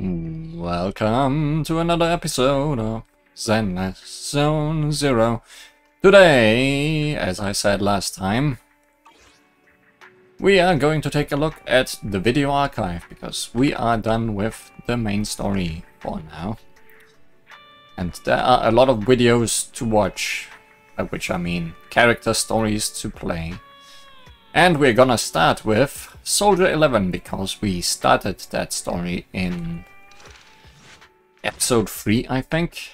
Welcome to another episode of Zenless Zone Zero. Today, as I said last time, we are going to take a look at the video archive because we are done with the main story for now. And there are a lot of videos to watch, by which I mean character stories to play. And we're gonna start with Soldier 11 because we started that story in episode 3, I think.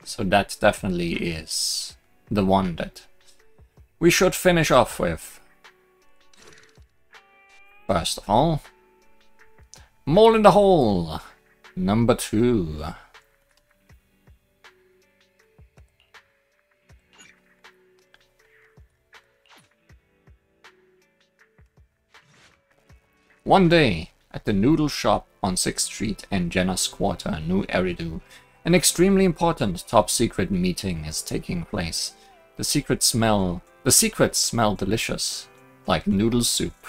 So that definitely is the one that we should finish off with. First of all, Mole in the Hole, number 2. One day, at the noodle shop on 6th Street in Jenna's quarter, New Eridu, an extremely important top-secret meeting is taking place. The secrets smell delicious, like noodle soup.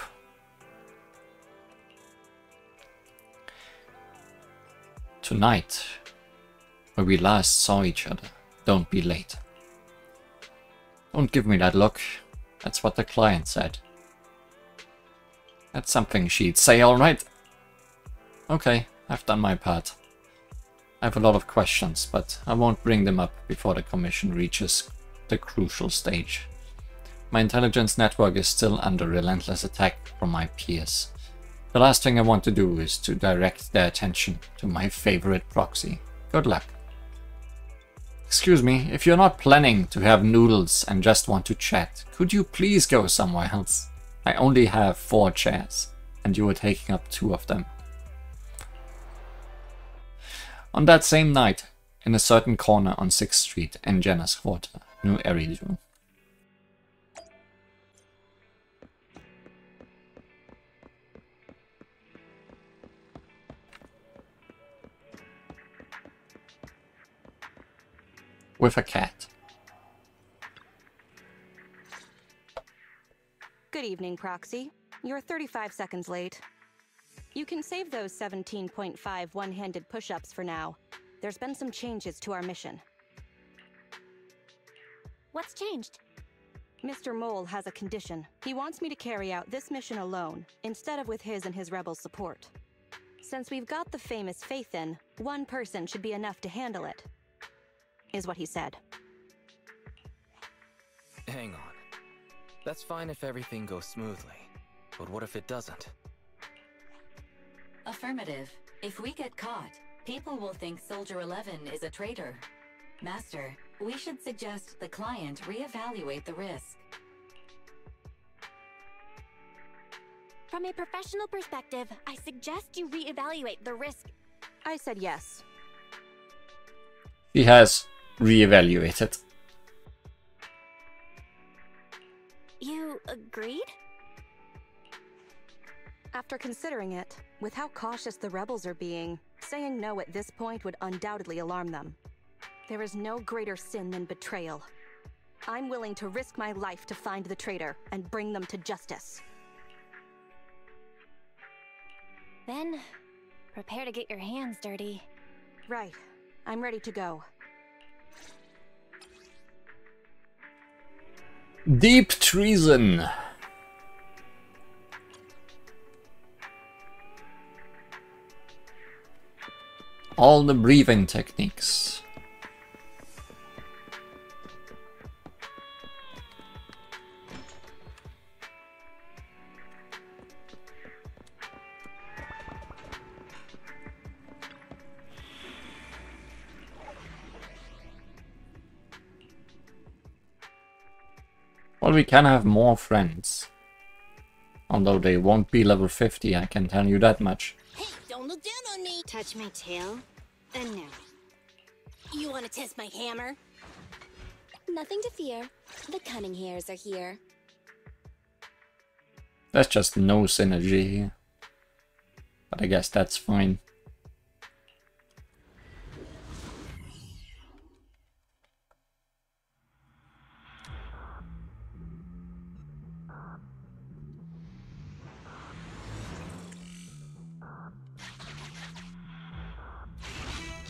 Tonight, where we last saw each other, don't be late. Don't give me that look. That's what the client said. That's something she'd say, alright. Okay, I've done my part. I have a lot of questions, but I won't bring them up before the commission reaches the crucial stage. My intelligence network is still under relentless attack from my peers. The last thing I want to do is to direct their attention to my favorite proxy. Good luck. Excuse me, if you're not planning to have noodles and just want to chat, could you please go somewhere else? I only have 4 chairs, and you were taking up 2 of them. On that same night, in a certain corner on 6th Street in Jenna's quarter, New Eridu. With a cat. Good evening, Proxy. You're 35 seconds late. You can save those 17.5 one-handed push-ups for now. There's been some changes to our mission. What's changed? Mr. Mole has a condition. He wants me to carry out this mission alone, instead of with his and his rebel support. Since we've got the famous faith in, one person should be enough to handle it, is what he said. Hang on. That's fine if everything goes smoothly, but what if it doesn't? Affirmative. If we get caught, people will think Soldier 11 is a traitor. Master, we should suggest the client reevaluate the risk. From a professional perspective, I suggest you reevaluate the risk. I said yes. He has reevaluated. You agreed? After considering it, with how cautious the rebels are being, saying no at this point would undoubtedly alarm them. There is no greater sin than betrayal. I'm willing to risk my life to find the traitor and bring them to justice. Then, prepare to get your hands dirty. Right. I'm ready to go. Deep treason. All the breathing techniques. Well, we can have more friends. Although they won't be level 50, I can tell you that much. Hey, don't look down on me! Touch my tail? And now. You want to test my hammer? Nothing to fear. The cunning hairs are here. There's just no synergy here. But I guess that's fine.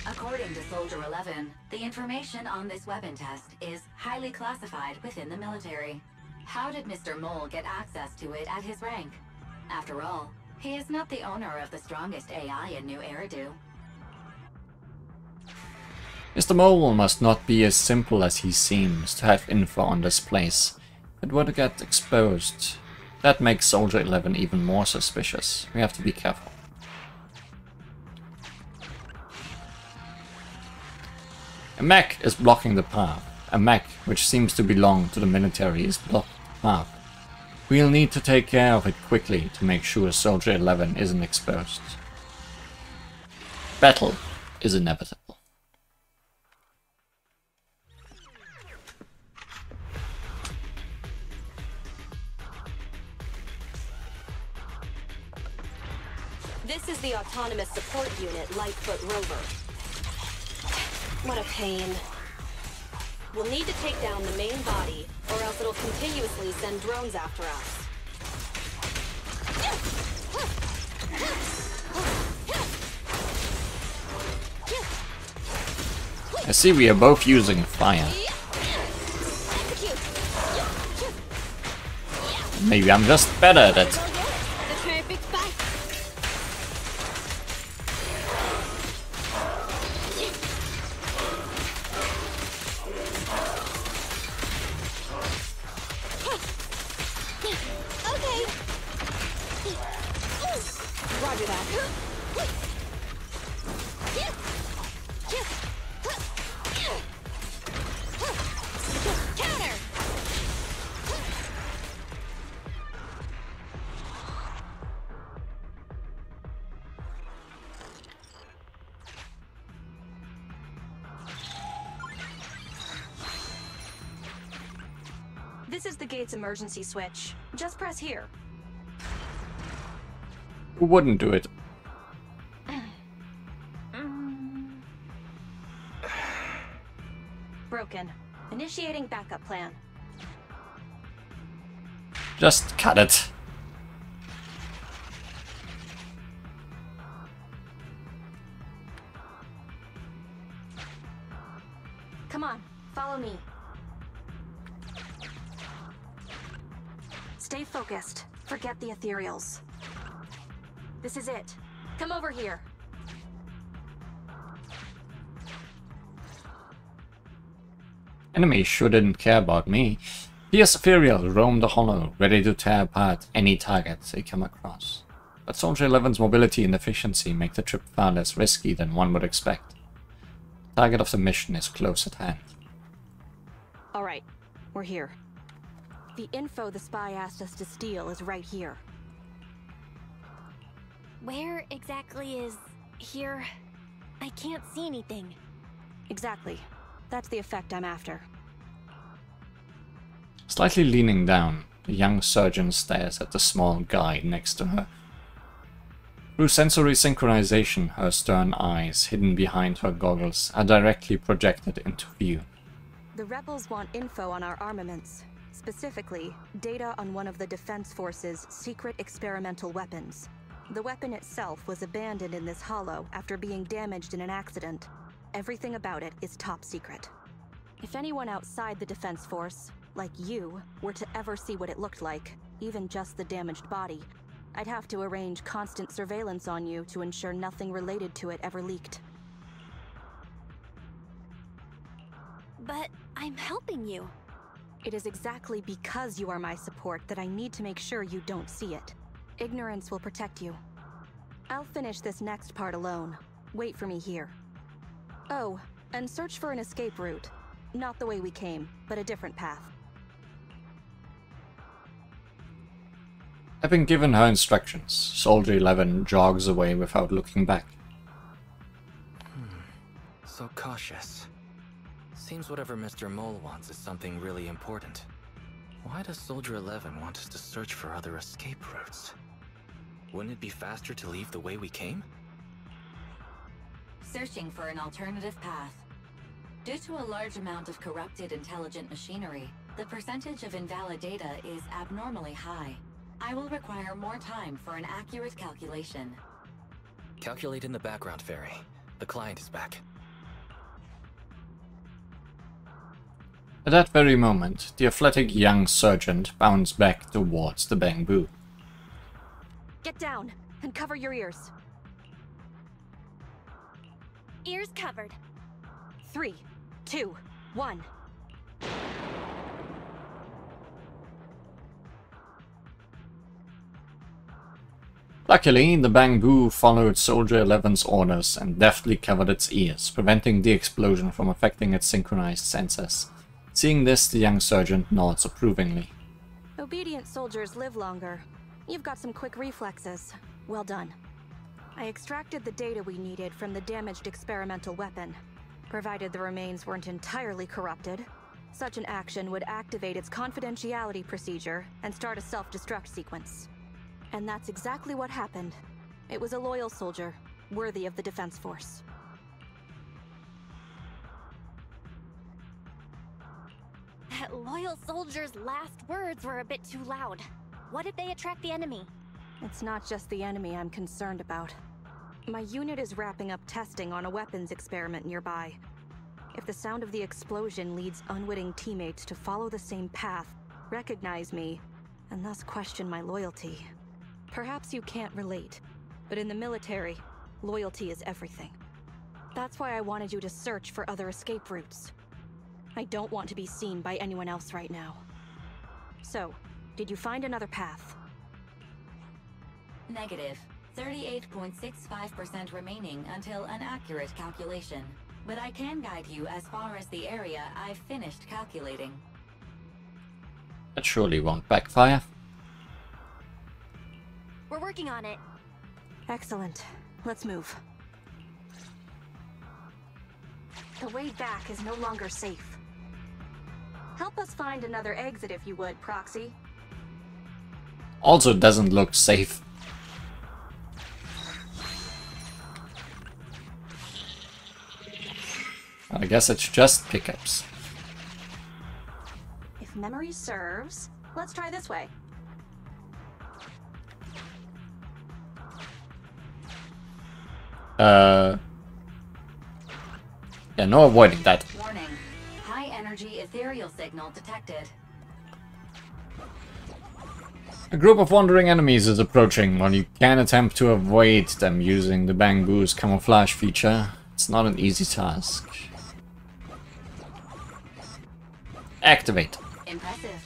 According to Soldier 11, the information on this weapon test is highly classified within the military. How did Mr. Mole get access to it at his rank? After all, he is not the owner of the strongest AI in New Eridu. Mr. Mole must not be as simple as he seems to have info on this place. If it were to get exposed, that makes Soldier 11 even more suspicious. We have to be careful. A mech is blocking the path. A mech, which seems to belong to the military, is blocking the path. We'll need to take care of it quickly to make sure Soldier 11 isn't exposed. Battle is inevitable. This is the autonomous support unit, Lightfoot Rover. What a pain. We'll need to take down the main body, or else it'll continuously send drones after us. I see we are both using fire. Maybe I'm just better at it. This is the gate's emergency switch. Just press here. Who wouldn't do it? Broken. Initiating backup plan. Just cut it. Come on, follow me. Stay focused. Forget the Ethereals. This is it. Come over here. Enemies sure didn't care about me. Fierce Ethereal roam the hollow, ready to tear apart any target they come across. But Soldier 11's mobility and efficiency make the trip far less risky than one would expect. The target of the mission is close at hand. Alright, we're here. The info the spy asked us to steal is right here. Where exactly is here? I can't see anything. Exactly. That's the effect I'm after. Slightly leaning down, the young surgeon stares at the small guy next to her. Through sensory synchronization, her stern eyes, hidden behind her goggles, are directly projected into view. The rebels want info on our armaments. Specifically, data on one of the Defense Force's secret experimental weapons. The weapon itself was abandoned in this hollow after being damaged in an accident. Everything about it is top secret. If anyone outside the Defense Force, like you, were to ever see what it looked like, even just the damaged body, I'd have to arrange constant surveillance on you to ensure nothing related to it ever leaked. But I'm helping you. It is exactly because you are my support that I need to make sure you don't see it. Ignorance will protect you. I'll finish this next part alone. Wait for me here. Oh, and search for an escape route. Not the way we came, but a different path. Having given her instructions, Soldier 11 jogs away without looking back. So cautious. Seems whatever Mr. Mole wants is something really important. Why does Soldier 11 want us to search for other escape routes? Wouldn't it be faster to leave the way we came? Searching for an alternative path. Due to a large amount of corrupted intelligent machinery, the percentage of invalid data is abnormally high. I will require more time for an accurate calculation. Calculate in the background, Fairy. The client is back. At that very moment, the athletic young sergeant bounced back towards the bamboo. Get down and cover your ears. Ears covered. 3, 2, 1. Luckily, the bamboo followed Soldier 11's orders and deftly covered its ears, preventing the explosion from affecting its synchronized senses. Seeing this, the young sergeant nods approvingly. Obedient soldiers live longer. You've got some quick reflexes. Well done. I extracted the data we needed from the damaged experimental weapon. Provided the remains weren't entirely corrupted, such an action would activate its confidentiality procedure and start a self-destruct sequence. And that's exactly what happened. It was a loyal soldier, worthy of the Defense Force. That loyal soldier's last words were a bit too loud. What if they attract the enemy? It's not just the enemy I'm concerned about. My unit is wrapping up testing on a weapons experiment nearby. If the sound of the explosion leads unwitting teammates to follow the same path, recognize me, and thus question my loyalty. Perhaps you can't relate, but in the military, loyalty is everything. That's why I wanted you to search for other escape routes. I don't want to be seen by anyone else right now. So, did you find another path? Negative. 38.65% remaining until an accurate calculation. But I can guide you as far as the area I've finished calculating. That surely won't backfire. We're working on it. Excellent. Let's move. The way back is no longer safe. Help us find another exit if you would, Proxy. Also doesn't look safe. I guess it's just pickups. If memory serves, let's try this way. Yeah, no avoiding that. Warning. High energy ethereal signal detected. A group of wandering enemies is approaching. While you can attempt to avoid them using the bamboo's camouflage feature, it's not an easy task. Activate. Impressive.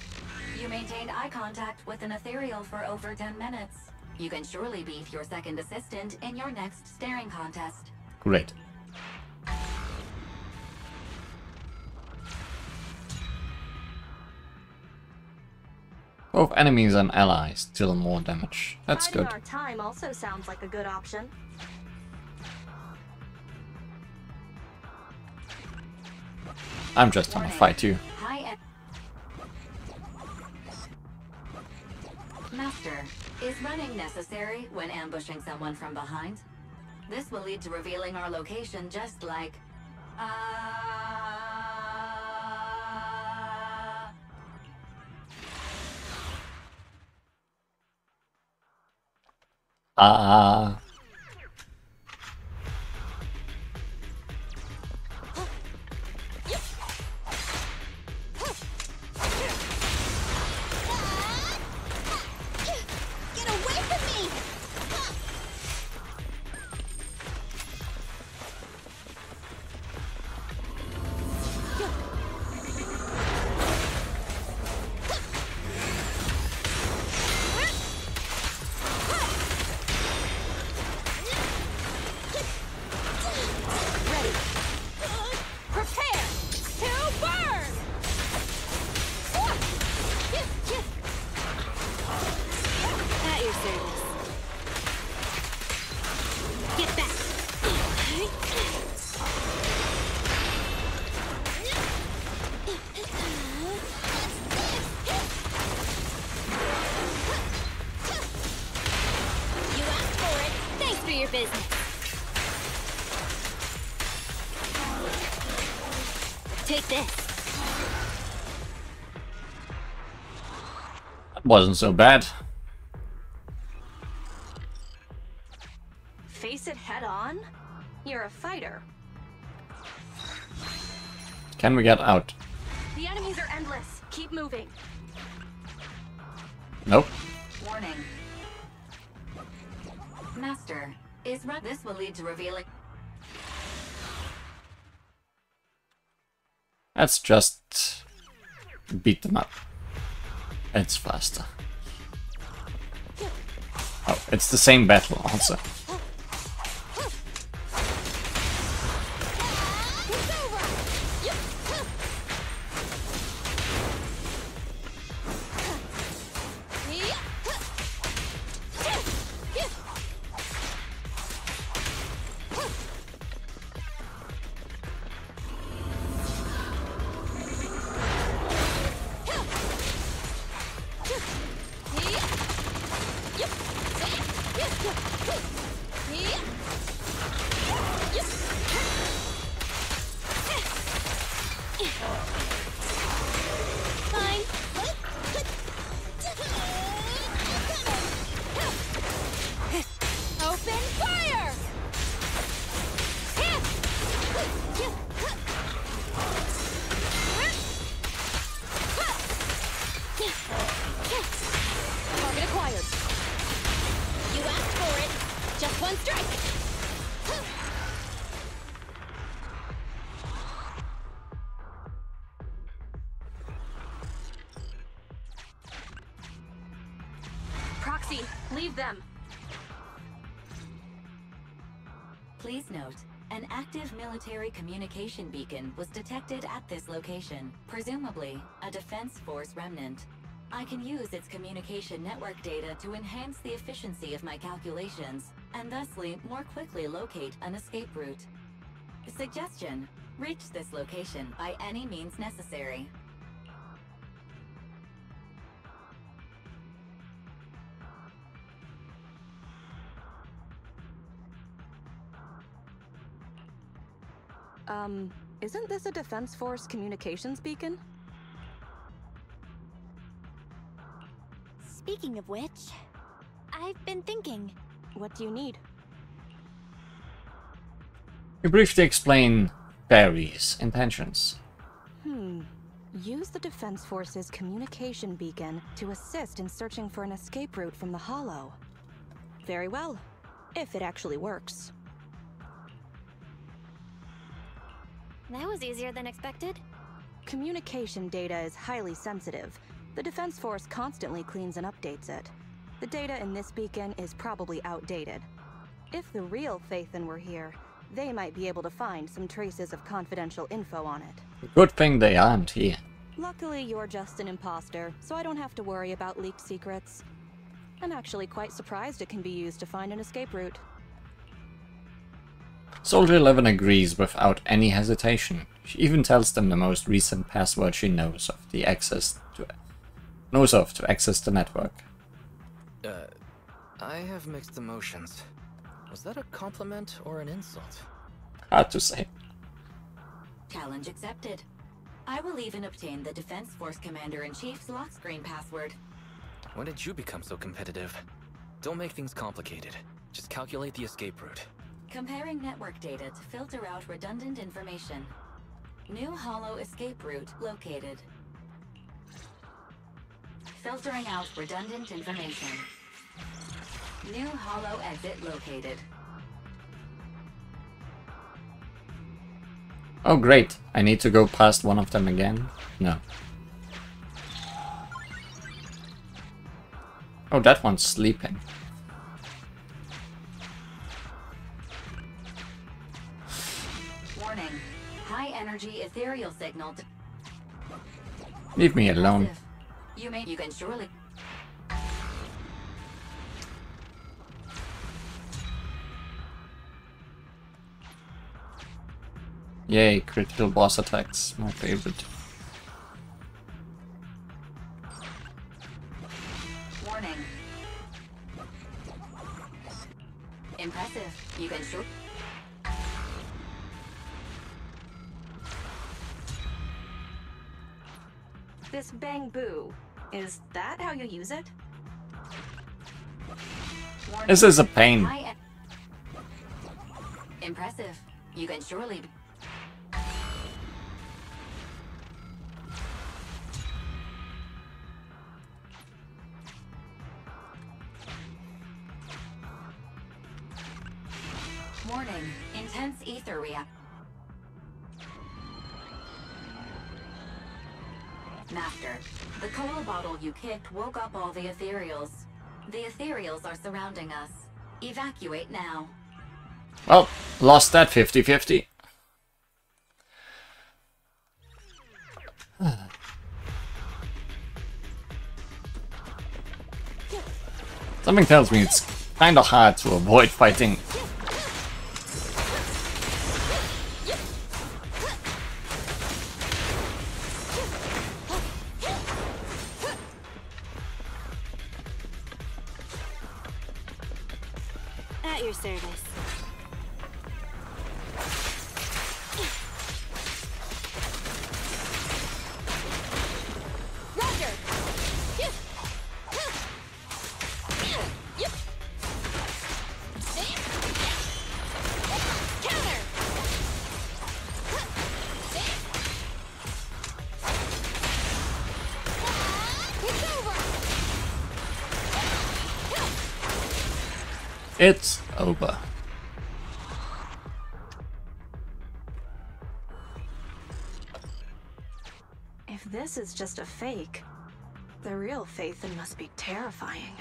You maintained eye contact with an ethereal for over 10 minutes. You can surely beat your second assistant in your next staring contest. Great. Both enemies and allies deal more damage. That's Biding good. our time also sounds like a good option. I'm just gonna fight you. Master, is running necessary when ambushing someone from behind? This will lead to revealing our location just like... Get away from me! Your business. Take this. That wasn't so bad. Face it head on? You're a fighter. Can we get out? The enemies are endless. Keep moving. Nope. Warning. Master, this will lead to revealing... Let's just beat them up. It's faster. Oh, it's the same battle also. Proxy, leave them. Please note, an active military communication beacon was detected at this location, presumably a Defense Force remnant. I can use its communication network data to enhance the efficiency of my calculations, and thusly more quickly locate an escape route. Suggestion: reach this location by any means necessary. Isn't this a Defense Force communications beacon? Speaking of which, I've been thinking. What do you need? You briefly explain Barry's intentions. Use the Defense Force's communication beacon to assist in searching for an escape route from the Hollow. Very well, if it actually works. That was easier than expected. Communication data is highly sensitive. The Defense Force constantly cleans and updates it. The data in this beacon is probably outdated. If the real Phaethon were here, they might be able to find some traces of confidential info on it. Good thing they aren't here. Luckily, you're just an imposter, so I don't have to worry about leaked secrets. I'm actually quite surprised it can be used to find an escape route. Soldier 11 agrees without any hesitation. She even tells them the most recent password she knows of to access the network. I have mixed emotions. Was that a compliment or an insult? Hard to say. Challenge accepted. I will even obtain the Defense Force Commander-in-Chief's lock screen password. When did you become so competitive? Don't make things complicated. Just calculate the escape route. Comparing network data to filter out redundant information. New Hollow escape route located. Filtering out redundant information. New Hollow exit located. Oh great, I need to go past one of them again? No. Oh, that one's sleeping. Warning. High energy ethereal signal. Leave me alone. You can surely... Yay, critical boss attacks, my favorite. Warning. Impressive. You can sure... This Bang Boo, is that how you use it? Warning. This is a pain. Impressive. You can surely... Warning, intense ether react. Master, the cola bottle you kicked woke up all the Ethereals. The Ethereals are surrounding us. Evacuate now. Well, lost that 50-50. Something tells me it's kinda hard to avoid fighting. At your service. Roger. Counter. It's over. It's over. If this is just a fake, the real Phaethon must be terrifying.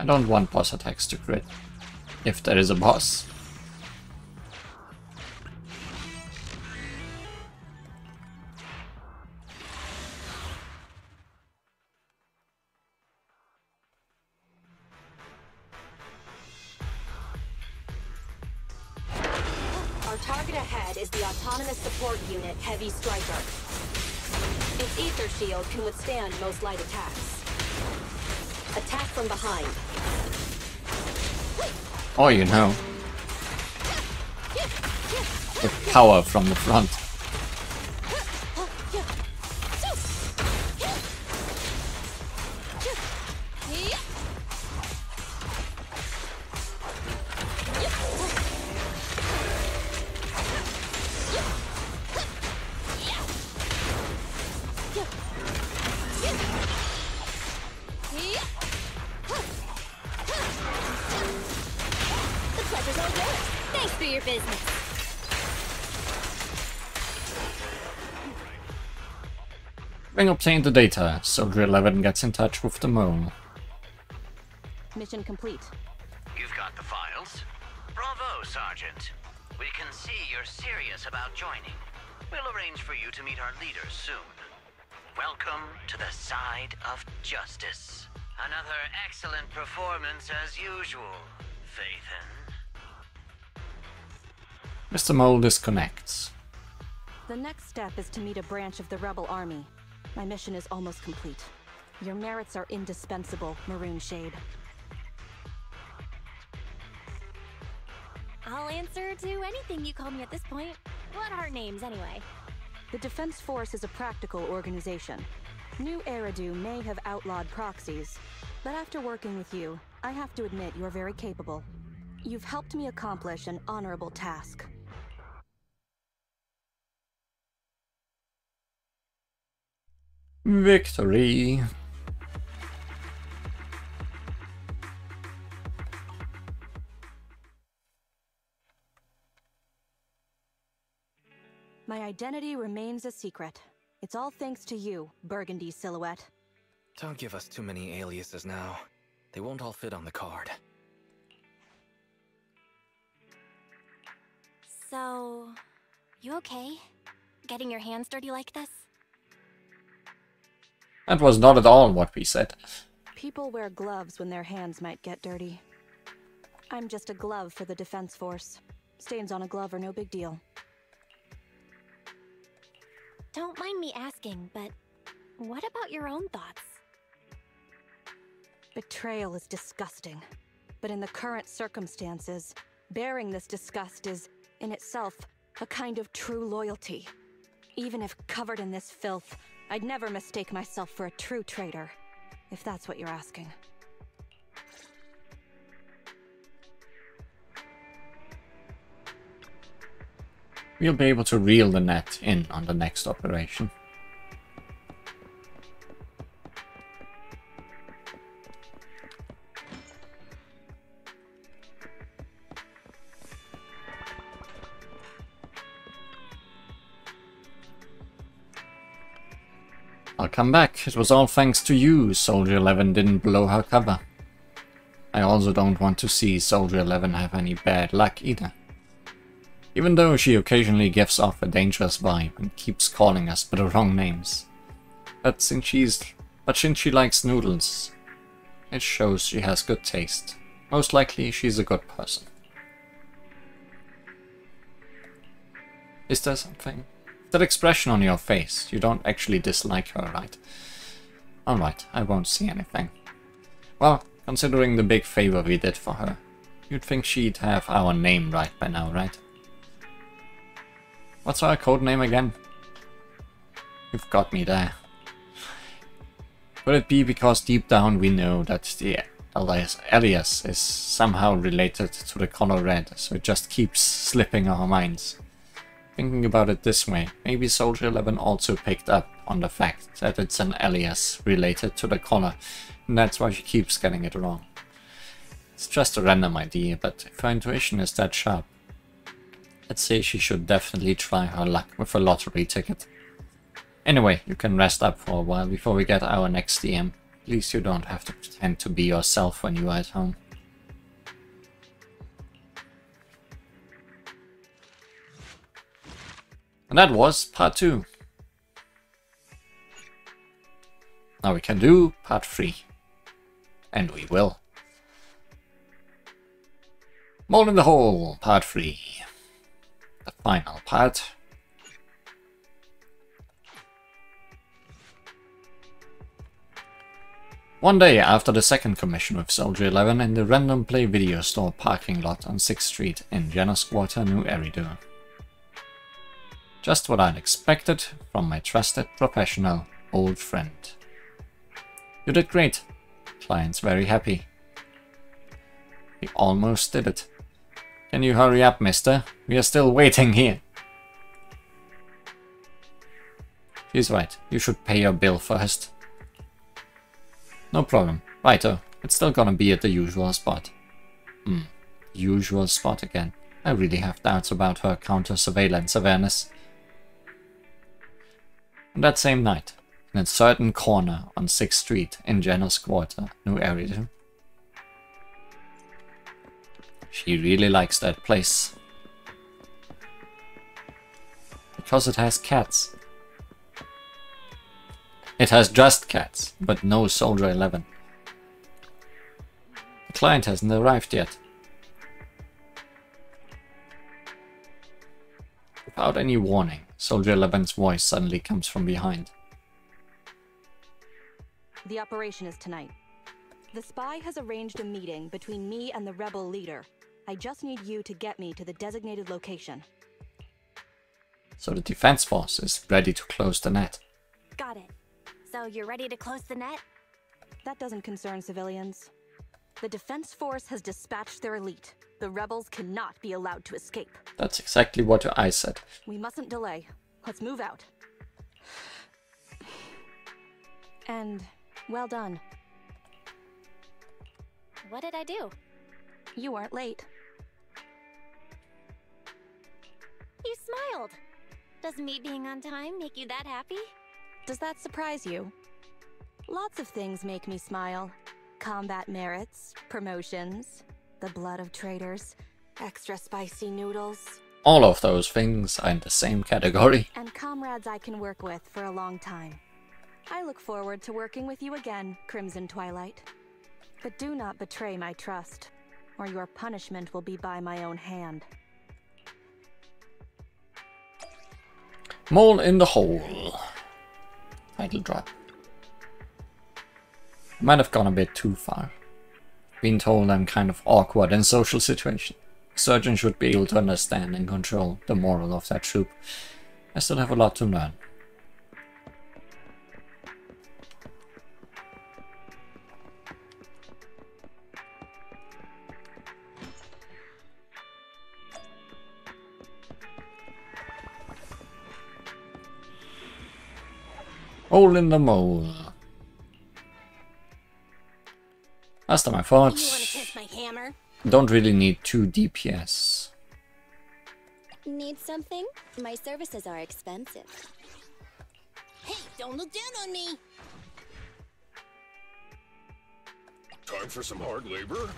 I don't want boss attacks to crit, if there is a boss. Our target ahead is the Autonomous Support Unit Heavy Striker. Its ether shield can withstand most light attacks. Attack from behind. Oh, you know. With power from the front. Thanks for your business. Having obtained the data, Soldier 11 gets in touch with the mole. Mission complete. You've got the files? Bravo, Sergeant. We can see you're serious about joining. We'll arrange for you to meet our leaders soon. Welcome to the side of justice. Another excellent performance as usual, Phaethon. Mr. Mole disconnects. The next step is to meet a branch of the rebel army. My mission is almost complete. Your merits are indispensable, Maroon Shade. I'll answer to anything you call me at this point. What are names, anyway? The Defense Force is a practical organization. New Eridu may have outlawed proxies, but after working with you, I have to admit you're very capable. You've helped me accomplish an honorable task. Victory! My identity remains a secret. It's all thanks to you, Burgundy Silhouette. Don't give us too many aliases now. They won't all fit on the card. So, you okay? Getting your hands dirty like this? That was not at all what we said. People wear gloves when their hands might get dirty. I'm just a glove for the Defense Force. Stains on a glove are no big deal. Don't mind me asking, but what about your own thoughts? Betrayal is disgusting. But in the current circumstances, bearing this disgust is, in itself, a kind of true loyalty. Even if covered in this filth, I'd never mistake myself for a true traitor, if that's what you're asking. we'll be able to reel the net in on the next operation. I'll come back. It was all thanks to you. Soldier 11 didn't blow her cover. I also don't want to see Soldier 11 have any bad luck either. Even though she occasionally gives off a dangerous vibe and keeps calling us by the wrong names. But since she likes noodles, it shows she has good taste. Most likely she's a good person. Is there something? That expression on your face, you don't actually dislike her, right? Alright, I won't see anything. Well, considering the big favor we did for her, you'd think she'd have our name right by now, right? What's our code name again? You've got me there. Could it be because deep down we know that the alias is somehow related to the color red, so it just keeps slipping our minds? Thinking about it this way, maybe Soldier 11 also picked up on the fact that it's an alias related to the color, and that's why she keeps getting it wrong. It's just a random idea, but if her intuition is that sharp, I'd say she should definitely try her luck with a lottery ticket. Anyway, you can rest up for a while before we get our next DM. At least you don't have to pretend to be yourself when you are at home. And that was part 2. Now we can do part 3. And we will. Mole in the Hole, part 3. The final part. One day after the second commission with Soldier 11 in the random play video store parking lot on 6th Street in Janus Quarter, New Eridu. Just what I'd expected from my trusted professional old friend. You did great. Client's very happy. We almost did it. Can you hurry up, mister? We are still waiting here. She's right. You should pay your bill first. No problem. Righto. It's still gonna be at the usual spot. Usual spot again. I really have doubts about her counter-surveillance awareness. That same night, in a certain corner on 6th Street in Janus Quarter, New Eridu. She really likes that place. Because it has cats. It has just cats, but no Soldier 11. The client hasn't arrived yet. Without any warning, Soldier 11's voice suddenly comes from behind. The operation is tonight. The spy has arranged a meeting between me and the rebel leader. I just need you to get me to the designated location. So the defense force is ready to close the net. Got it. So you're ready to close the net? That doesn't concern civilians. The defense force has dispatched their elite. The rebels cannot be allowed to escape. That's exactly what I said. We mustn't delay. Let's move out. And well done. What did I do? You weren't late. You smiled. Does me being on time make you that happy? Does that surprise you? Lots of things make me smile. Combat merits, promotions, the blood of traitors, extra spicy noodles. All of those things are in the same category. And comrades I can work with for a long time. I look forward to working with you again, Crimson Twilight. But do not betray my trust, or your punishment will be by my own hand. Mole in the Hole. Title drop. Might have gone a bit too far. Being told I'm kind of awkward in social situations. Surgeon should be able to understand and control the moral of that troop. I still have a lot to learn. Hole in the mole. Last time I thought, You want to test my hammer? don't really need 2 DPS. Need something? My services are expensive. Hey, don't look down on me! Time for some hard labor?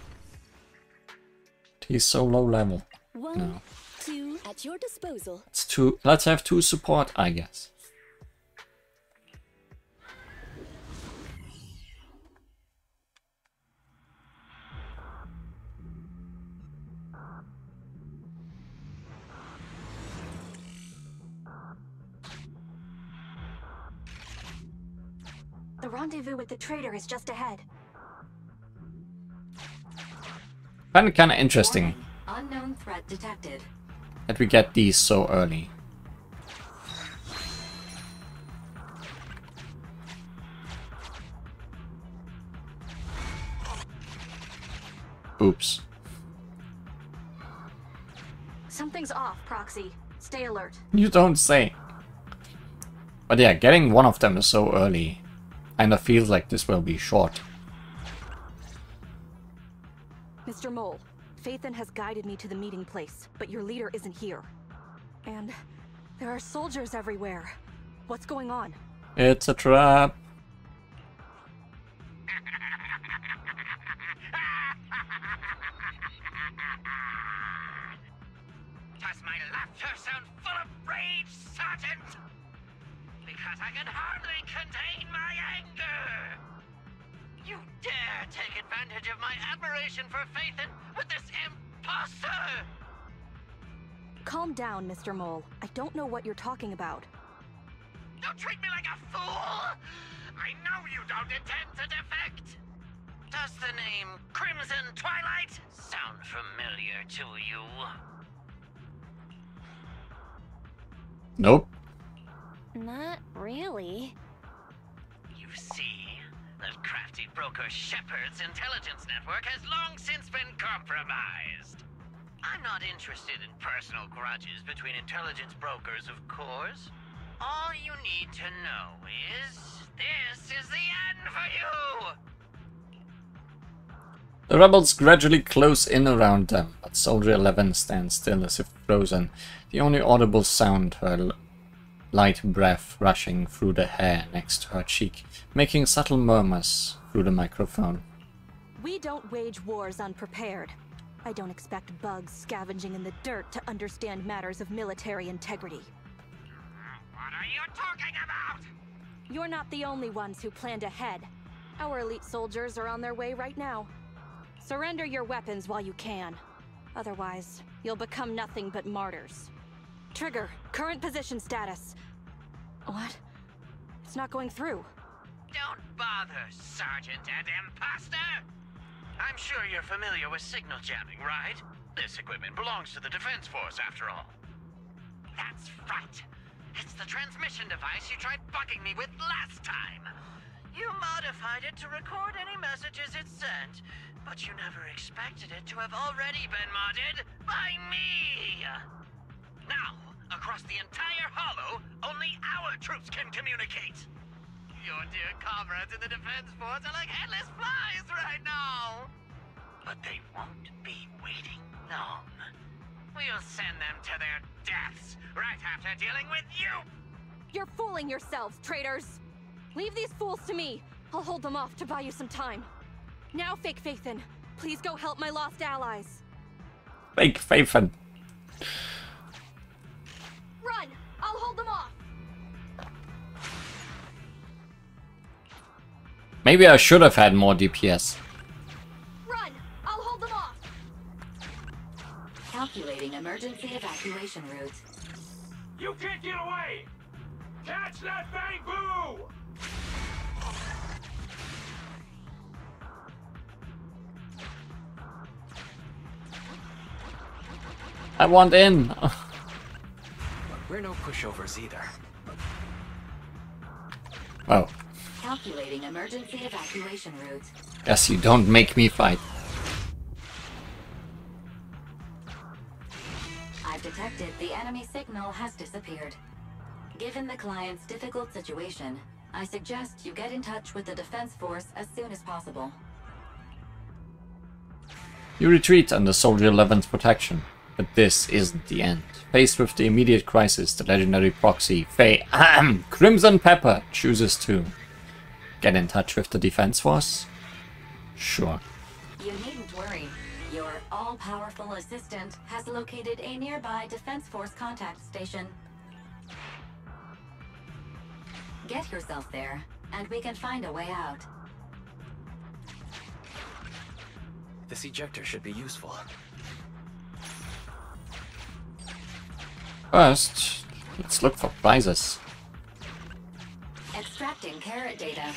He's so low level. 1, No. 2, at your disposal. It's 2. Let's have 2 support, I guess. The rendezvous with the traitor is just ahead. Find it kind of interesting Warning. Unknown threat detected. that we get these so early. Oops. Something's off, Proxy. Stay alert. You don't say. But yeah, getting one of them is so early. Kinda feels like this will be short. Mr. Mole, Phaethon has guided me to the meeting place, but your leader isn't here. And there are soldiers everywhere. What's going on? It's a trap. Does my laughter sound full of rage, Sergeant? Because I can hardly contain my anger! You dare take advantage of my admiration for Phaethon with this imposter! Calm down, Mr. Mole. I don't know what you're talking about. Don't treat me like a fool! I know you don't intend to defect! Does the name Crimson Twilight sound familiar to you? Nope. Not really. You see, that crafty broker Shepard's intelligence network has long since been compromised. I'm not interested in personal grudges between intelligence brokers, of course. All you need to know is, this is the end for you! The rebels gradually close in around them, but Soldier 11 stands still as if frozen. The only audible sound, her light breath rushing through the hair next to her cheek, making subtle murmurs through the microphone. We don't wage wars unprepared. I don't expect bugs scavenging in the dirt to understand matters of military integrity. What are you talking about? You're not the only ones who planned ahead. Our elite soldiers are on their way right now. Surrender your weapons while you can. Otherwise, you'll become nothing but martyrs. Trigger, current position status. What? It's not going through. Don't bother, Sergeant and Imposter! I'm sure you're familiar with signal jamming, right? This equipment belongs to the Defense Force, after all. That's right. It's the transmission device you tried bugging me with last time. You modified it to record any messages it sent, but you never expected it to have already been modded by me! Now, across the entire Hollow, only our troops can communicate! Your dear comrades in the Defense Force are like headless flies right now! But they won't be waiting long. We'll send them to their deaths right after dealing with you! You're fooling yourselves, traitors! Leave these fools to me. I'll hold them off to buy you some time. Now, Fake Phaethon, please go help my lost allies. Fake Phaethon. Run! I'll hold them off! Maybe I should have had more DPS. Run! I'll hold them off! Calculating emergency evacuation route. You can't get away! Catch that bamboo! I want in. We're no pushovers either. Oh, Calculating emergency evacuation route. guess you don't make me fight. I've detected the enemy signal has disappeared. Given the client's difficult situation, I suggest you get in touch with the defense force as soon as possible. You retreat under Soldier 11's protection, but this isn't the end. Faced with the immediate crisis, the legendary proxy Crimson Pepper chooses to get in touch with the defense force? Sure. You needn't worry. Your all-powerful assistant has located a nearby defense force contact station. Get yourself there, and we can find a way out. This ejector should be useful. First, let's look for prizes. Extracting carrot data.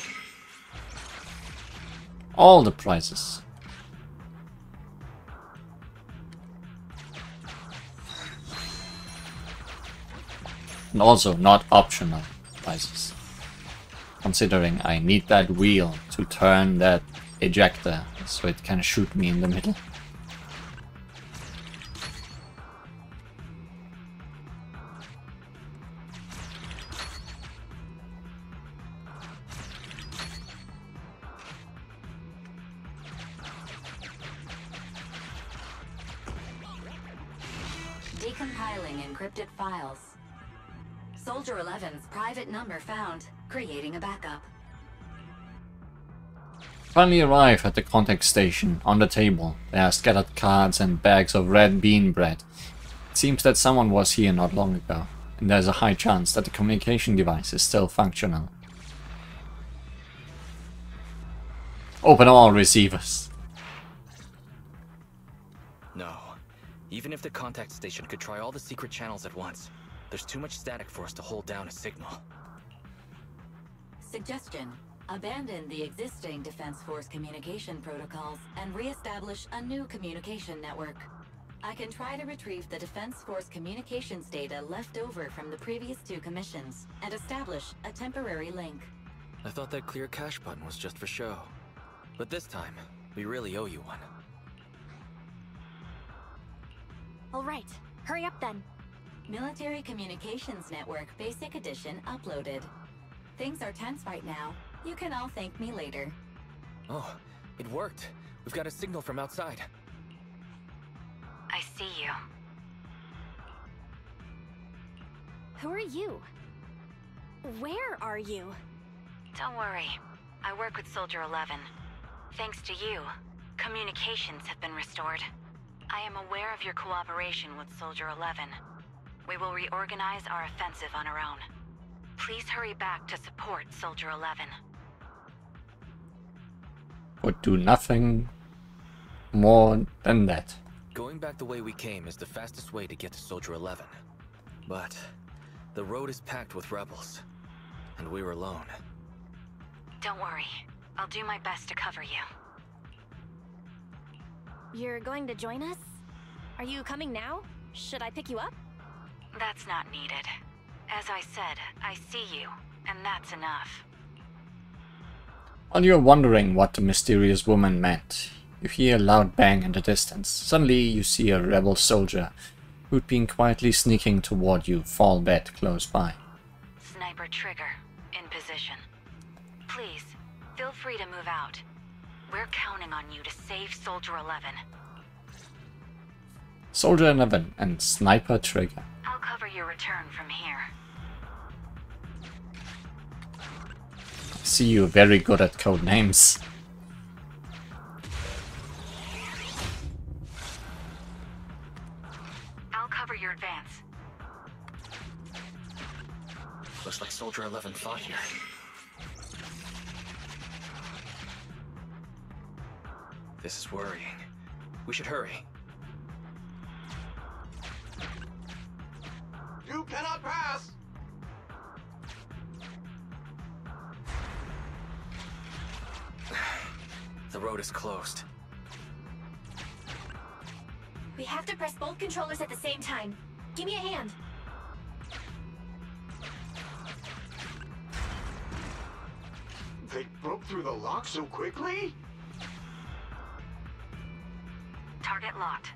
All the prizes. And also not optional prizes. Considering I need that wheel to turn that ejector so it can shoot me in the middle. Decompiling encrypted files. Soldier 11's private number found, creating a backup. Finally arrive at the contact station. On the table, there are scattered cards and bags of red bean bread. It seems that someone was here not long ago, and there's a high chance that the communication device is still functional. Open all receivers. No. Even if the contact station could try all the secret channels at once, there's too much static for us to hold down a signal. Suggestion: abandon the existing Defense Force communication protocols and re-establish a new communication network. I can try to retrieve the Defense Force communications data left over from the previous 2 commissions and establish a temporary link. I thought that clear cache button was just for show. But this time, we really owe you one. All right, hurry up then. Military Communications Network Basic Edition uploaded. Things are tense right now. You can all thank me later. Oh, it worked. We've got a signal from outside. I see you. Who are you? Where are you? Don't worry. I work with Soldier 11. Thanks to you, communications have been restored. I am aware of your cooperation with Soldier 11. We will reorganize our offensive on our own. Please hurry back to support Soldier 11. Would do nothing more than that. Going back the way we came is the fastest way to get to Soldier 11. But the road is packed with rebels, and we're alone. Don't worry. I'll do my best to cover you. You're going to join us? Are you coming now? Should I pick you up? That's not needed. As I said, I see you, and that's enough. While you're wondering what the mysterious woman meant, you hear a loud bang in the distance. Suddenly you see a rebel soldier who'd been quietly sneaking toward you fall dead close by. Sniper trigger, in position. Please, feel free to move out. We're counting on you to save Soldier 11. Soldier 11 and Sniper Trigger. I'll cover your return from here. I see you very good at code names. I'll cover your advance. Looks like Soldier 11 fought here. This is worrying. We should hurry. You cannot pass! The road is closed. We have to press both controllers at the same time. Give me a hand. They broke through the lock so quickly? Target locked.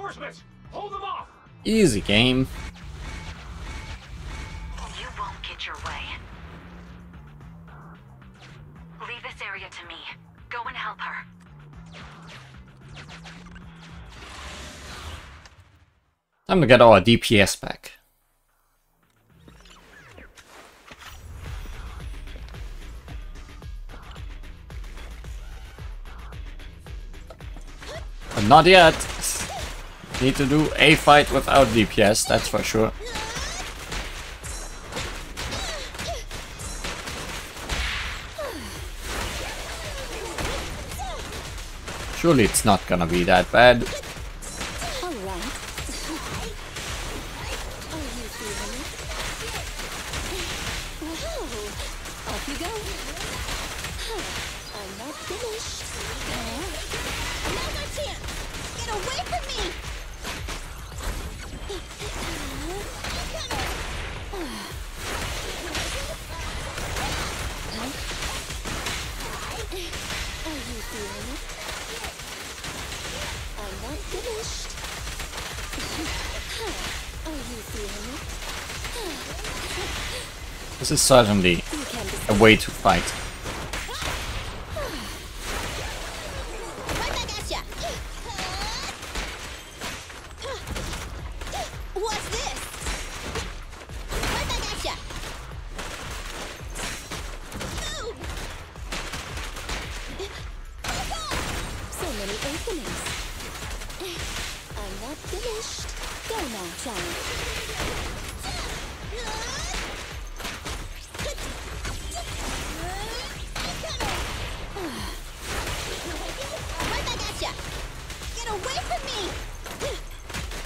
Reinforcements! Hold them off! Easy game. You won't get your way. Leave this area to me. Go and help her. Time to get our DPS back. But not yet. Need to do a fight without DPS, that's for sure. Surely it's not gonna be that bad. This is certainly a way to fight. What's this? Right back at ya. Move. So many openings. I'm not finished. Go now, child.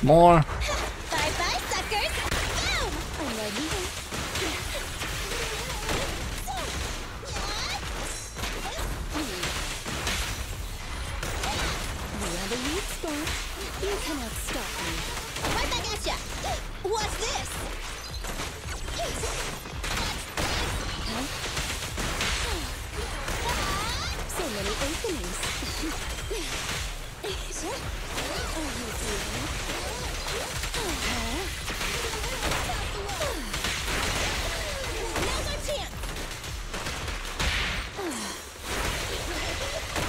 More. Bye-bye, suckers! Boom! I'm ready. We are the weak spot. You cannot stop me. Right back at ya! What's this? Huh? So many openings. Are you feeling it? Now's our chance!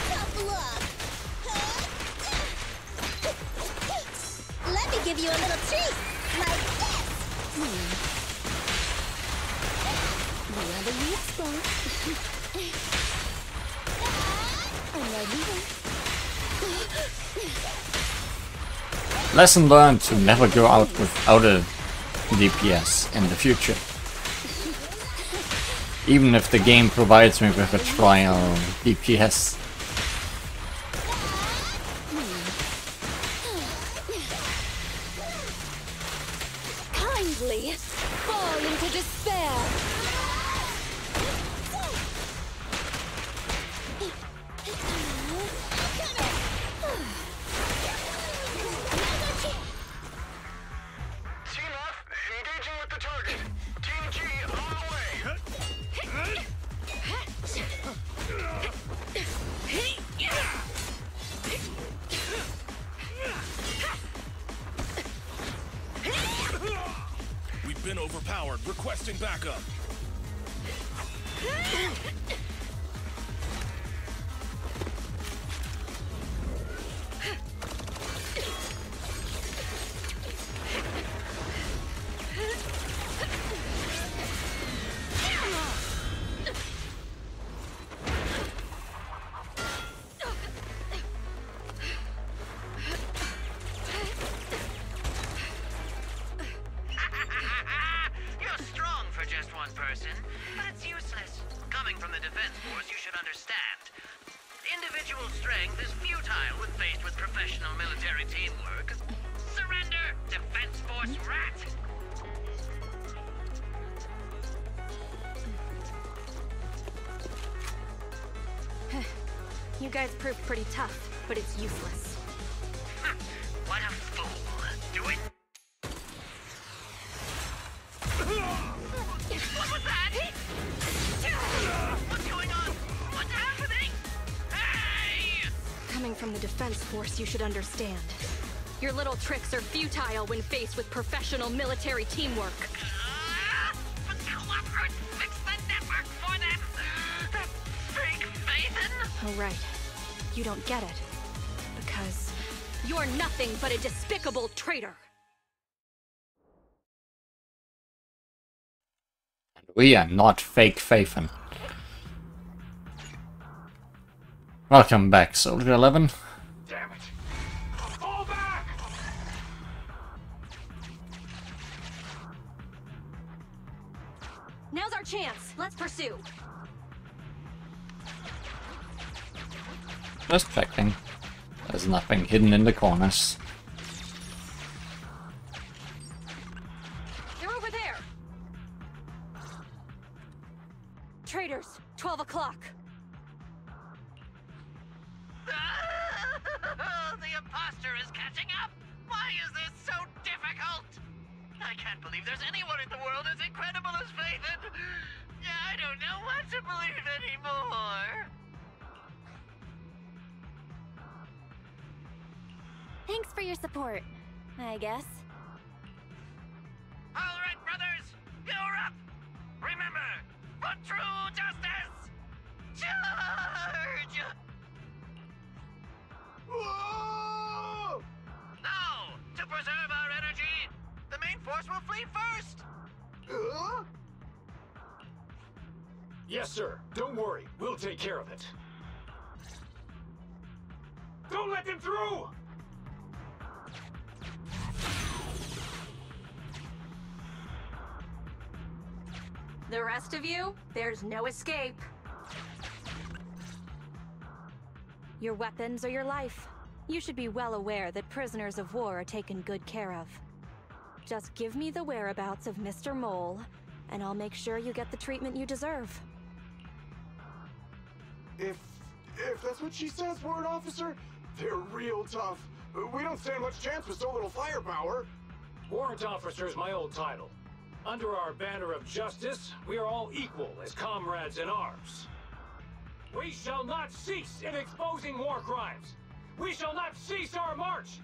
Tough luck! Let me give you a little treat! Like this! We are the weak spot. I'm ready. Lesson learned to never go out without a DPS in the future. Even if the game provides me with a trial DPS. Kindly fall into despair. Overpowered, requesting backup. You guys proved pretty tough, but it's useless. What a fool. Do it. What was that? What's going on? What's happening? Hey! Coming from the defense force, you should understand. Your little tricks are futile when faced with professional military teamwork. But Clockwork fixed the network for them! That fake Phaethon! Oh, right. You don't get it. Because you're nothing but a despicable traitor. We are not fake Phaethon. Welcome back, Soldier 11. Damn it! Fall back! Now's our chance. Let's pursue. Just checking. There's nothing hidden in the corners. They're over there. Traitors, 12 o'clock. The imposter is catching up! Why is this so difficult? I can't believe there's anyone in the world as incredible as Phaethon! I don't know what to believe anymore! Thanks for your support, I guess. Alright, brothers! You're up! Remember, for true justice! Charge! Whoa! Now, to preserve our energy, the main force will flee first! Yes, sir. Don't worry. We'll take care of it. Don't let them through! The rest of you, there's no escape. Your weapons are your life. You should be well aware that prisoners of war are taken good care of. Just give me the whereabouts of Mr. Mole, and I'll make sure you get the treatment you deserve. If that's what she says, Warrant Officer, they're real tough. We don't stand much chance with so little firepower. Warrant Officer is my old title. Under our banner of justice, we are all equal as comrades in arms. We shall not cease in exposing war crimes. We shall not cease our march.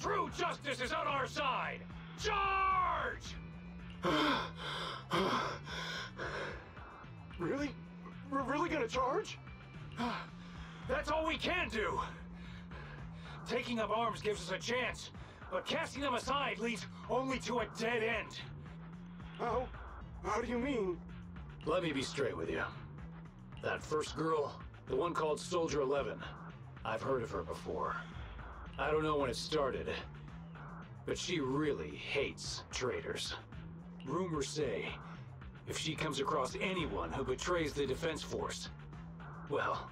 True justice is on our side. Charge! Really? We're really gonna charge? That's all we can do. Taking up arms gives us a chance, but casting them aside leads only to a dead end. How do you mean? Let me be straight with you. That first girl, the one called Soldier 11, I've heard of her before. I don't know when it started, but she really hates traitors. Rumors say, if she comes across anyone who betrays the defense force, well,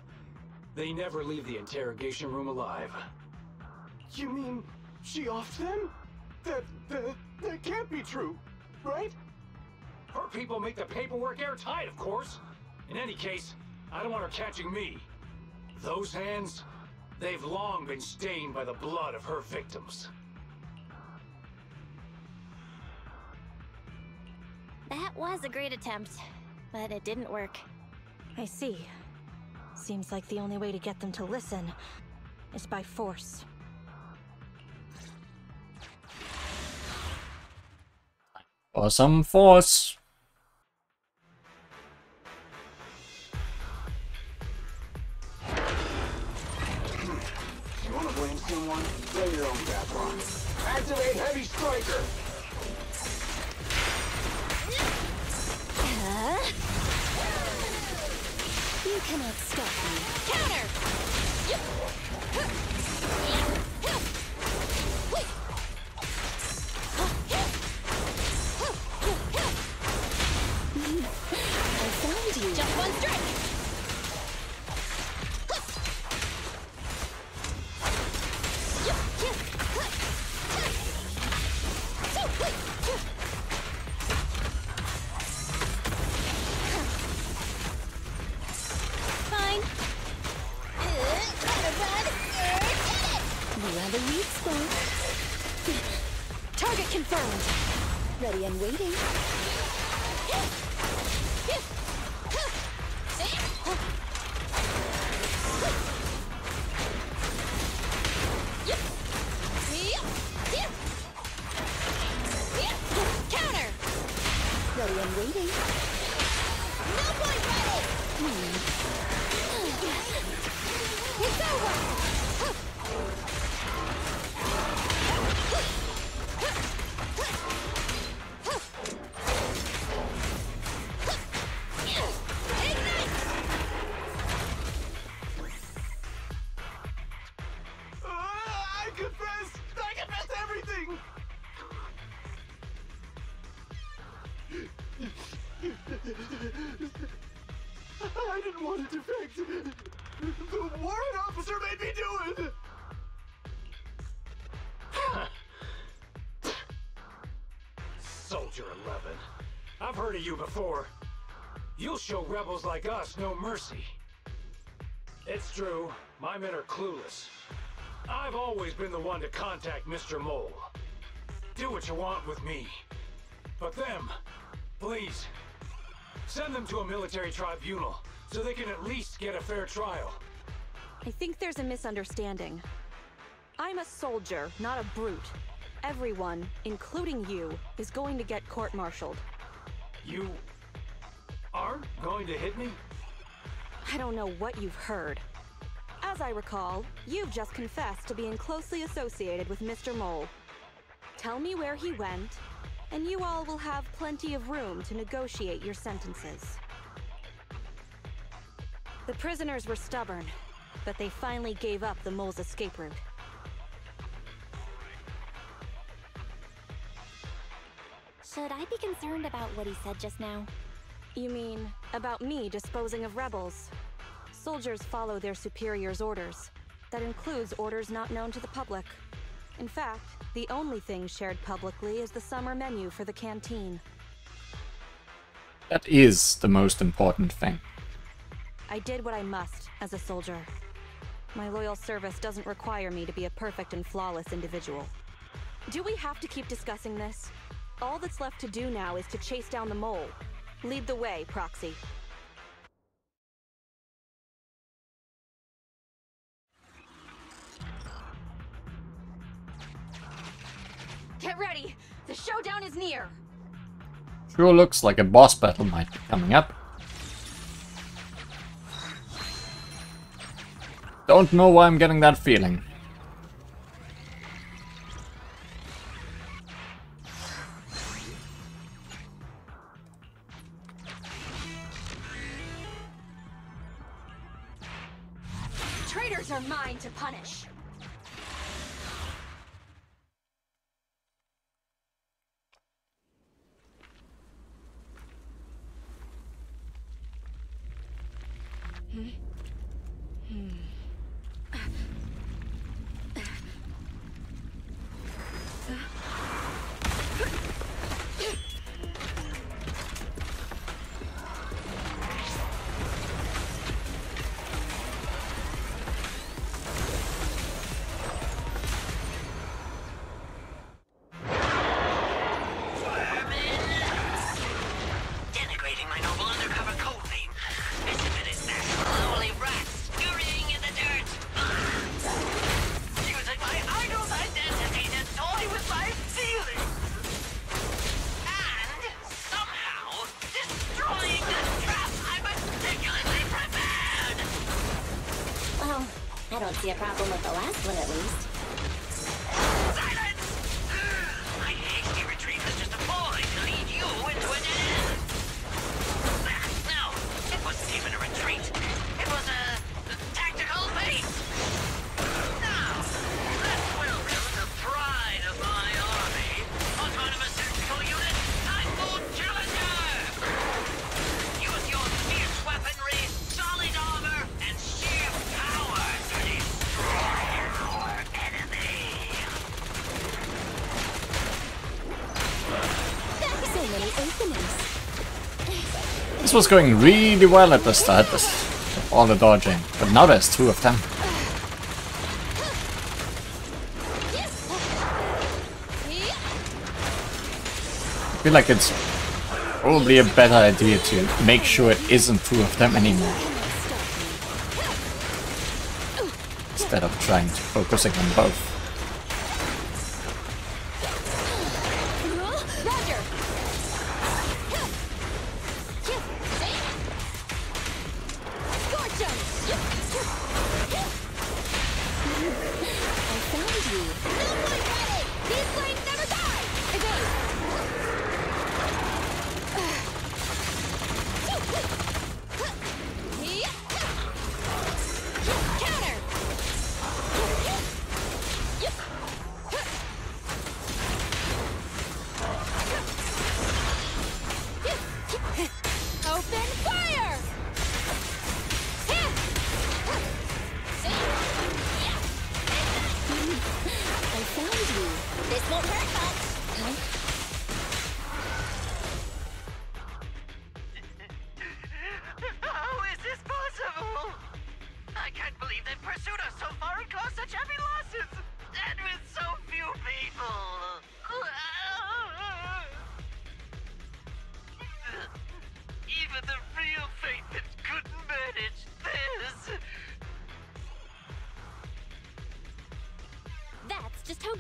they never leave the interrogation room alive. You mean she offed them? That can't be true, right? Her people make the paperwork airtight, of course. In any case, I don't want her catching me. Those hands, they've long been stained by the blood of her victims. That was a great attempt, but it didn't work. I see. Seems like the only way to get them to listen is by force. For some force. You wanna blame someone? Lay your own cap on. Activate Heavy Striker! You cannot stop me. Counter! I found you. Just one strike! Fine. You have a weak spot. Target confirmed! Ready and waiting. ready and waiting. No point ready! It's over! I confess everything! I didn't want to defect. The warrant officer made me do it! Soldier 11. I've heard of you before. You'll show rebels like us no mercy. It's true, my men are clueless. I've always been the one to contact Mr. Mole. Do what you want with me. But them, please, send them to a military tribunal so they can at least get a fair trial. I think there's a misunderstanding. I'm a soldier, not a brute. Everyone, including you, is going to get court-martialed. You aren't going to hit me? I don't know what you've heard. As I recall, you've just confessed to being closely associated with Mr. Mole. Tell me where he went, and you all will have plenty of room to negotiate your sentences. The prisoners were stubborn, but they finally gave up the Mole's escape route. Should I be concerned about what he said just now? You mean, about me disposing of rebels? Soldiers follow their superiors' orders. That includes orders not known to the public. In fact, the only thing shared publicly is the summer menu for the canteen. That is the most important thing. I did what I must as a soldier. My loyal service doesn't require me to be a perfect and flawless individual. Do we have to keep discussing this? All that's left to do now is to chase down the Mole. Lead the way, Proxy. Get ready! The showdown is near! Sure looks like a boss battle might be coming up. Don't know why I'm getting that feeling. Traitors are mine to punish! I don't see a problem with the last one, at least. Silence! My hasty retreat was just a ploy to lead you into a dead end. No, it wasn't even a retreat. It was a tactical base. Now, let's welcome the pride of my army, autonomous tactical unit, Nightbolt Challenger. Use your fierce weaponry, solid armor, and sheer power to destroy our enemy. So many openings. This was going really well at the start with all the dodging, but now there's two of them. I feel like it's probably a better idea to make sure it isn't two of them anymore, instead of trying to focusing on both. Roger.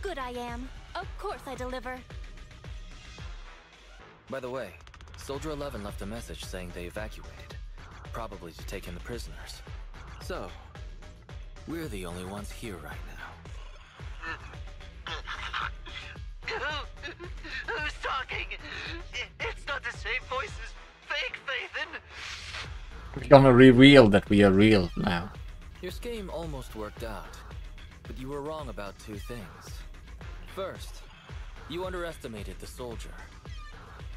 good I am. Of course I deliver. By the way, Soldier 11 left a message saying they evacuated, probably to take in the prisoners. So, we're the only ones here right now. Who's talking? It's not the same voice as fake Phaethon. We're gonna reveal that we are real now. Your scheme almost worked out, but you were wrong about two things. First, you underestimated the soldier.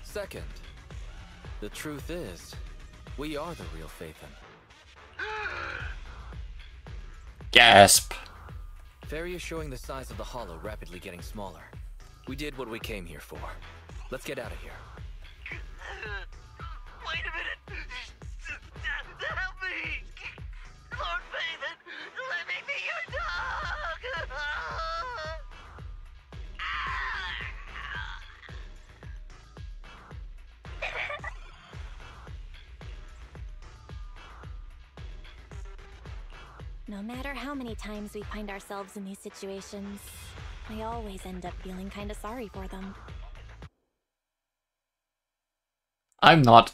Second, the truth is, we are the real Phaethon. Gasp. Ferry is showing the size of the hollow rapidly getting smaller. We did what we came here for. Let's get out of here. Wait a minute! Help me! Lord Phaethon, let me be your dog! No matter how many times we find ourselves in these situations, I always end up feeling kinda sorry for them. I'm not.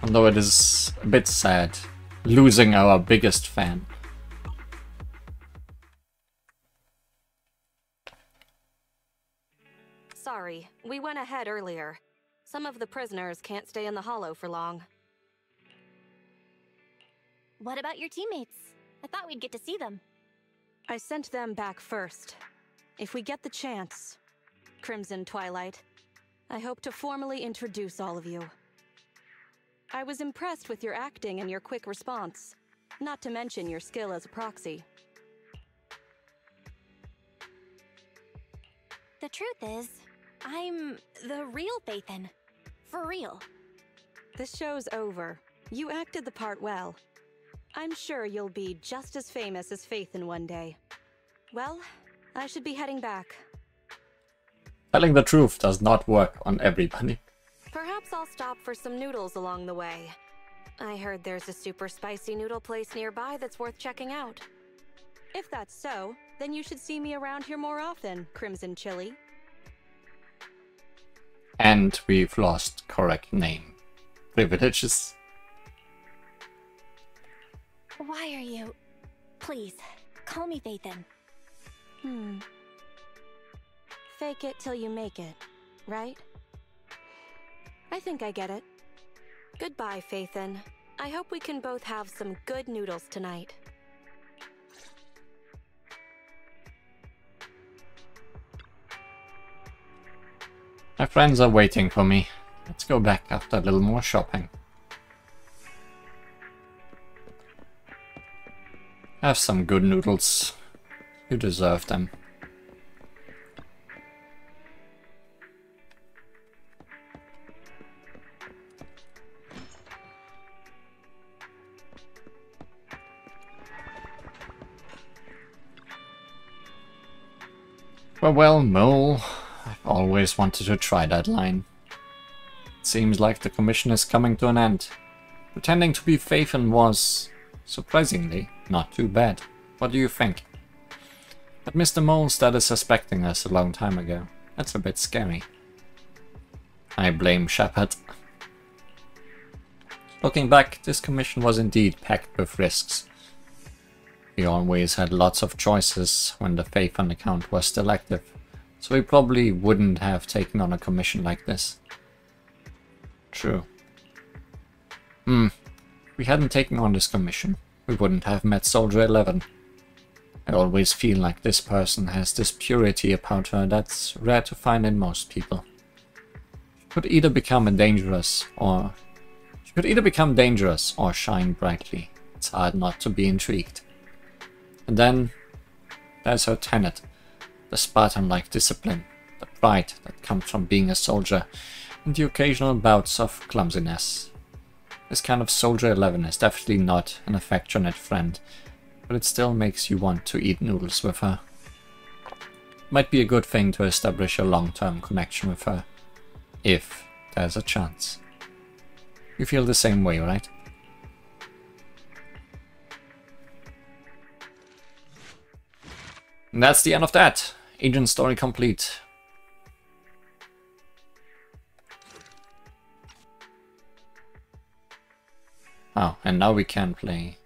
Although it is a bit sad, losing our biggest fan. Sorry, we went ahead earlier. Some of the prisoners can't stay in the hollow for long. What about your teammates? I thought we'd get to see them. I sent them back first. If we get the chance, Crimson Twilight, I hope to formally introduce all of you. I was impressed with your acting and your quick response, not to mention your skill as a proxy. The truth is, I'm the real Phaethon. For real. This show's over. You acted the part well. I'm sure you'll be just as famous as Phaethon one day. Well, I should be heading back. Telling the truth does not work on everybody. Perhaps I'll stop for some noodles along the way. I heard there's a super spicy noodle place nearby that's worth checking out. If that's so, then you should see me around here more often, Crimson Chili. And we've lost correct name privileges. Why are you... Please, call me Phaethon. Fake it till you make it, right? I think I get it. Goodbye, Phaethon. I hope we can both have some good noodles tonight. My friends are waiting for me. Let's go back after a little more shopping. Have some good noodles. You deserve them. Well, Mole, I've always wanted to try that line. It seems like the commission is coming to an end. Pretending to be Phaethon was, surprisingly, not too bad. What do you think? But Mr. Mole started suspecting us a long time ago. That's a bit scary. I blame Shepard. Looking back, this commission was indeed packed with risks. We always had lots of choices when the Phaethon account was still active, so we probably wouldn't have taken on a commission like this. True. If we hadn't taken on this commission, we wouldn't have met Soldier 11. I always feel like this person has this purity about her that's rare to find in most people. She could either become dangerous or shine brightly. It's hard not to be intrigued. And then there's her tenet, the Spartan-like discipline, the pride that comes from being a soldier, and the occasional bouts of clumsiness. This kind of Soldier 11 is definitely not an affectionate friend, but it still makes you want to eat noodles with her. Might be a good thing to establish a long-term connection with her, if there's a chance. You feel the same way, right? And that's the end of that. Agent story complete. Oh, and now we can play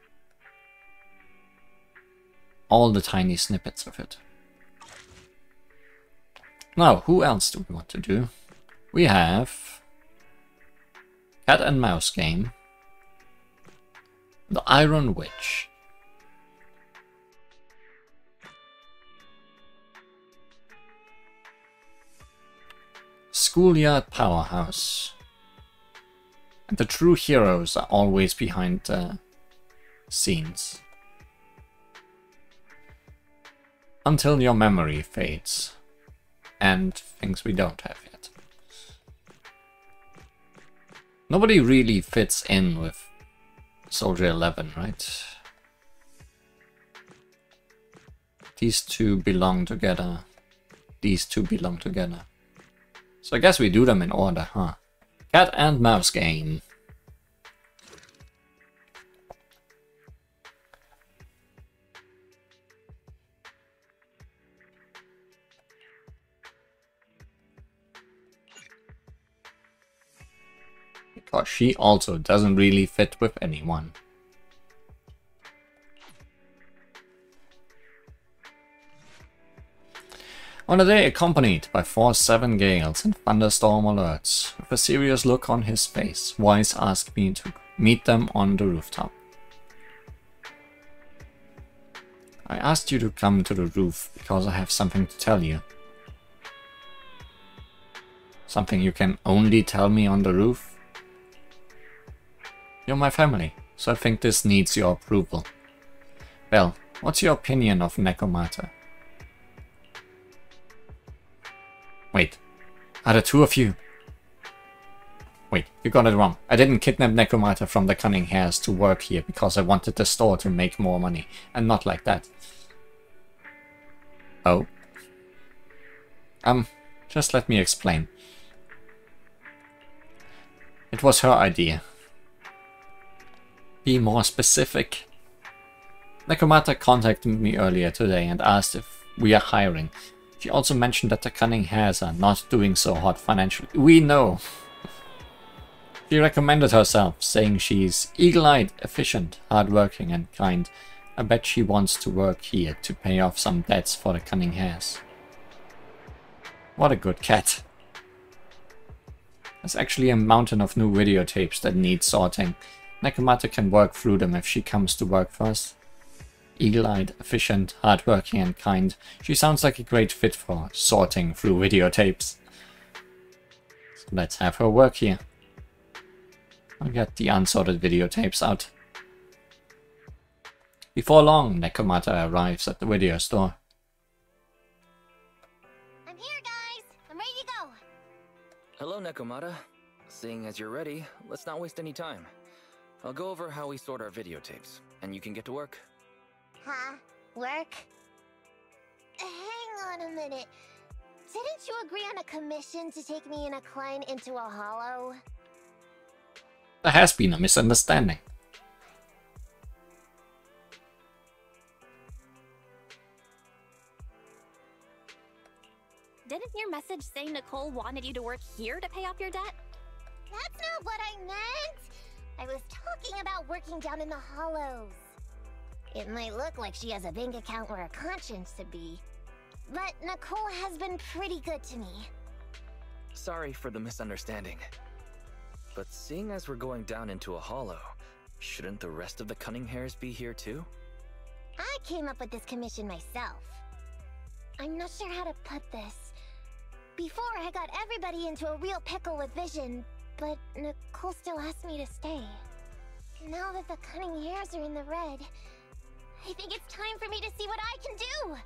all the tiny snippets of it. Now, who else do we want to do? We have Cat and Mouse game, The Iron Witch, Schoolyard Powerhouse, and the true heroes are always behind the scenes. Until Your Memory Fades, and things we don't have yet. Nobody really fits in with Soldier 11, right? These two belong together. These two belong together. So I guess we do them in order, huh? Cat and Mouse game. Because she also doesn't really fit with anyone. On a day accompanied by 4-7 gales and thunderstorm alerts, with a serious look on his face, Wise asked me to meet them on the rooftop. I asked you to come to the roof because I have something to tell you. Something you can only tell me on the roof? You're my family, so I think this needs your approval. Well, what's your opinion of Nekomata? Wait, are there two of you? Wait, you got it wrong. I didn't kidnap Nekomata from the Cunning Hares to work here because I wanted the store to make more money, and not like that. Oh. Just let me explain. It was her idea. Be more specific. Nekomata contacted me earlier today and asked if we are hiring. She also mentioned that the Cunning Hares are not doing so hot financially. We know. She recommended herself, saying she's eagle-eyed, efficient, hardworking and kind. I bet she wants to work here to pay off some debts for the Cunning Hares. What a good cat. There's actually a mountain of new videotapes that need sorting. Nekomata can work through them if she comes to work for us. Eagle-eyed, efficient, hardworking and kind. She sounds like a great fit for sorting through videotapes. So let's have her work here. I'll get the unsorted videotapes out. Before long, Nekomata arrives at the video store. I'm here, guys. I'm ready to go. Hello, Nekomata. Seeing as you're ready, let's not waste any time. I'll go over how we sort our videotapes, and you can get to work. Huh? Work? Hang on a minute. Didn't you agree on a commission to take me and a client into a hollow? There has been a misunderstanding. Didn't your message say Nicole wanted you to work here to pay off your debt? That's not what I meant! I was talking about working down in the hollows. It might look like she has a bank account where a conscience should be, but Nicole has been pretty good to me. Sorry for the misunderstanding. But seeing as we're going down into a hollow, shouldn't the rest of the Cunning Hares be here too? I came up with this commission myself. I'm not sure how to put this. Before, I got everybody into a real pickle with vision, but Nicole still asked me to stay. Now that the Cunning Hares are in the red, I think it's time for me to see what I can do!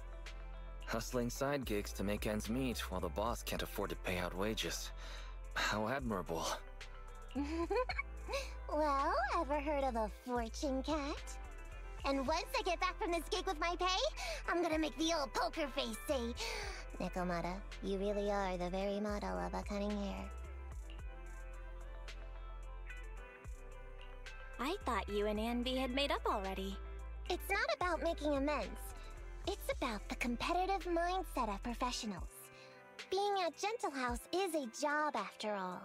Hustling side gigs to make ends meet while the boss can't afford to pay out wages. How admirable. Well, ever heard of a fortune cat? And once I get back from this gig with my pay, I'm gonna make the old poker face say, Nekomata, you really are the very model of a cunning hare. I thought you and Anby had made up already. It's not about making amends. It's about the competitive mindset of professionals. Being at Gentle House is a job after all.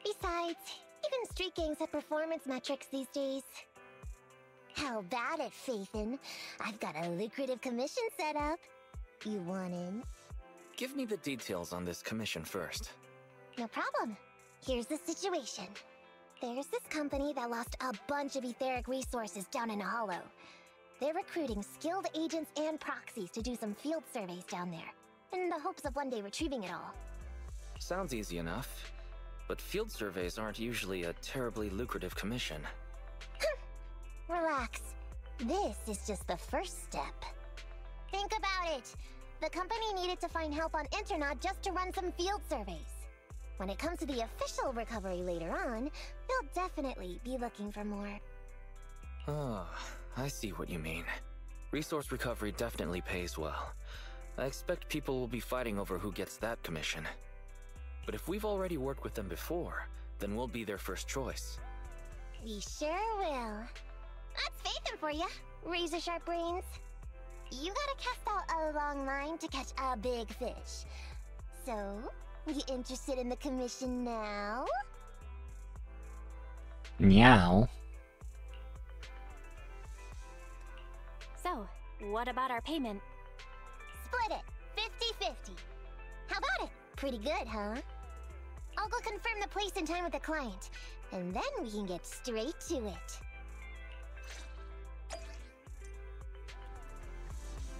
Besides, even street gangs have performance metrics these days. How about it, Faithin? I've got a lucrative commission set up. You want in? Give me the details on this commission first. No problem. Here's the situation. There's this company that lost a bunch of etheric resources down in a hollow. They're recruiting skilled agents and proxies to do some field surveys down there, in the hopes of one day retrieving it all. Sounds easy enough, but field surveys aren't usually a terribly lucrative commission. Relax. This is just the first step. Think about it. The company needed to find help on Internaut just to run some field surveys. When it comes to the official recovery later on, they'll definitely be looking for more. Ah, I see what you mean. Resource recovery definitely pays well. I expect people will be fighting over who gets that commission. But if we've already worked with them before, then we'll be their first choice. We sure will. That's Faithin for you, razor sharp brains. You gotta cast out a long line to catch a big fish. So, you interested in the commission now? Meow. So, what about our payment? Split it, 50-50. How about it? Pretty good, huh? I'll go confirm the place and time with the client, and then we can get straight to it.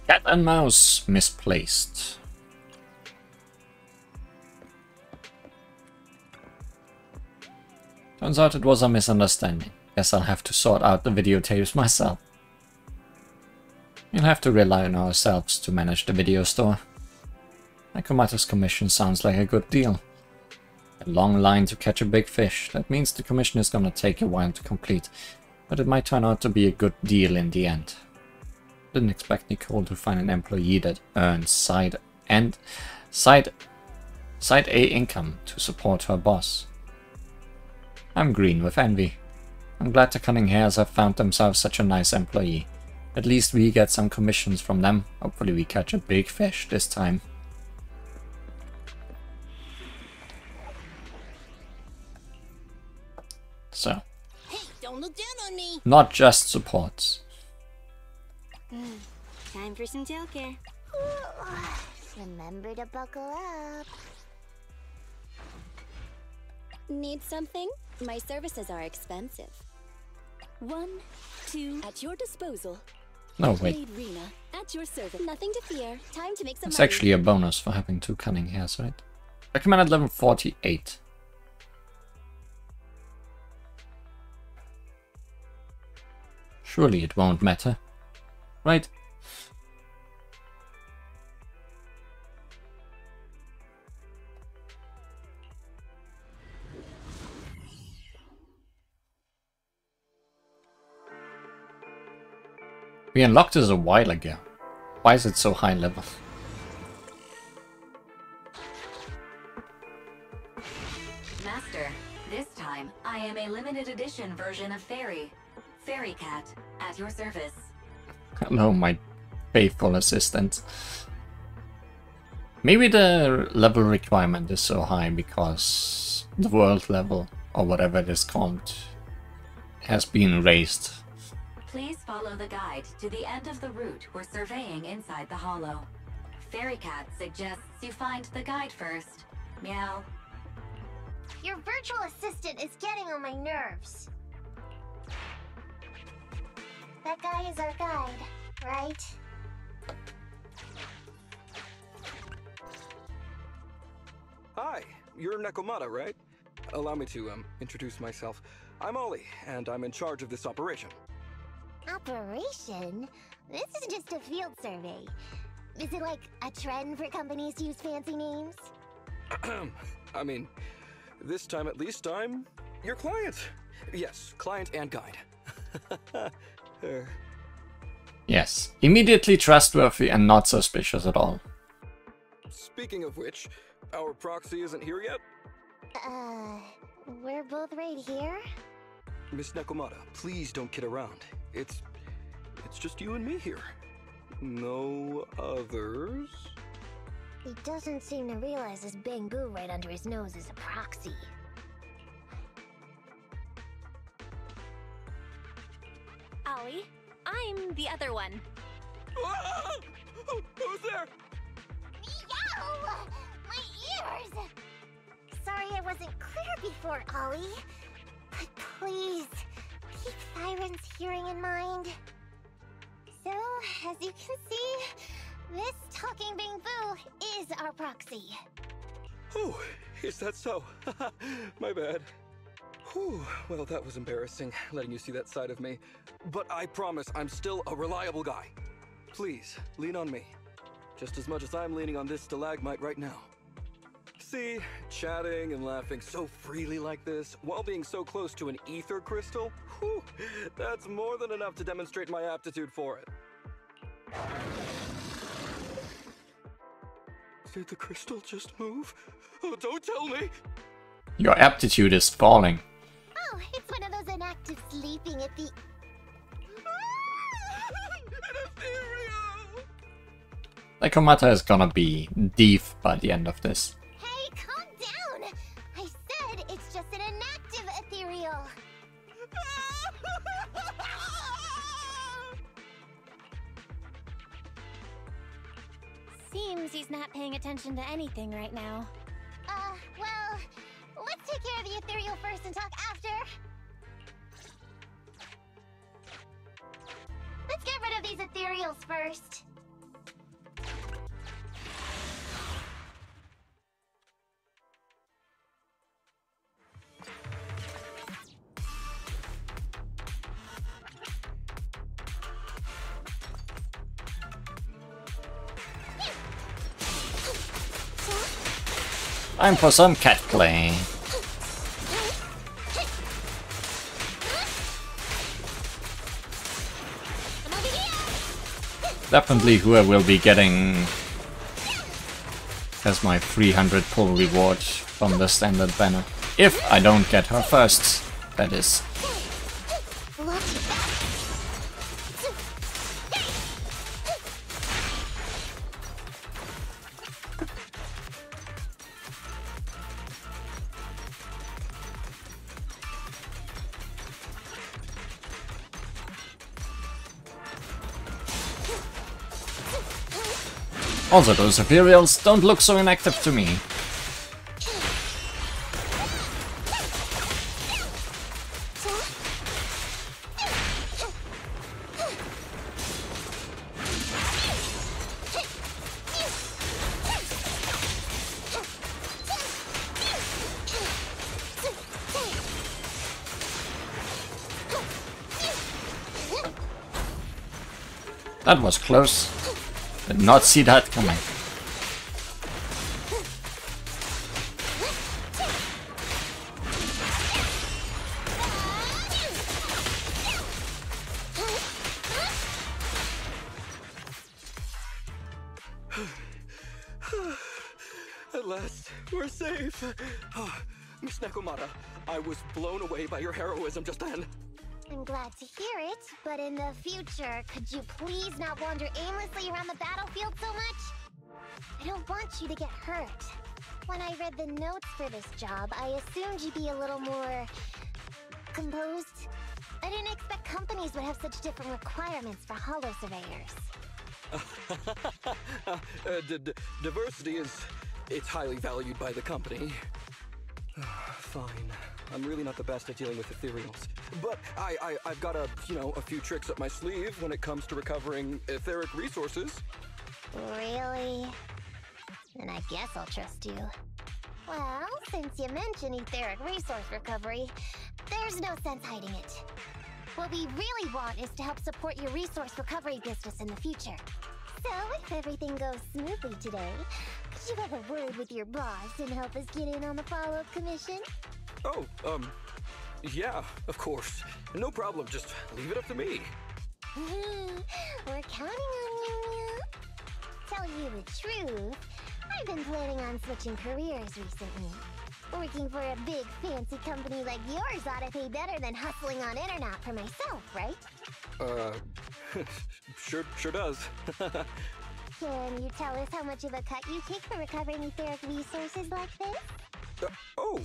Cat and mouse misplaced. Turns out it was a misunderstanding. Guess I'll have to sort out the videotapes myself. We'll have to rely on ourselves to manage the video store. Nekomatta's commission sounds like a good deal. A long line to catch a big fish. That means the commission is gonna take a while to complete, but it might turn out to be a good deal in the end. Didn't expect Nicole to find an employee that earns side A income to support her boss. I'm green with envy. I'm glad the Cunning Hares have found themselves such a nice employee. At least we get some commissions from them. Hopefully we catch a big fish this time. So, Hey, don't look down on me! not just supports. Time for some tailcare. Remember to buckle up. Need something? My services are expensive. 1, 2, at your disposal. No, wait. Made Rena, at your service. Nothing to fear. Time to make some It's money. actually a bonus for having 2 Cunning Hares, right? Recommended level 48. Surely it won't matter, right? We unlocked this a while ago. Why is it so high level? Master, this time I am a limited edition version of Fairy. Fairy Cat, at your service. Hello, my faithful assistant. Maybe the level requirement is so high because the world level, or whatever it is called, has been raised. Please follow the guide to the end of the route we're surveying inside the hollow. Fairy Cat suggests you find the guide first. Meow. Your virtual assistant is getting on my nerves. That guy is our guide, right? Hi, you're Nekomatta, right? Allow me to, introduce myself. I'm Ollie, and I'm in charge of this operation. Operation? This is just a field survey. Is it like a trend for companies to use fancy names? I mean, this time at least I'm your client. Yes, client and guide. Yes, immediately trustworthy and not suspicious at all. Speaking of which, our proxy isn't here yet? We're both right here? Miss Nekomatta, please don't kid around. It's just you and me here. No others? He doesn't seem to realize this bamboo right under his nose is a proxy. Ollie, I'm the other one. Ah! Who's there? Meow! My ears! Sorry I wasn't clear before, Ollie. But please, keep Siren's hearing in mind. So, as you can see, this talking bamboo is our proxy. Oh, is that so? My bad. Whew, well, that was embarrassing, letting you see that side of me. But I promise I'm still a reliable guy. Please, lean on me. Just as much as I'm leaning on this stalagmite right now. See, chatting and laughing so freely like this, while being so close to an ether crystal, whew, that's more than enough to demonstrate my aptitude for it. Did the crystal just move? Oh, don't tell me! Your aptitude is falling. Oh, it's one of those inactive sleeping at the... An ethereal! Nekomata is gonna be deaf by the end of this. Hey, calm down! I said it's just an inactive ethereal. Seems he's not paying attention to anything right now. Well, let's take care of the ethereal first and talk after. Let's get rid of these ethereals first. Time for some cat play. Definitely who I will be getting as my 300 pull reward from the standard banner. If I don't get her first, that is. Also, those Ethereals don't look so inactive to me. That was close. Did not see that coming. At last, we're safe. Oh, Miss Nekomata, I was blown away by your heroism just then. I'm glad to hear it, but in the future, could you please not wander aimlessly around the battlefield so much? I don't want you to get hurt. When I read the notes for this job, I assumed you'd be a little more... composed. I didn't expect companies would have such different requirements for holo surveyors. Diversity it's highly valued by the company. Fine. I'm really not the best at dealing with ethereals. But I've got a few tricks up my sleeve when it comes to recovering etheric resources. Really? Then I guess I'll trust you. Well, since you mentioned etheric resource recovery, there's no sense hiding it. What we really want is to help support your resource recovery business in the future. So, if everything goes smoothly today, could you have a word with your boss and help us get in on the follow-up commission? Oh, yeah, of course. No problem, just leave it up to me. We're counting on you, Mia. Tell you the truth, I've been planning on switching careers recently. Working for a big fancy company like yours ought to pay better than hustling on internet for myself, right? Sure does. Can you tell us how much of a cut you take for recovering etheric resources like this? Oh,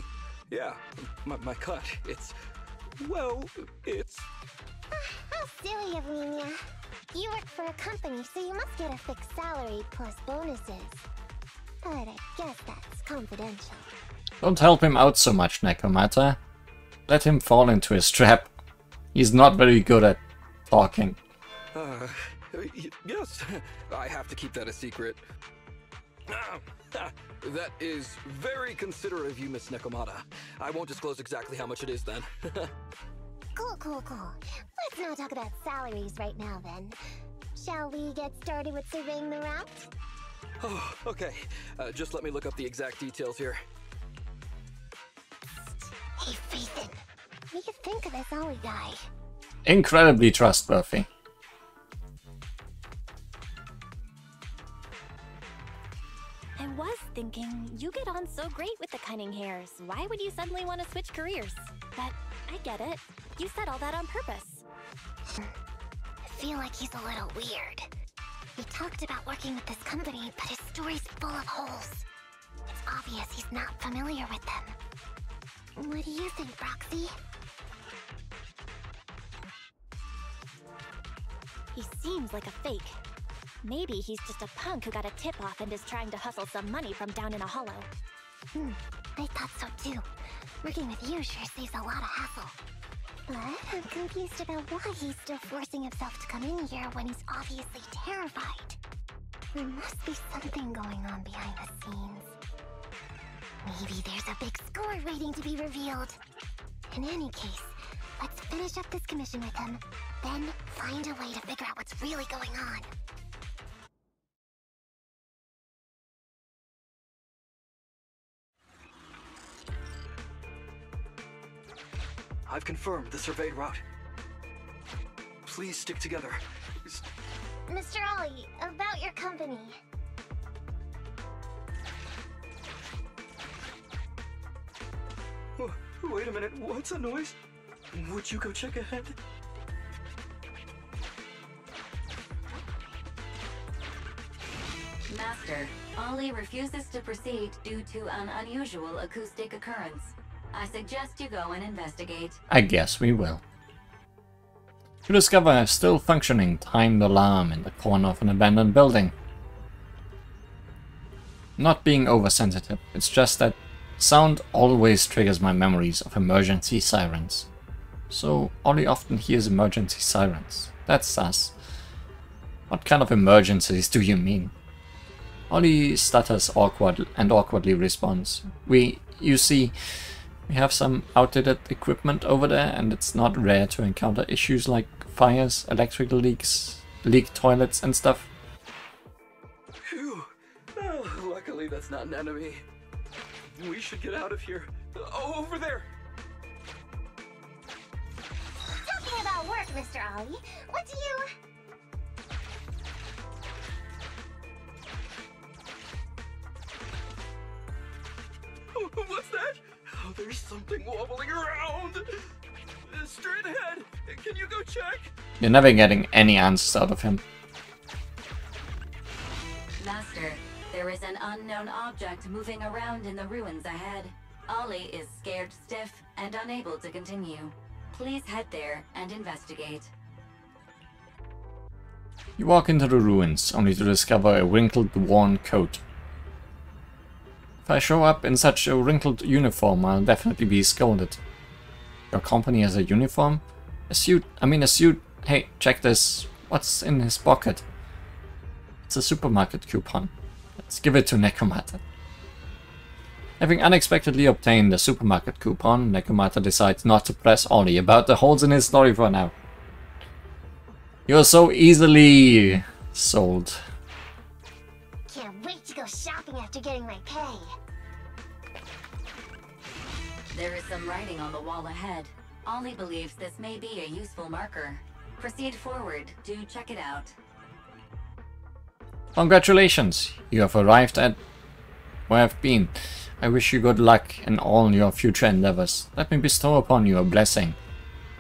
yeah. My cut. It's... well, it's... How silly of me, Mia. You work for a company, so you must get a fixed salary plus bonuses. But I guess that's confidential. Don't help him out so much, Necromata. Let him fall into his trap. He's not very good at talking. Yes, I have to keep that a secret. That is very considerate of you, Miss Necromata. I won't disclose exactly how much it is then. Cool. Let's not talk about salaries right now then. Shall we get started with surveying the route? Oh, okay. Just let me look up the exact details here. Hey, Ethan. What do you think of this Ollie guy? Incredibly trustworthy. I was thinking, you get on so great with the cunning hairs. Why would you suddenly want to switch careers? But I get it. You said all that on purpose. I feel like he's a little weird. He talked about working with this company, but his story's full of holes. It's obvious he's not familiar with them. What do you think, Roxy? He seems like a fake. Maybe he's just a punk who got a tip-off and is trying to hustle some money from down in a hollow. I thought so too. Working with you sure saves a lot of hassle. But I'm confused about why he's still forcing himself to come in here when he's obviously terrified. There must be something going on behind the scenes. Maybe there's a big score waiting to be revealed. In any case, let's finish up this commission with him, then find a way to figure out what's really going on. I've confirmed the surveyed route. Please stick together. Mr. Ollie, about your company. Oh, wait a minute, what's that noise? Would you go check ahead? Master, Ollie refuses to proceed due to an unusual acoustic occurrence. I suggest you go and investigate. I guess we will. You discover a still functioning timed alarm in the corner of an abandoned building. Not being oversensitive, it's just that sound always triggers my memories of emergency sirens. So Ollie often hears emergency sirens. That's sus. What kind of emergencies do you mean? Ollie stutters awkwardly responds. You see, we have some outdated equipment over there, and it's not rare to encounter issues like fires, electrical leaks, leaked toilets and stuff. Phew. Oh, luckily that's not an enemy. We should get out of here. Over there! Talking about work, Mr. Ollie, what do you... What's that? Oh, there's something wobbling around! Straight ahead! Can you go check? You're never getting any answers out of him. Master, there is an unknown object moving around in the ruins ahead. Ollie is scared stiff and unable to continue. Please head there and investigate. You walk into the ruins, only to discover a wrinkled, worn coat. If I show up in such a wrinkled uniform, I'll definitely be scolded. Your company has a uniform? A suit? Hey, check this. What's in his pocket? It's a supermarket coupon. Let's give it to Necromata. Having unexpectedly obtained a supermarket coupon, Necromata decides not to press Ollie about the holes in his story for now. You're so easily sold. Can't wait to go shopping after getting my pay. There is some writing on the wall ahead. Ollie believes this may be a useful marker. Proceed forward to check it out. Congratulations! You have arrived at where I've been. I wish you good luck in all your future endeavors. Let me bestow upon you a blessing.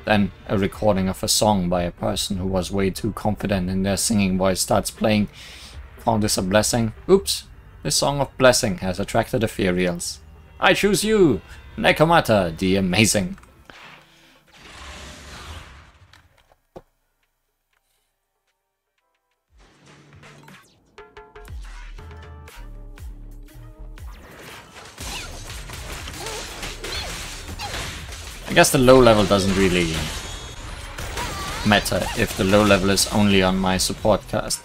Then a recording of a song by a person who was way too confident in their singing voice starts playing. Found this a blessing? Oops! This song of blessing has attracted Ethereals. I choose you! Nekomata, the amazing. I guess the low level doesn't really matter if the low level is only on my support cast.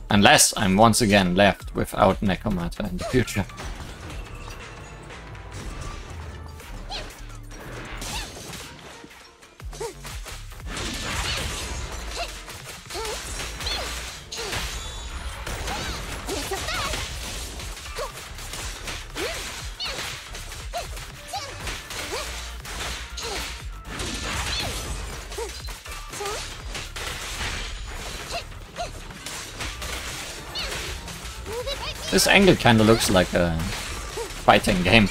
Unless I'm once again left without Nekomata in the future. This angle kinda looks like a fighting game.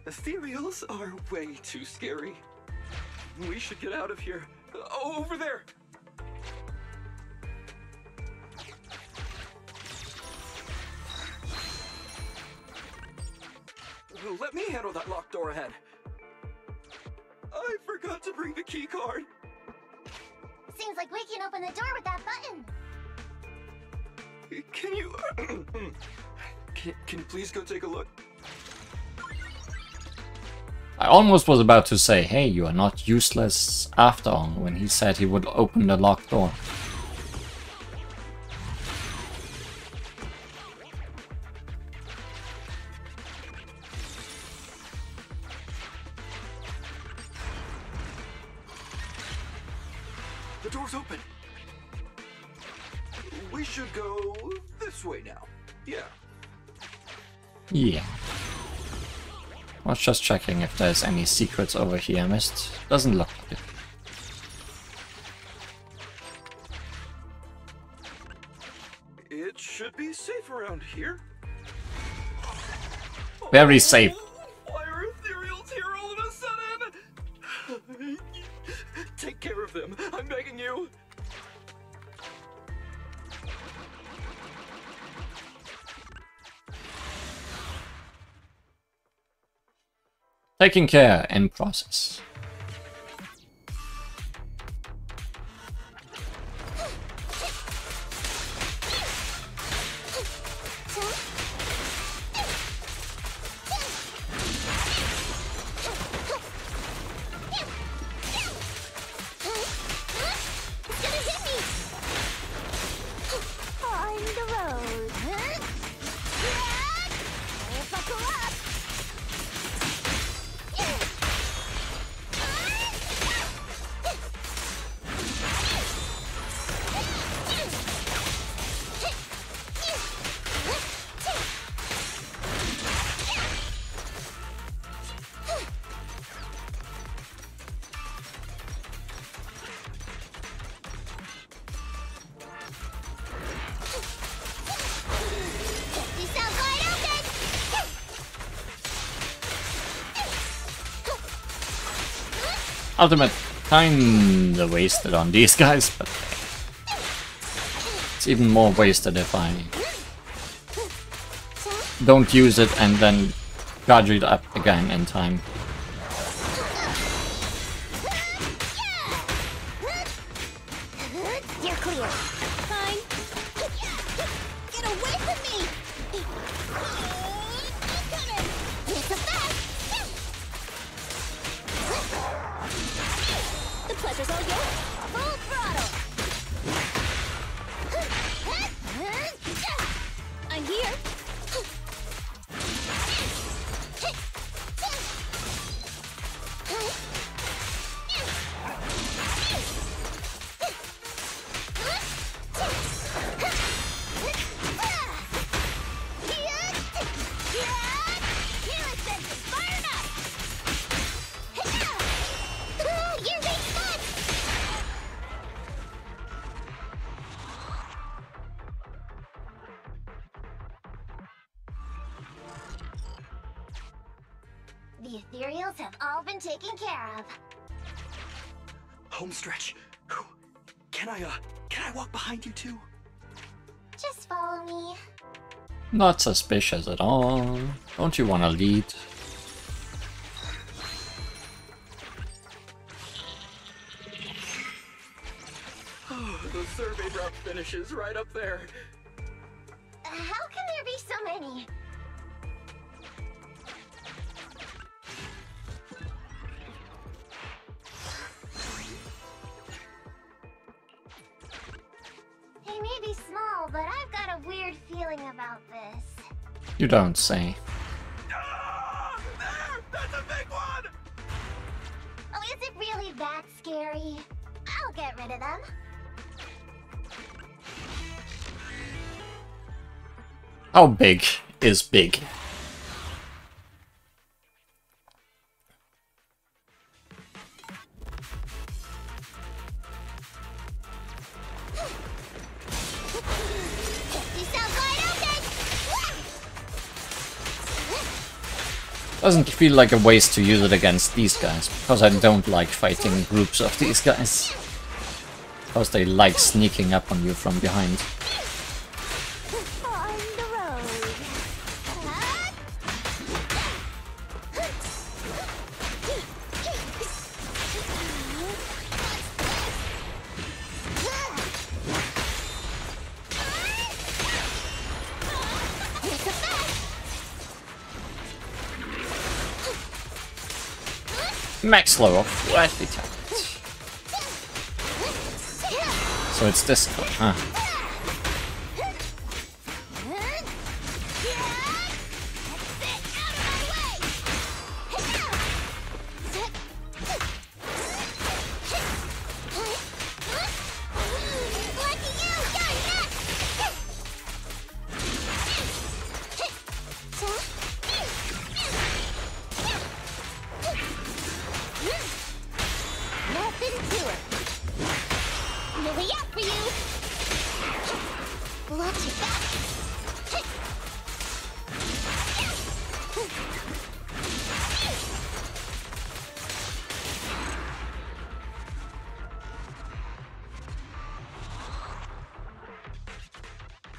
Ethereals are way too scary. We should get out of here. Over there! Let me handle that locked door ahead. I forgot to bring the key card. Seems like we can open the door with that button. Can you... can you please go take a look? I almost was about to say, hey, you are not useless after all, when he said he would open the locked door. The door's open. We should go this way now. Yeah. Yeah. I was just checking if there's any secrets over here I missed. Doesn't look like it. It should be safe around here. Very safe. Why are Ethereals here all of a sudden? Take care of them, I'm begging you. Taking care in process. Ultimate kinda wasted on these guys, but it's even more wasted if I don't use it and then charge it up again in time. You're clear. Fine. me! I'm coming! It's a fact! The pleasure's all yours! Full throttle! I'm here! The Ethereals have all been taken care of. Home stretch. Can I walk behind you too? Just follow me. Not suspicious at all. Don't you want to lead? Oh, the survey route finishes right up there. How can there be so many? They may be small, but I've got a weird feeling about this. You don't say. Ah, there! That's a big one! Oh, is it really that scary? I'll get rid of them. How big is big? Doesn't feel like a waste to use it against these guys, because I don't like fighting groups of these guys. Because they like sneaking up on you from behind. Max low off, worthy target. So it's this guy, huh?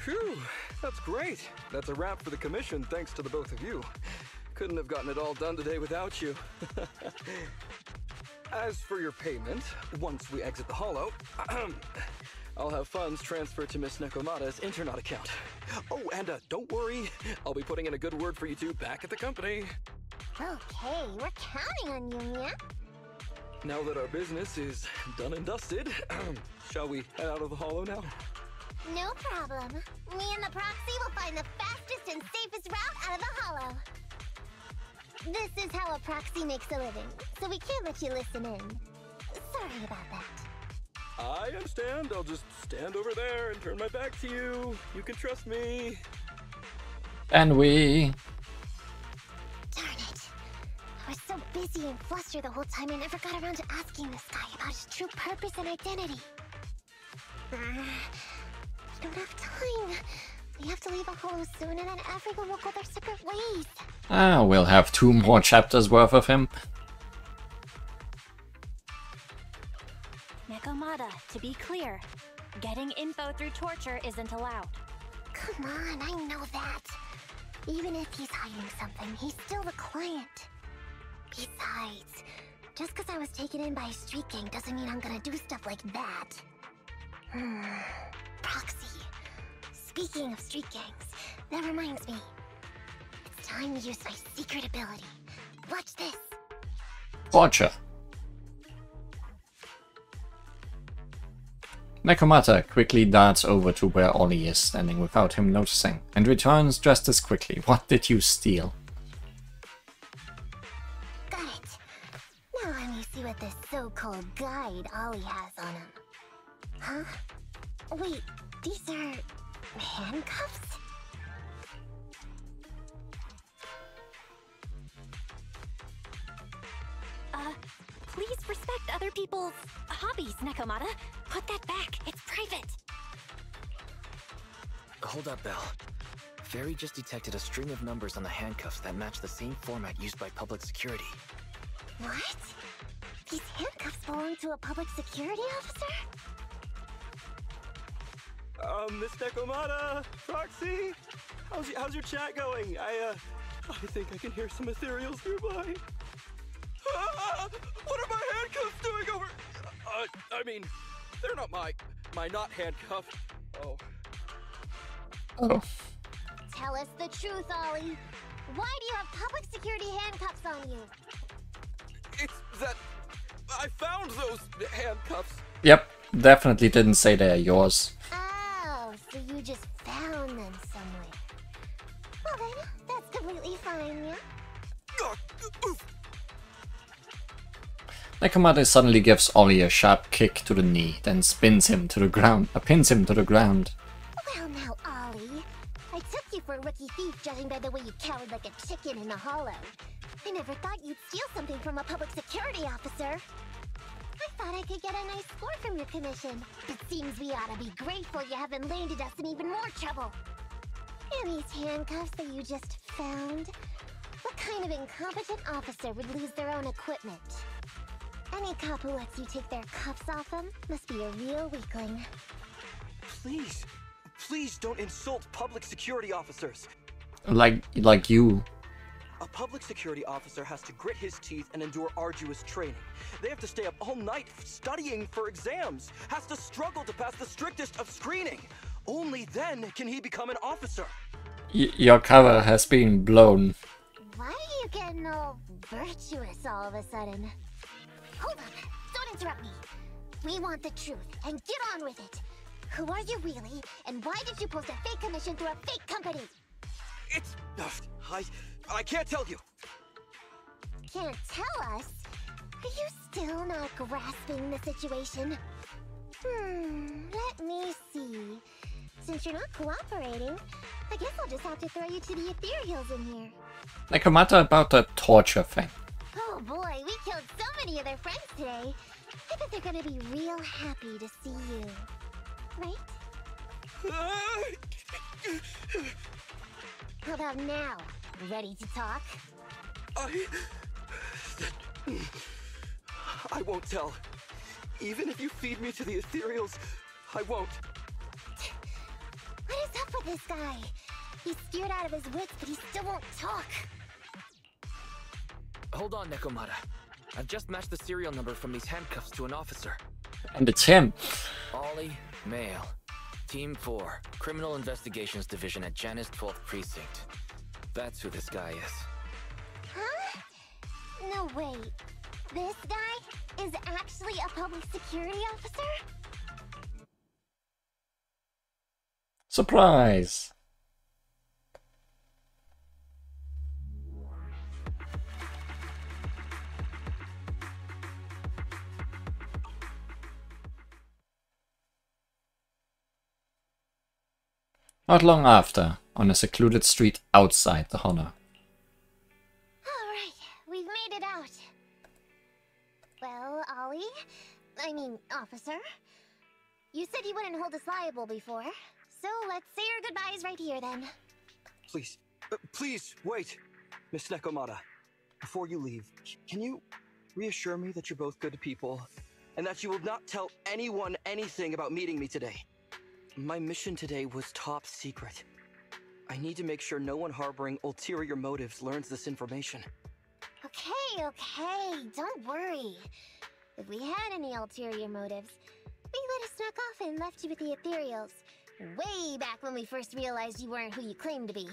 Phew, that's great. That's a wrap for the commission, thanks to the both of you. Couldn't have gotten it all done today without you. As for your payment, once we exit the Hollow, I'll have funds transferred to Miss Nekomata's Internet account. Oh, and don't worry, I'll be putting in a good word for you two back at the company. Okay, we're counting on you, Mia. Now that our business is done and dusted, shall we head out of the Hollow now? No problem. Me and the proxy will find the fastest and safest route out of the Hollow. This is how a proxy makes a living, so we can't let you listen in. Sorry about that. I understand. I'll just stand over there and turn my back to you. You can trust me. And we... Darn it. I was so busy and flustered the whole time I never got around to asking this guy about his true purpose and identity. We don't have time. We have to leave a Hollow soon and then everyone will go their separate ways. Ah, we'll have 2 more chapters worth of him. Nekomata, to be clear, getting info through torture isn't allowed. Come on, I know that. Even if he's hiding something, he's still the client. Besides, just because I was taken in by a street gang doesn't mean I'm gonna do stuff like that. Proxy. Speaking of street gangs, that reminds me. It's time to use my secret ability. Watch this. Torture. Nekomata quickly darts over to where Ollie is standing without him noticing, and returns just as quickly. What did you steal? Got it. Now let me see what this so-called guide Ollie has on him. Huh? Wait, these are handcuffs? Please respect other people's hobbies, Nekomata. Put that back. It's private. Hold up, Belle. Fairy just detected a string of numbers on the handcuffs that match the same format used by public security. What? These handcuffs belong to a public security officer? Miss Nekomata, Roxy, how's your chat going? I think I can hear some ethereals nearby. What are my handcuffs doing over? I mean, they're not my not handcuffs. Oh. Oh. Tell us the truth, Ollie. Why do you have public security handcuffs on you? It's that I found those handcuffs. Yep, definitely didn't say they are yours. Oh, so you just found them somewhere. Well then, that's completely fine, yeah? Nekomata suddenly gives Ollie a sharp kick to the knee, then pins him to the ground. Well now, Ollie. I took you for a rookie thief judging by the way you cowered like a chicken in the hollow. I never thought you'd steal something from a public security officer. I thought I could get a nice score from your commission. It seems we ought to be grateful you haven't landed us in even more trouble. And these handcuffs that you just found? What kind of incompetent officer would lose their own equipment? Any cop who lets you take their cuffs off them must be a real weakling. Please don't insult public security officers. Like you. A public security officer has to grit his teeth and endure arduous training. They have to stay up all night studying for exams, has to struggle to pass the strictest of screening. Only then can he become an officer. Your cover has been blown. Why are you getting all virtuous all of a sudden? Hold on, don't interrupt me. We want the truth, and get on with it. Who are you really, and why did you post a fake commission through a fake company? It's... I can't tell you. Can't tell us? Are you still not grasping the situation? Let me see. Since you're not cooperating, I guess I'll just have to throw you to the Ethereals in here. Nekomata about the torture thing. Oh boy, we killed so many of their friends today. I bet they're gonna be real happy to see you. Right? How about now? Ready to talk? I won't tell. Even if you feed me to the Ethereals, I won't. What is up with this guy? He's scared out of his wits, but he still won't talk. Hold on, Nekomata. I've just matched the serial number from these handcuffs to an officer. And it's him. Ollie, male. Team 4, Criminal Investigations Division at Janus 12th Precinct. That's who this guy is. Huh? No, wait. This guy is actually a public security officer? Surprise! Not long after, on a secluded street outside the Honor. Alright, we've made it out. Well, officer, you said you wouldn't hold us liable before, so let's say our goodbyes right here then. Please, wait, Miss Nekomata. Before you leave, can you reassure me that you're both good people, and that you will not tell anyone anything about meeting me today? My mission today was top secret. I need to make sure no one harboring ulterior motives learns this information. Okay, don't worry. If we had any ulterior motives, we let us snuck off and left you with the Ethereals. Way back when we first realized you weren't who you claimed to be.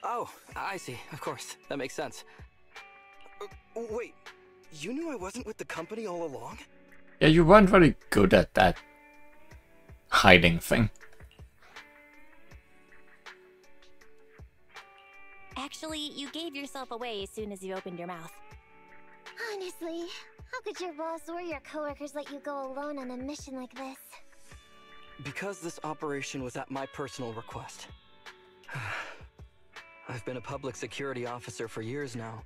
Oh, I see. Of course. That makes sense. Wait, you knew I wasn't with the company all along? Yeah, you weren't very good at that hiding thing. Actually, you gave yourself away as soon as you opened your mouth. Honestly, how could your boss or your coworkers let you go alone on a mission like this? Because this operation was at my personal request. I've been a public security officer for years now,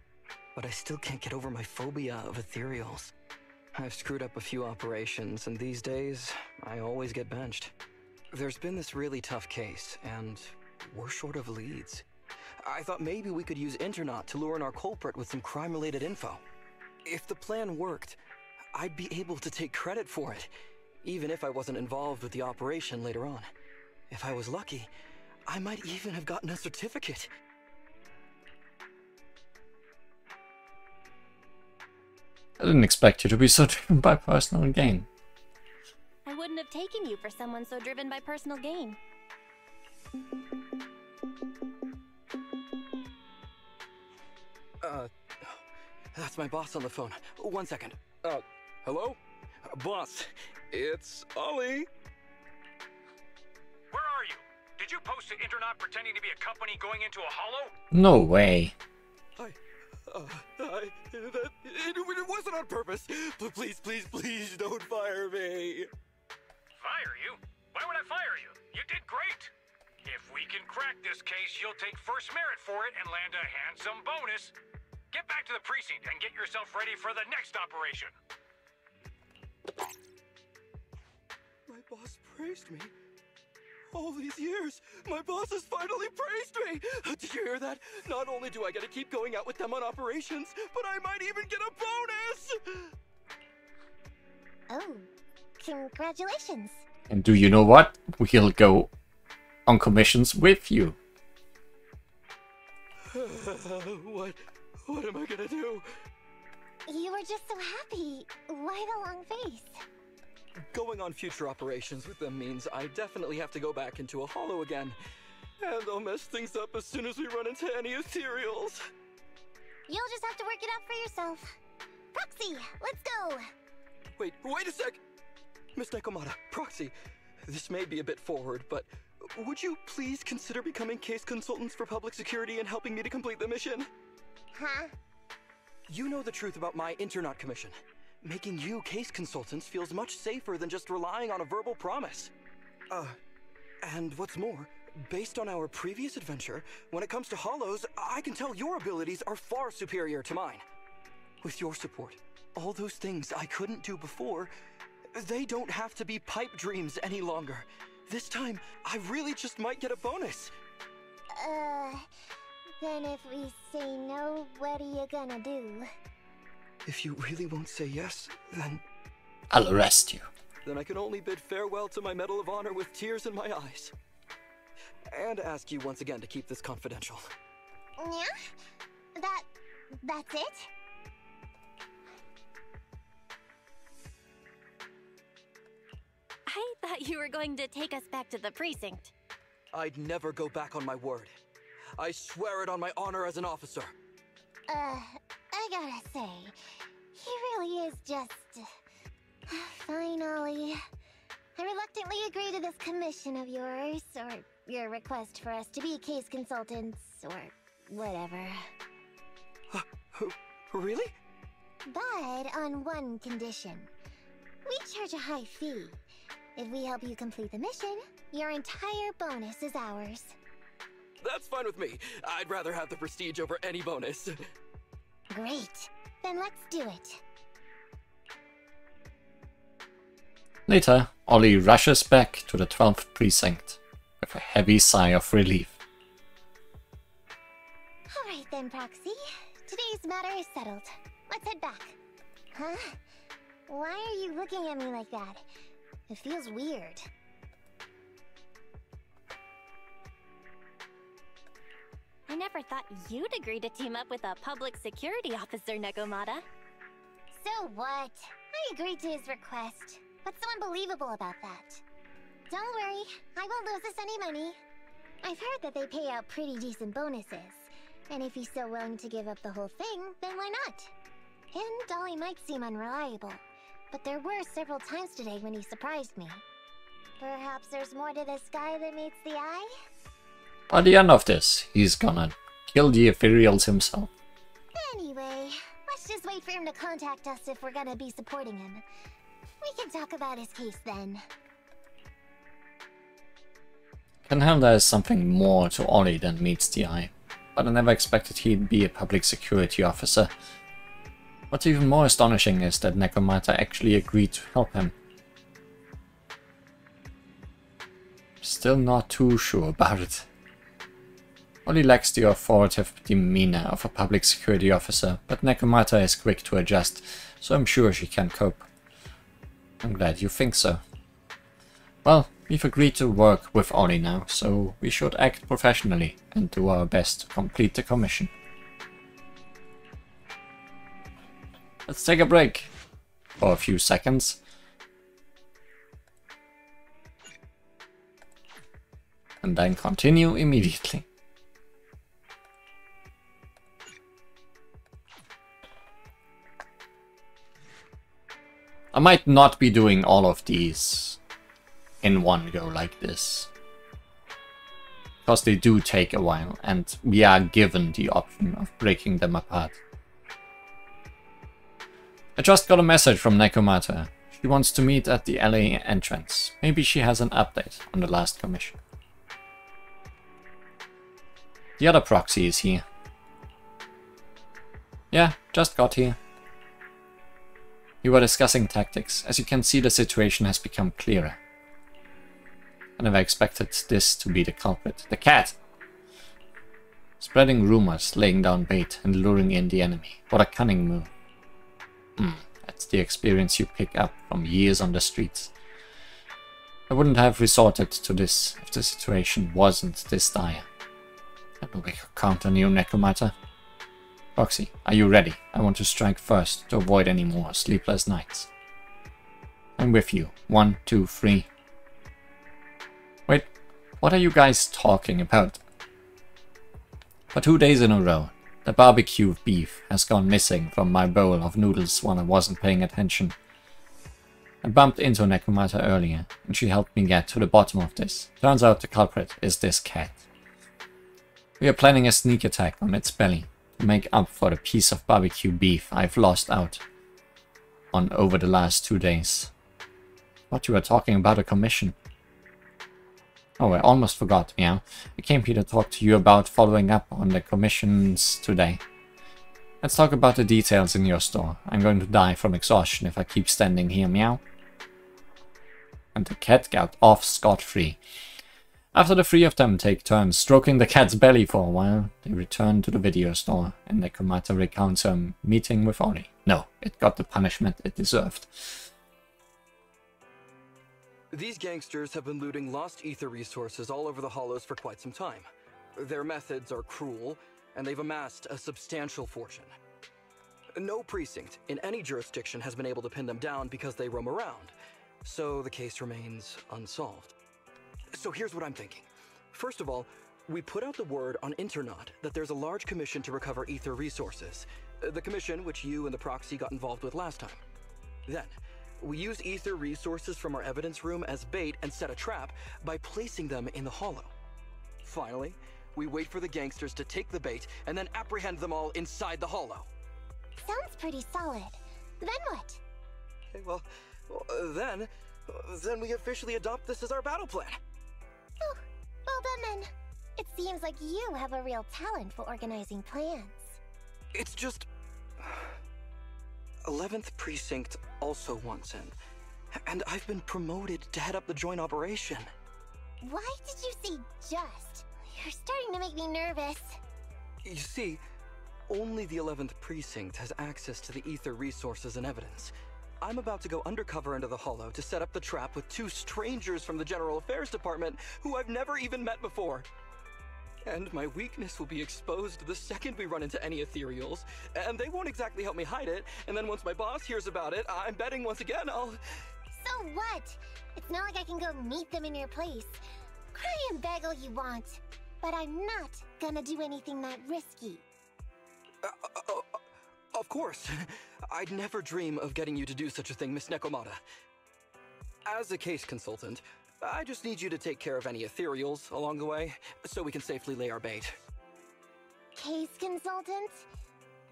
but I still can't get over my phobia of Ethereals. I've screwed up a few operations, and these days, I always get benched. There's been this really tough case, and we're short of leads. I thought maybe we could use Internaut to lure in our culprit with some crime-related info. If the plan worked, I'd be able to take credit for it, even if I wasn't involved with the operation later on. If I was lucky, I might even have gotten a certificate. I didn't expect you to be so driven by personal gain. I wouldn't have taken you for someone so driven by personal gain. That's my boss on the phone. 1 second. Hello? Boss, it's Ollie. Where are you? Did you post to Internaut pretending to be a company going into a hollow? No way. It wasn't on purpose. But please, please, please don't fire me. Fire you? Why would I fire you? You did great. If we can crack this case, you'll take first merit for it and land a handsome bonus. Get back to the precinct and get yourself ready for the next operation. My boss praised me. All these years, my boss has finally praised me! Did you hear that? Not only do I get to keep going out with them on operations, but I might even get a bonus! Oh, congratulations. And do you know what? We'll go on commissions with you. What am I gonna do? You were just so happy. Why the long face? Going on future operations with them means I definitely have to go back into a hollow again. And I'll mess things up as soon as we run into any Ethereals. You'll just have to work it out for yourself. Proxy, let's go! Wait a sec! Miss Nekomata, Proxy, this may be a bit forward, but would you please consider becoming case consultants for public security and helping me to complete the mission? Huh? You know the truth about my Internaut commission. Making you case consultants feels much safer than just relying on a verbal promise. And what's more, based on our previous adventure, when it comes to hollows, I can tell your abilities are far superior to mine. With your support, all those things I couldn't do before, they don't have to be pipe dreams any longer. This time, I really just might get a bonus. Then if we say no, what are you gonna do? If you really won't say yes, then... I'll arrest you. Then I can only bid farewell to my Medal of Honor with tears in my eyes. And ask you once again to keep this confidential. Yeah? That's it? I thought you were going to take us back to the precinct. I'd never go back on my word. I swear it on my honor as an officer. I gotta say, he really is just... Fine, Ollie. I reluctantly agree to this commission of yours, or your request for us to be case consultants, or whatever. Really? But on one condition. We charge a high fee. If we help you complete the mission, your entire bonus is ours. That's fine with me. I'd rather have the prestige over any bonus. Great. Then let's do it. Later, Ollie rushes back to the 12th precinct with a heavy sigh of relief. Alright then, Proxy. Today's matter is settled. Let's head back. Huh? Why are you looking at me like that? It feels weird. I never thought you'd agree to team up with a public security officer, Nekomata. So what? I agreed to his request. What's so unbelievable about that? Don't worry, I won't lose us any money. I've heard that they pay out pretty decent bonuses. And if he's so willing to give up the whole thing, then why not? And Dolly might seem unreliable, but there were several times today when he surprised me. Perhaps there's more to this guy than meets the eye? By the end of this, he's gonna kill the Ethereals himself. Anyway, let's just wait for him to contact us if we're gonna be supporting him. We can talk about his case then. Can have there's something more to Ollie than meets the eye, but I never expected he'd be a public security officer. What's even more astonishing is that Nekomata actually agreed to help him. Still not too sure about it. Ollie lacks the authoritative demeanor of a public security officer, but Nekomata is quick to adjust, so I'm sure she can cope. I'm glad you think so. Well, we've agreed to work with Ollie now, so we should act professionally and do our best to complete the commission. Let's take a break for a few seconds. And then continue immediately. I might not be doing all of these in one go like this, because they do take a while and we are given the option of breaking them apart. I just got a message from Nekomata. She wants to meet at the LA entrance. Maybe she has an update on the last commission. The other proxy is here. Yeah, just got here. We were discussing tactics. As you can see, the situation has become clearer. I never expected this to be the culprit. The cat! Spreading rumors, laying down bait, and luring in the enemy. What a cunning move. That's the experience you pick up from years on the streets. I wouldn't have resorted to this if the situation wasn't this dire. I know we could count on you, Nekomata. Roxy, are you ready? I want to strike first to avoid any more sleepless nights. I'm with you. 1, 2, 3. Wait, what are you guys talking about? For 2 days in a row, the barbecue beef has gone missing from my bowl of noodles when I wasn't paying attention. I bumped into Nekomata earlier, and she helped me get to the bottom of this. Turns out the culprit is this cat. We are planning a sneak attack on its belly to make up for the piece of barbecue beef I've lost out on over the last 2 days. Thought you were talking about a commission. Oh, I almost forgot, Meow. I came here to talk to you about following up on the commissions today. Let's talk about the details in your store. I'm going to die from exhaustion if I keep standing here, Meow. And the cat got off scot-free. After the 3 of them take turns stroking the cat's belly for a while, they return to the video store, and Nekomata recounts her meeting with Ollie. No, it got the punishment it deserved. These gangsters have been looting lost ether resources all over the hollows for quite some time. Their methods are cruel, and they've amassed a substantial fortune. No precinct in any jurisdiction has been able to pin them down because they roam around, so the case remains unsolved. So here's what I'm thinking. First of all, we put out the word on Internet that there's a large commission to recover ether resources. The commission which you and the proxy got involved with last time. Then, we use ether resources from our evidence room as bait and set a trap by placing them in the hollow. Finally, we wait for the gangsters to take the bait and then apprehend them all inside the hollow. Sounds pretty solid. Then what? Okay, well, then we officially adopt this as our battle plan. Oh, well done then. It seems like you have a real talent for organizing plans. It's just 11th Precinct also wants in, and I've been promoted to head up the joint operation. Why did you say just? You're starting to make me nervous. You see, only the 11th Precinct has access to the ether resources and evidence. I'm about to go undercover into the hollow to set up the trap with 2 strangers from the General Affairs Department who I've never even met before. And my weakness will be exposed the second we run into any Ethereals, and they won't exactly help me hide it, and then once my boss hears about it, I'm betting once again I'll... So So what? It's not like I can go meet them in your place. Cry and beg all you want. But I'm not gonna do anything that risky. Of course. I'd never dream of getting you to do such a thing, Miss Nekomata. As a case consultant, I just need you to take care of any ethereals along the way, so we can safely lay our bait. Case consultant?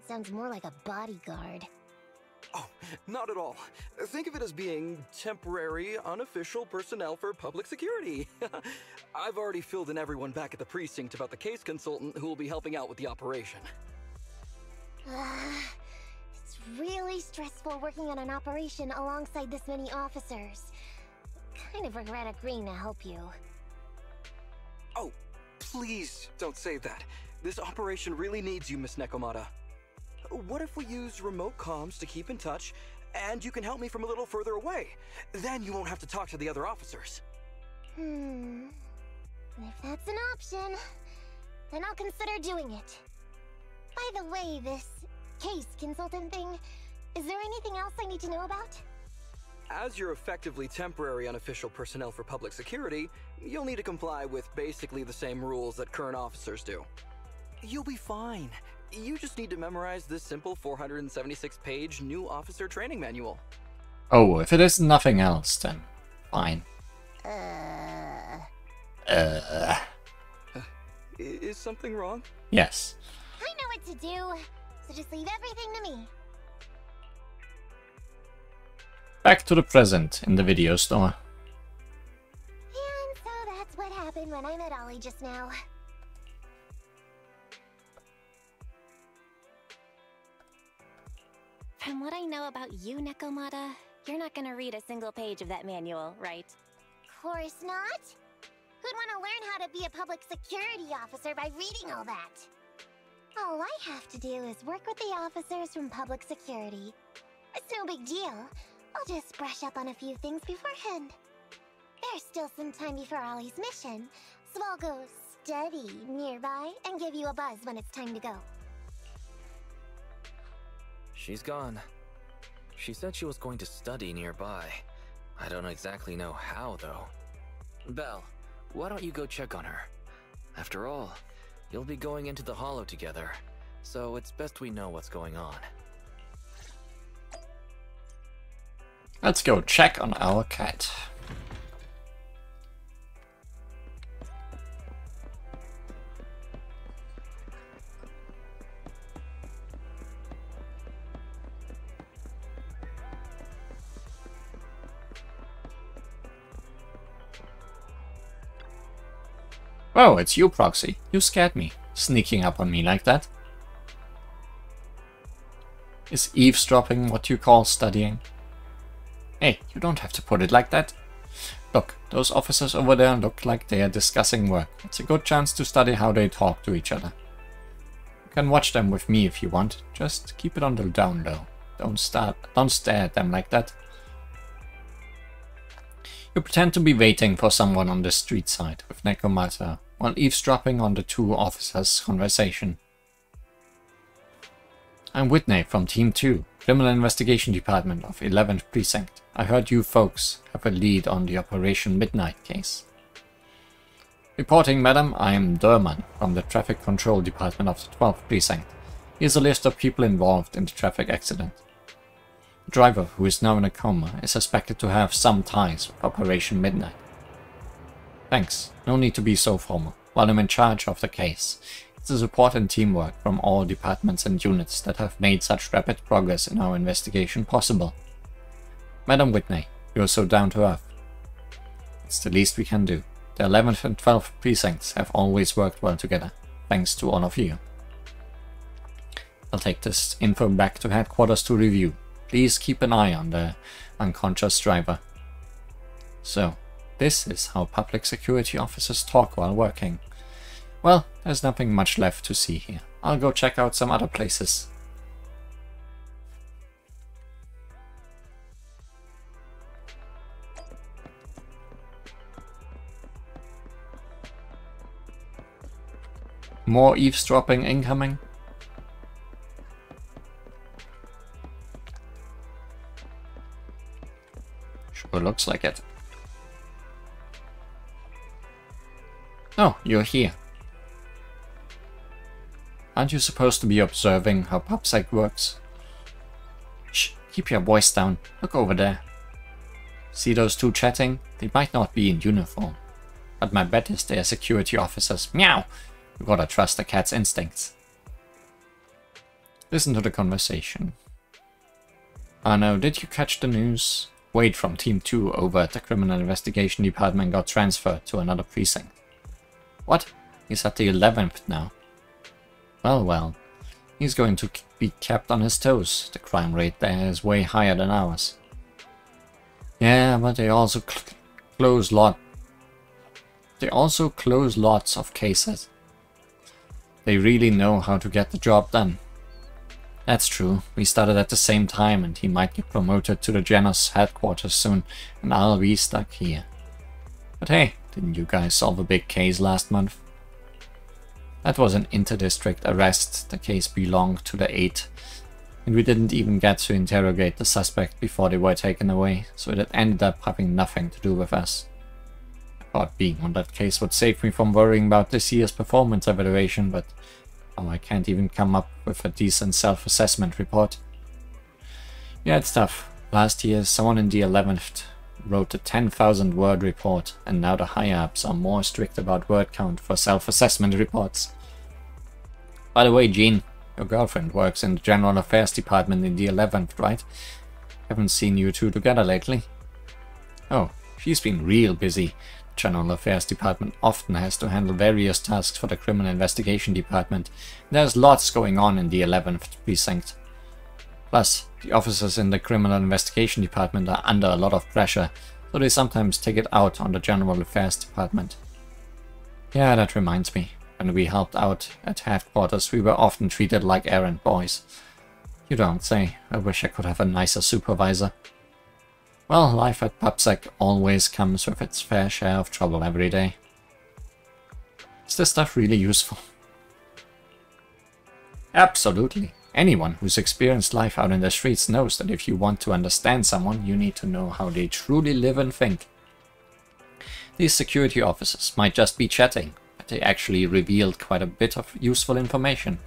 Sounds more like a bodyguard. Oh, not at all. Think of it as being temporary, unofficial personnel for public security. I've already filled in everyone back at the precinct about the case consultant who will be helping out with the operation. It's really stressful working on an operation alongside this many officers. Kind of regret agreeing to help you. Oh, please don't say that. This operation really needs you, Miss Nekomata. What if we use remote comms to keep in touch, and you can help me from a little further away? Then you won't have to talk to the other officers. If that's an option, then I'll consider doing it. By the way, this case consultant thing, is there anything else I need to know about? As you're effectively temporary unofficial personnel for public security, you'll need to comply with basically the same rules that current officers do. You'll be fine. You just need to memorize this simple 476-page new officer training manual. Oh, if it is nothing else, then fine. Is something wrong? Yes. I know what to do, so just leave everything to me. Back to the present in the video store. And so that's what happened when I met Ollie just now. From what I know about you, Nekomata, you're not gonna read a single page of that manual, right? Course not. Who'd want to learn how to be a public security officer by reading all that? All I have to do is work with the officers from public security. It's no big deal. I'll just brush up on a few things beforehand. There's still some time before Ollie's mission, so I'll go study nearby and give you a buzz when it's time to go. She's gone. She said she was going to study nearby. I don't exactly know how, though. Belle, why don't you go check on her? After all, you'll be going into the Hollow together, so it's best we know what's going on. Let's go check on our cat. Oh, it's you, Proxy. You scared me, sneaking up on me like that. Is eavesdropping what you call studying? Hey, you don't have to put it like that. Look, those officers over there look like they are discussing work. It's a good chance to study how they talk to each other. You can watch them with me if you want. Just keep it on the down low. Don't stare at them like that. You pretend to be waiting for someone on the street side with Nekomata while eavesdropping on the two officers' conversation. I'm Whitney from Team 2, Criminal Investigation Department of 11th Precinct. I heard you folks have a lead on the Operation Midnight case. Reporting, madam, I am Durman from the Traffic Control Department of the 12th Precinct. Here's a list of people involved in the traffic accident. The driver, who is now in a coma, is suspected to have some ties with Operation Midnight. Thanks, no need to be so formal. While I'm in charge of the case, it's the support and teamwork from all departments and units that have made such rapid progress in our investigation possible. Madam Whitney, you're so down to earth. It's the least we can do. The 11th and 12th precincts have always worked well together, thanks to all of you. I'll take this info back to headquarters to review. Please keep an eye on the unconscious driver. So, this is how public security officers talk while working. Well, there's nothing much left to see here. I'll go check out some other places. More eavesdropping incoming. Sure looks like it. Oh, you're here. Aren't you supposed to be observing how PopSec works? Shh, keep your voice down. Look over there. See those two chatting? They might not be in uniform, but my bet is they're security officers. Meow! You gotta trust the cat's instincts. Listen to the conversation. Oh no, did you catch the news? Wade from Team 2 over at the Criminal Investigation Department got transferred to another precinct. What? He's at the 11th now. Well, well. He's going to be kept on his toes. The crime rate there is way higher than ours. Yeah, but they also close lots of cases. They really know how to get the job done. That's true. We started at the same time and he might get promoted to the Janus headquarters soon and I'll be stuck here. But hey, didn't you guys solve a big case last month? That was an inter-district arrest. The case belonged to the 8. And we didn't even get to interrogate the suspect before they were taken away, so it ended up having nothing to do with us. I thought being on that case would save me from worrying about this year's performance evaluation, but I can't even come up with a decent self-assessment report. Yeah, it's tough. Last year, someone in the 11th wrote a 10,000 word report, and now the higher-ups are more strict about word count for self-assessment reports. By the way, Jean, your girlfriend works in the General Affairs Department in the 11th, right? Haven't seen you two together lately. Oh, she's been real busy. The General Affairs Department often has to handle various tasks for the Criminal Investigation Department. There's lots going on in the 11th precinct. Plus, the officers in the Criminal Investigation Department are under a lot of pressure, so they sometimes take it out on the General Affairs Department. Yeah, that reminds me. When we helped out at headquarters, we were often treated like errand boys. You don't say. I wish I could have a nicer supervisor. Well, life at PopSec always comes with its fair share of trouble every day. Is this stuff really useful? Absolutely. Anyone who's experienced life out in the streets knows that if you want to understand someone, you need to know how they truly live and think. These security officers might just be chatting, but they actually revealed quite a bit of useful information.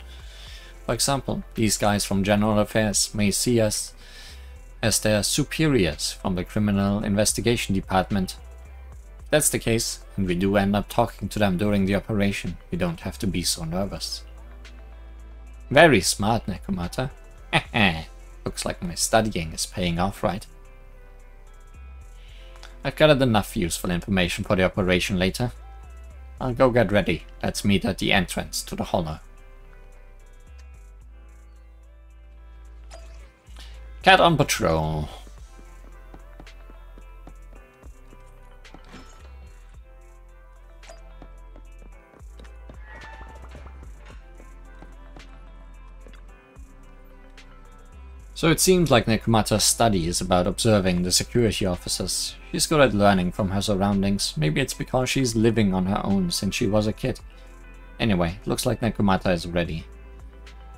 For example, these guys from General Affairs may see us as their superiors from the Criminal Investigation Department. If that's the case, and we do end up talking to them during the operation, we don't have to be so nervous. Very smart, Nekomata. Looks like my studying is paying off, right? I've gathered enough useful information for the operation later. I'll go get ready. Let's meet at the entrance to the hollow. Cat on patrol. So it seems like Nekomata's study is about observing the security officers. She's good at learning from her surroundings. Maybe it's because she's living on her own since she was a kid. Anyway, looks like Nekomata is ready.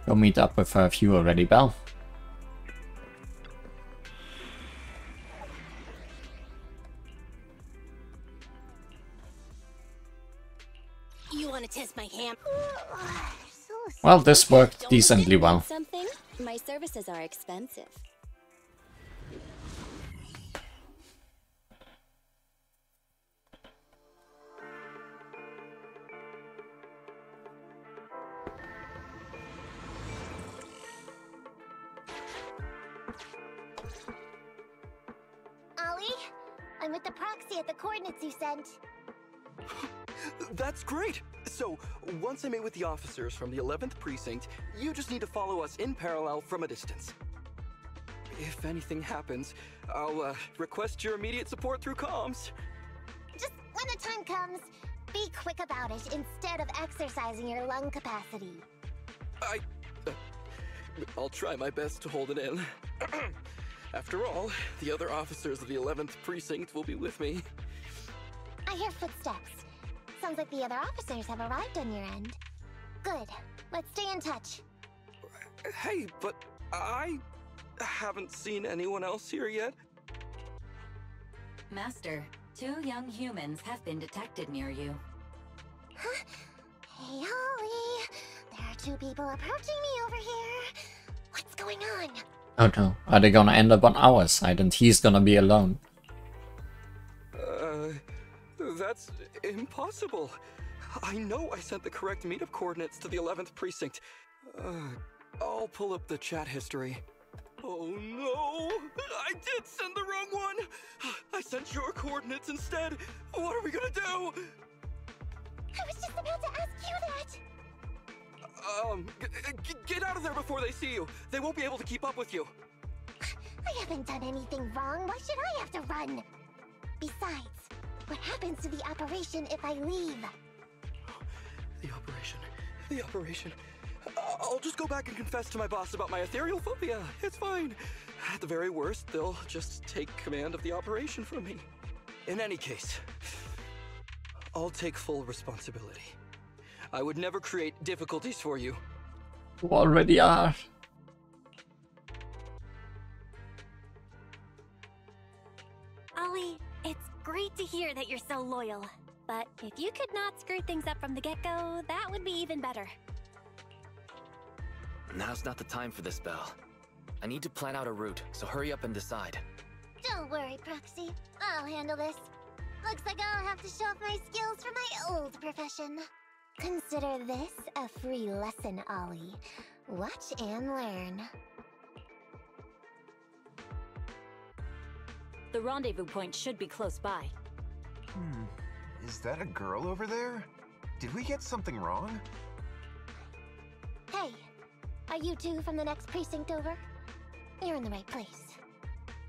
Go meet up with her if you are ready, Belle. You want to test my ham? Well, this worked decently well. Something? My services are expensive. Ollie, I'm with the proxy at the coordinates you sent. That's great! So, once I meet with the officers from the 11th precinct, you just need to follow us in parallel from a distance. If anything happens, I'll request your immediate support through comms. Just when the time comes, be quick about it instead of exercising your lung capacity. I'll try my best to hold it in. After all, the other officers of the 11th precinct will be with me. I hear footsteps. Sounds like the other officers have arrived on your end. Good. Let's stay in touch. Hey, but I haven't seen anyone else here yet. Master, 2 young humans have been detected near you. Huh? Hey, Ollie. There are 2 people approaching me over here. What's going on? Oh no, are they gonna end up on our side and he's gonna be alone? That's impossible. I know I sent the correct meetup coordinates to the 11th precinct. I'll pull up the chat history. Oh no! I did send the wrong one! I sent your coordinates instead! What are we gonna do? I was just about to ask you that! Get out of there before they see you! They won't be able to keep up with you! I haven't done anything wrong. Why should I have to run? Besides, what happens to the operation if I leave? The operation. I'll just go back and confess to my boss about my ethereal phobia. It's fine. At the very worst, they'll just take command of the operation from me. In any case, I'll take full responsibility. I would never create difficulties for you. You already are. Ollie, it's great to hear that you're so loyal. But if you could not screw things up from the get-go, that would be even better. Now's not the time for this, Belle. I need to plan out a route, so hurry up and decide. Don't worry, Proxy. I'll handle this. Looks like I'll have to show off my skills from my old profession. Consider this a free lesson, Ollie. Watch and learn. The rendezvous point should be close by. Is that a girl over there? Did we get something wrong? Hey, are you 2 from the next precinct over? You're in the right place.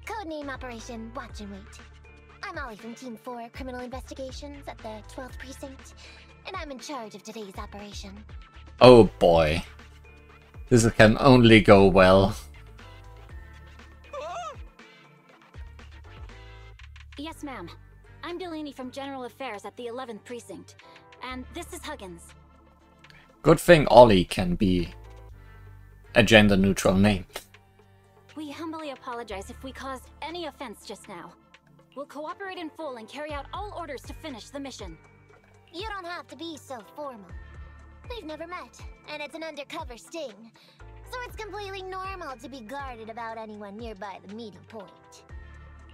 Codename Operation Watch and Wait. I'm Ollie from Team 4 Criminal Investigations at the 12th Precinct, and I'm in charge of today's operation. Oh boy. This can only go well. Yes, ma'am. I'm Delaney from General Affairs at the 11th Precinct, and this is Huggins. Good thing Ollie can be a gender-neutral name. We humbly apologize if we caused any offense just now. We'll cooperate in full and carry out all orders to finish the mission. You don't have to be so formal. We've never met, and it's an undercover sting, so it's completely normal to be guarded about anyone nearby the meeting point.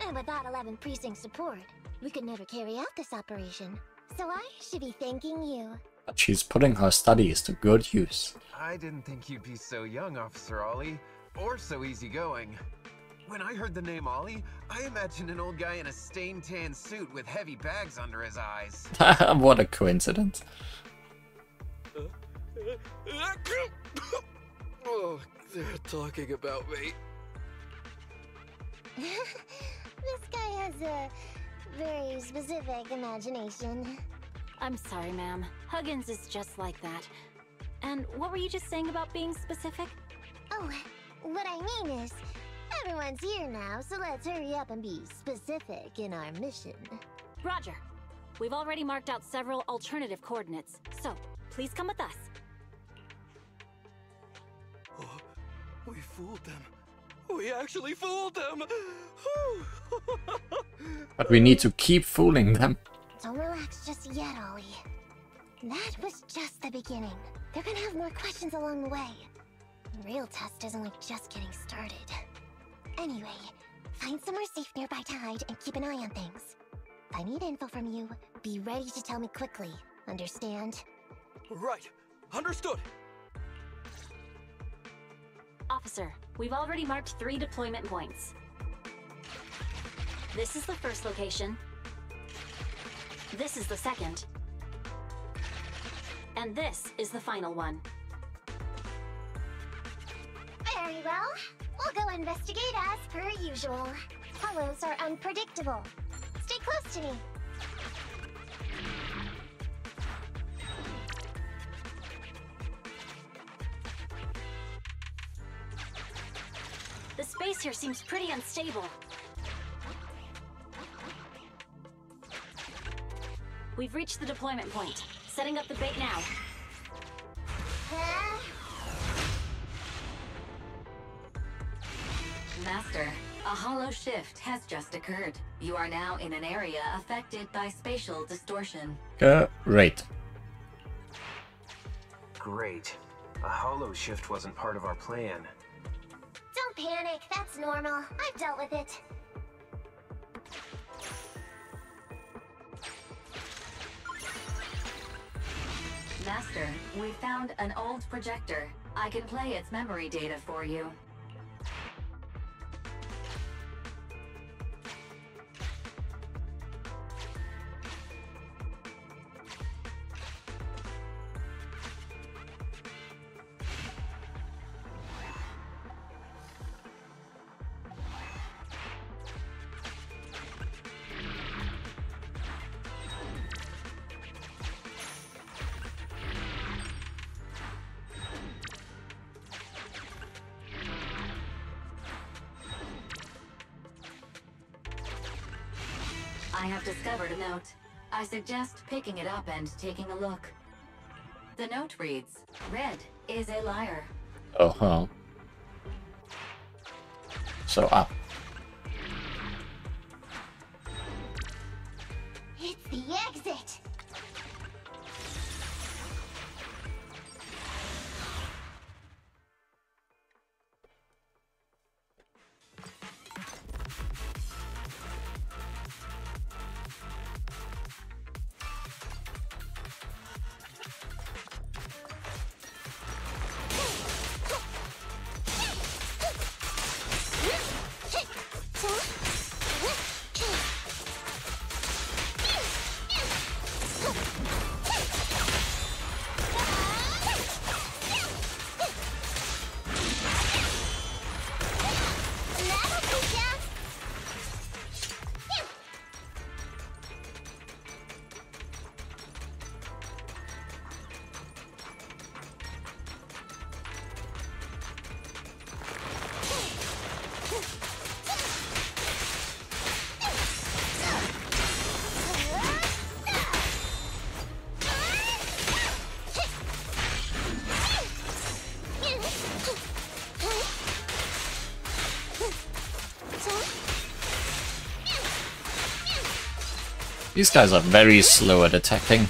And without 11th Precinct support, we could never carry out this operation. So I should be thanking you. But she's putting her studies to good use. I didn't think you'd be so young, Officer Ollie, or so easygoing. When I heard the name Ollie, I imagined an old guy in a stained tan suit with heavy bags under his eyes. What a coincidence. Oh, they're talking about me. This guy has a very specific imagination. I'm sorry, ma'am. Huggins is just like that. And what were you just saying about being specific? Oh, what I mean is, everyone's here now, so let's hurry up and be specific in our mission. Roger. We've already marked out several alternative coordinates, so please come with us. Oh, we fooled them. We actually fooled them! But we need to keep fooling them. Don't relax just yet, Ollie. That was just the beginning. They're gonna have more questions along the way. The real test is only just getting started. Anyway, find somewhere safe nearby to hide and keep an eye on things. If I need info from you, be ready to tell me quickly. Understand? Right. Understood. Officer, we've already marked 3 deployment points. This is the first location. This is the second. And this is the final one. Very well. We'll go investigate as per usual. Hollows are unpredictable. Stay close to me. The space here seems pretty unstable. We've reached the deployment point. Setting up the bait now. Huh? Master, A hollow shift has just occurred. You are now in an area affected by spatial distortion. Great. Great. A hollow shift wasn't part of our plan. Don't panic, that's normal. I've dealt with it. Master, we found an old projector. I can play its memory data for you. I have discovered a note. I suggest picking it up and taking a look. The note reads, "Red is a liar." Uh-huh. So up. It's the exit! These guys are very slow at attacking.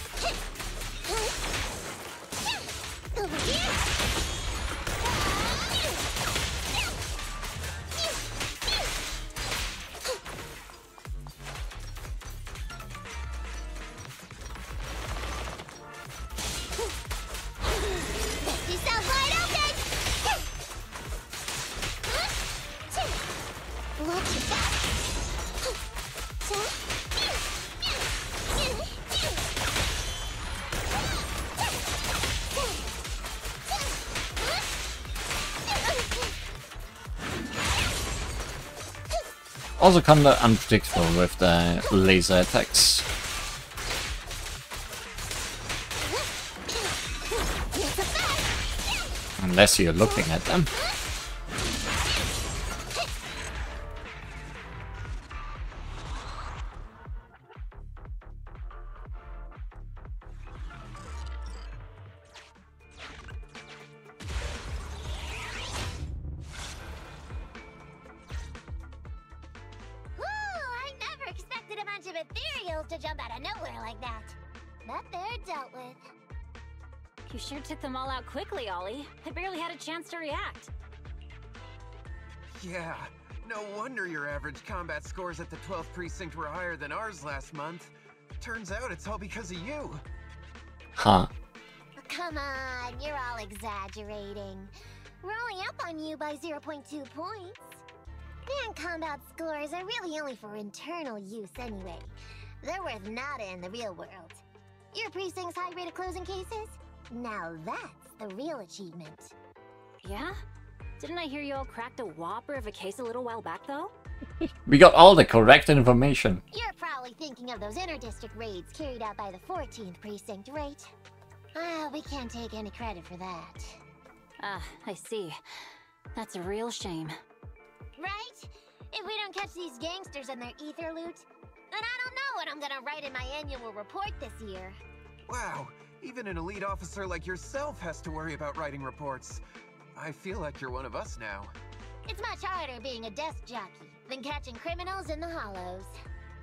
Also kinda unpredictable with the laser attacks. Unless you're looking at them. Ethereals to jump out of nowhere like that. But they're dealt with. You sure took them all out quickly, Ollie. I barely had a chance to react. Yeah, no wonder your average combat scores at the 12th precinct were higher than ours last month. Turns out it's all because of you. Huh. Come on, you're all exaggerating. We're only up on you by 0.2 points. And combat scores are really only for internal use anyway. They're worth nada in the real world. Your precinct's high rate of closing cases? Now that's the real achievement. Yeah? Didn't I hear you all cracked a whopper of a case a little while back, though? We got all the correct information. You're probably thinking of those inter-district raids carried out by the 14th precinct, right? Ah, we can't take any credit for that. Ah, I see. That's a real shame. Right? If we don't catch these gangsters and their ether loot, then I don't know what I'm gonna write in my annual report this year. Wow, even an elite officer like yourself has to worry about writing reports. I feel like you're one of us now. It's much harder being a desk jockey than catching criminals in the hollows.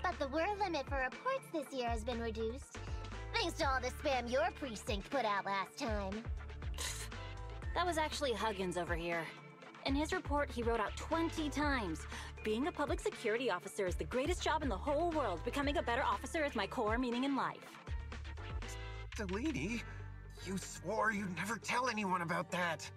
But the word limit for reports this year has been reduced, thanks to all the spam your precinct put out last time. That was actually Huggins over here. In his report, he wrote out 20 times. Being a public security officer is the greatest job in the whole world. Becoming a better officer is my core meaning in life. Delini, you swore you'd never tell anyone about that.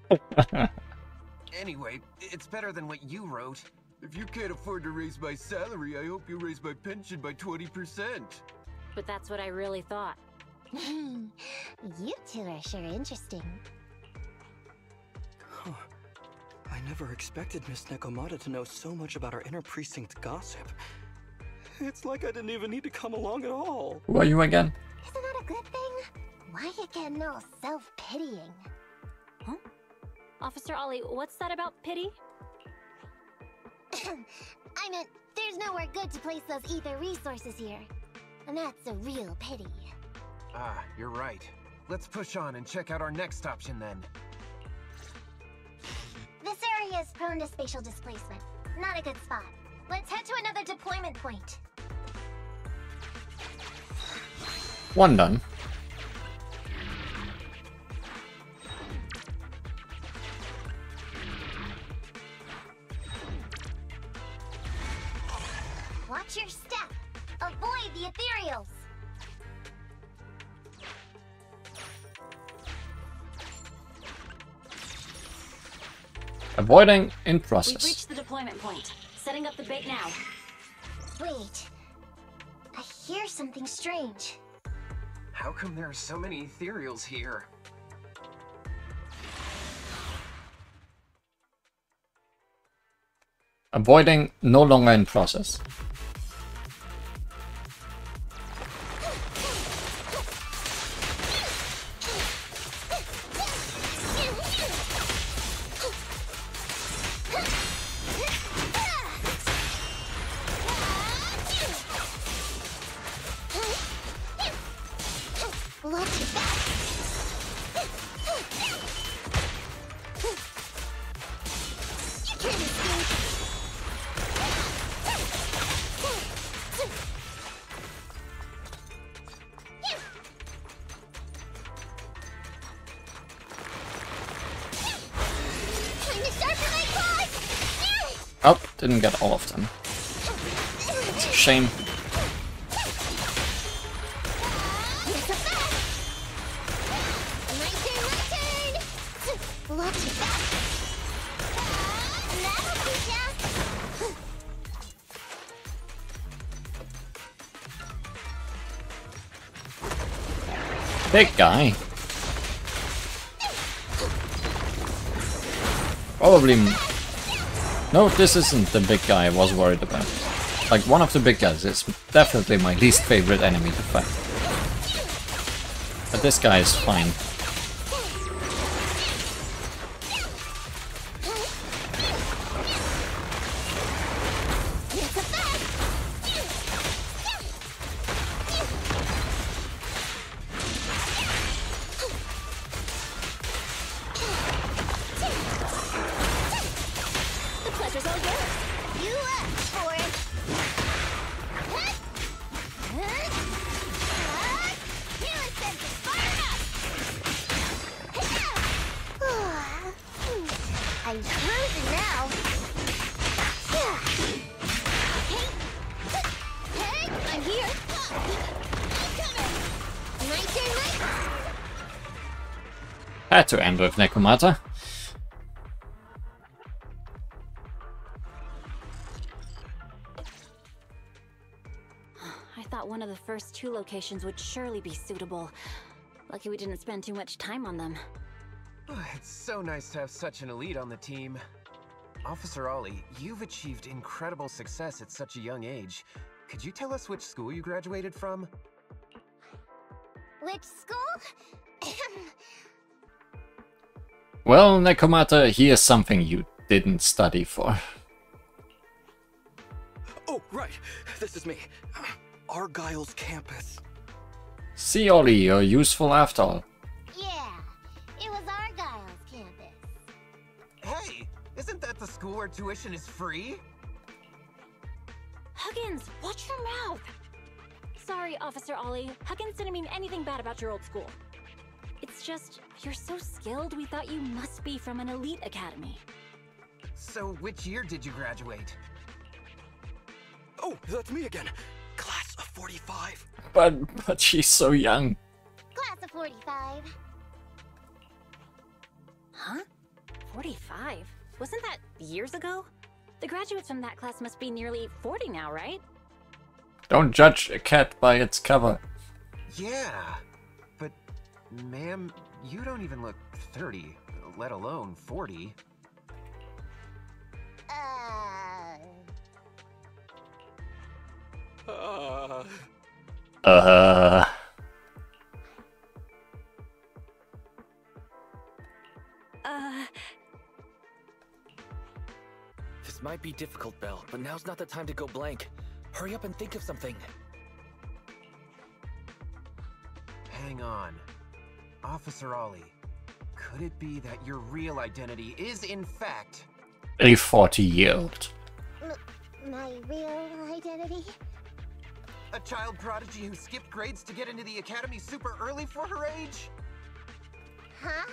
Anyway, it's better than what you wrote. If you can't afford to raise my salary, I hope you raise my pension by 20%. But that's what I really thought. You two are sure interesting. Huh. I never expected Miss Nekomata to know so much about our inner precinct gossip. It's like I didn't even need to come along at all. Who are you again? Isn't that a good thing? Why you getting all self-pitying? Huh? Officer Ollie, what's that about pity? I meant, there's nowhere good to place those ether resources here. And that's a real pity. Ah, you're right. Let's push on and check out our next option then. This area is prone to spatial displacement. Not a good spot. Let's head to another deployment point. One done. Watch your step. Avoid the Ethereals. Avoiding in We've process. reached the deployment point. Setting up the bait now. Wait. I hear something strange. How come there are so many Ethereals here? Avoiding no longer in process. Oh, didn't get all of them. It's a shame. Big guy. Probably. No, this isn't the big guy I was worried about. Like, one of the big guys is definitely my least favorite enemy to fight. But this guy is fine. I'm cruising now. Hey, I'm here. I'm coming. My turn, Had to end with Nekomata. I thought one of the first two locations would surely be suitable. Lucky we didn't spend too much time on them. It's so nice to have such an elite on the team. Officer Ollie, you've achieved incredible success at such a young age. Could you tell us which school you graduated from? Which school? Well, Nekomata, here's something you didn't study for. Oh, right. This is me. Argyle's campus. See, Ollie, you're useful after all. Yeah, it was Argyle's campus. Hey, isn't that the school where tuition is free? Huggins, watch your mouth! Sorry, Officer Ollie. Huggins didn't mean anything bad about your old school. It's just, you're so skilled, we thought you must be from an elite academy. So, which year did you graduate? Oh, that's me again. Class of 45. But she's so young. Class of 45. Huh? 45? Wasn't that years ago? The graduates from that class must be nearly 40 now, right? Don't judge a cat by its cover. Yeah, but ma'am, you don't even look 30, let alone 40. This might be difficult, Belle, but now's not the time to go blank. Hurry up and think of something. Hang on. Officer Ollie, could it be that your real identity is, in fact... a 40-year-old? My real identity? A child prodigy who skipped grades to get into the academy super early for her age? Huh?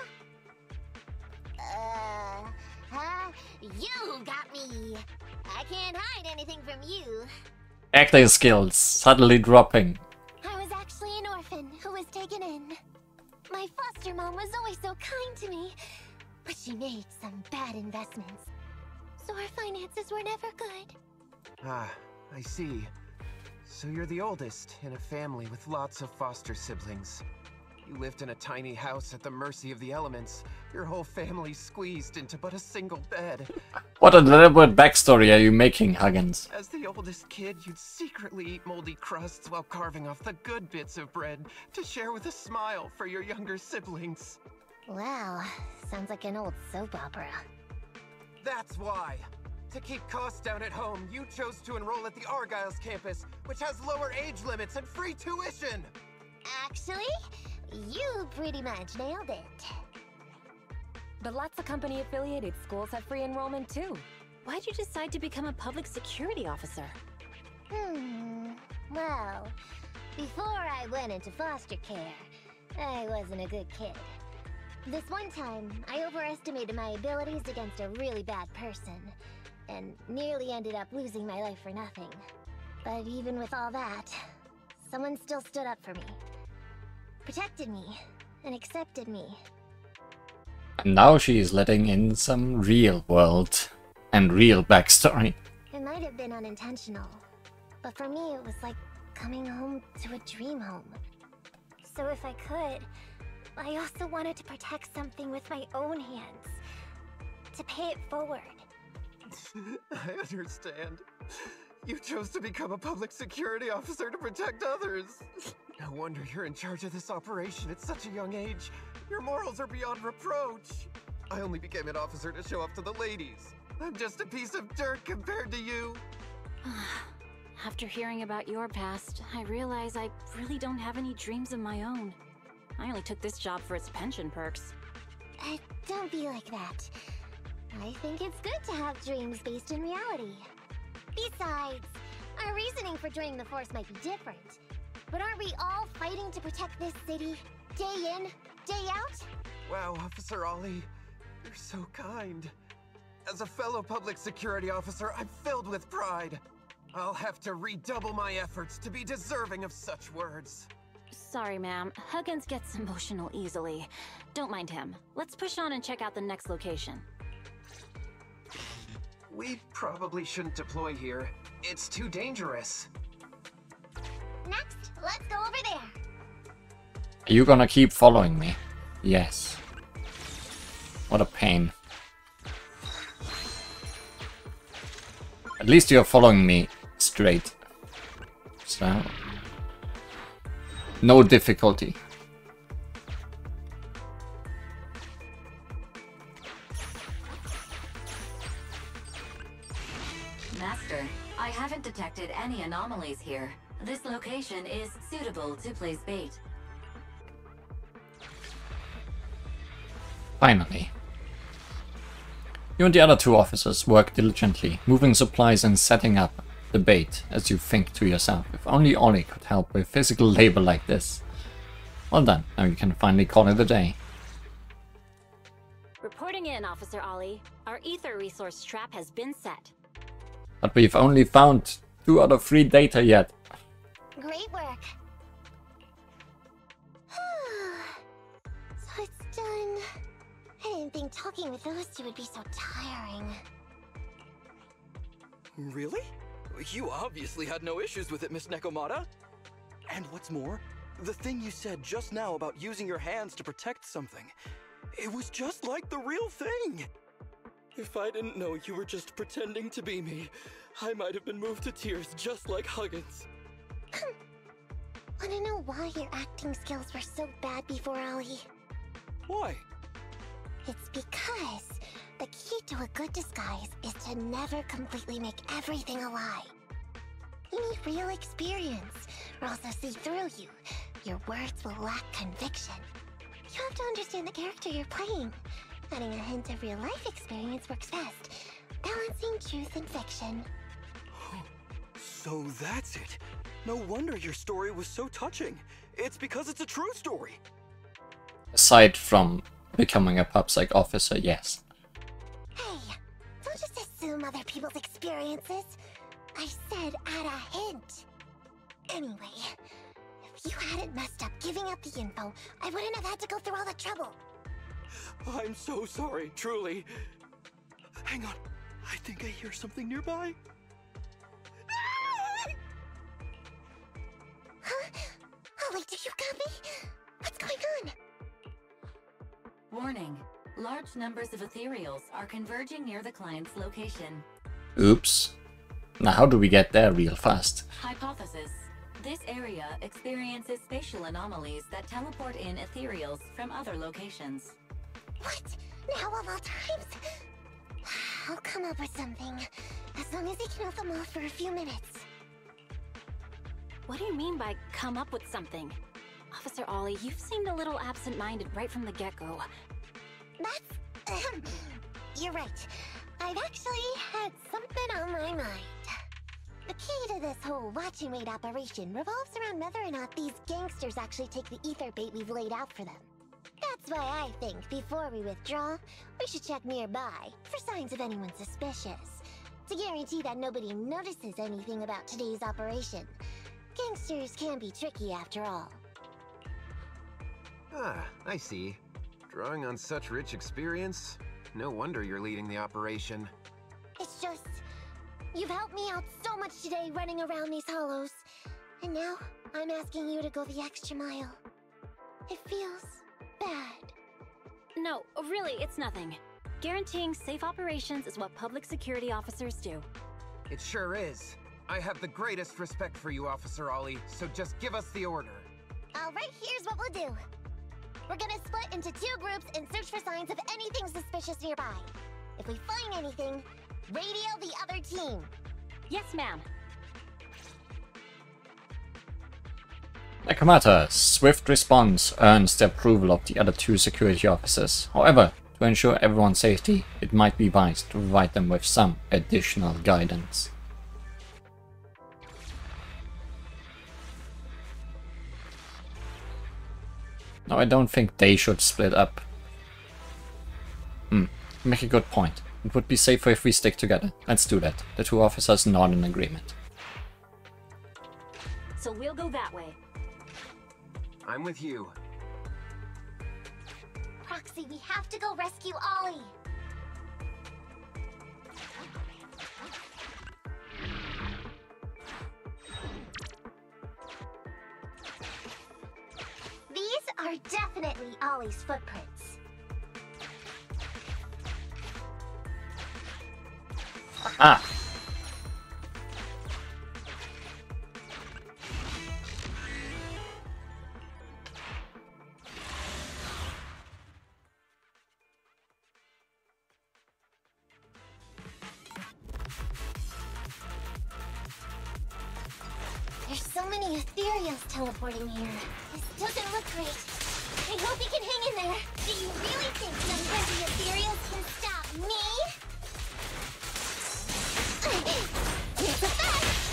You got me. I can't hide anything from you. Acting skills suddenly dropping. I was actually an orphan who was taken in. My foster mom was always so kind to me, but she made some bad investments. So our finances were never good. Ah, I see. So you're the oldest in a family with lots of foster siblings. You lived in a tiny house at the mercy of the elements, your whole family squeezed into but a single bed. What a deliberate backstory are you making, Huggins? As the oldest kid, you'd secretly eat moldy crusts while carving off the good bits of bread to share with a smile for your younger siblings. Wow, sounds like an old soap opera. That's why. To keep costs down at home, you chose to enroll at the Argyle's campus, which has lower age limits and free tuition! Actually, you pretty much nailed it. But lots of company-affiliated schools have free enrollment too. Why'd you decide to become a public security officer? Well, before I went into foster care, I wasn't a good kid. This one time, I overestimated my abilities against a really bad person, and nearly ended up losing my life for nothing. But even with all that, someone still stood up for me. Protected me, and accepted me. And now she is letting in some real world and real backstory. It might have been unintentional, but for me it was like coming home to a dream home. So if I could, I also wanted to protect something with my own hands. To pay it forward. I understand. You chose to become a public security officer to protect others. No wonder you're in charge of this operation at such a young age. Your morals are beyond reproach. I only became an officer to show up to the ladies. I'm just a piece of dirt compared to you. After hearing about your past, I realize I really don't have any dreams of my own. I only took this job for its pension perks. Don't be like that. I think it's good to have dreams based in reality. Besides, our reasoning for joining the force might be different. But aren't we all fighting to protect this city, day in, day out? Wow, Officer Ollie, you're so kind. As a fellow public security officer, I'm filled with pride. I'll have to redouble my efforts to be deserving of such words. Sorry, ma'am. Huggins gets emotional easily. Don't mind him. Let's push on and check out the next location. We probably shouldn't deploy here. It's too dangerous. Next, let's go over there. Are you gonna keep following me? Yes. What a pain. At least you're following me straight. So... no difficulty. Master, I haven't detected any anomalies here. This location is suitable to place bait. Finally. You and the other two officers work diligently, moving supplies and setting up debate as you think to yourself, if only Ollie could help with physical labor like this. Well done, now you can finally call it a day. Reporting in, Officer Ollie. Our ether resource trap has been set. But we've only found 2 out of 3 data yet. Great work. So it's done. I didn't think talking with those two would be so tiring. Really? You obviously had no issues with it, Miss Nekomata. And what's more, the thing you said just now about using your hands to protect something, it was just like the real thing. If I didn't know you were just pretending to be me, I might have been moved to tears just like Huggins. Wanna know why your acting skills were so bad before, Ollie? Why? It's because the key to a good disguise is to never completely make everything a lie. You need real experience, or else they'll see through you. Your words will lack conviction. You have to understand the character you're playing. Adding a hint of real-life experience works best, balancing truth and fiction. So that's it. No wonder your story was so touching. It's because it's a true story. Aside from becoming a PubSec officer, yes. Hey, don't just assume other people's experiences. I said add a hint. Anyway, if you hadn't messed up giving up the info, I wouldn't have had to go through all the trouble. I'm so sorry, truly. Hang on, I think I hear something nearby. Huh? Ollie, do you copy? What's going on? Warning. Large numbers of Ethereals are converging near the client's location. Oops. Now how do we get there real fast? Hypothesis. This area experiences spatial anomalies that teleport in Ethereals from other locations. What? Now of all times? I'll come up with something. As long as he can hold them off for a few minutes. What do you mean by come up with something? Officer Ollie, you've seemed a little absent-minded right from the get-go. That's... You're right. I've actually had something on my mind. The key to this whole watch and wait operation revolves around whether or not these gangsters actually take the ether bait we've laid out for them. That's why I think before we withdraw, we should check nearby for signs of anyone suspicious. To guarantee that nobody notices anything about today's operation. Gangsters can be tricky after all. Ah, I see. Drawing on such rich experience, no wonder you're leading the operation. It's just... You've helped me out so much today running around these hollows. And now, I'm asking you to go the extra mile. It feels... bad. No, really, it's nothing. Guaranteeing safe operations is what public security officers do. It sure is. I have the greatest respect for you, Officer Ollie, so just give us the order. Alright, here's what we'll do. We're gonna split into 2 groups and search for signs of anything suspicious nearby. If we find anything, radio the other team. Yes, ma'am. Nekomata's swift response earns the approval of the other 2 security officers. However, to ensure everyone's safety, it might be wise to provide them with some additional guidance. No, I don't think they should split up. Make a good point. It would be safer if we stick together. Let's do that. The 2 officers nod in agreement. So we'll go that way. I'm with you. Proxy, we have to go rescue Ollie. These are definitely Ollie's footprints. Ah! There's so many Ethereals teleporting here. This doesn't look great. I hope he can hang in there. Do you really think some 20 Ethereals can stop me? Here's the fact.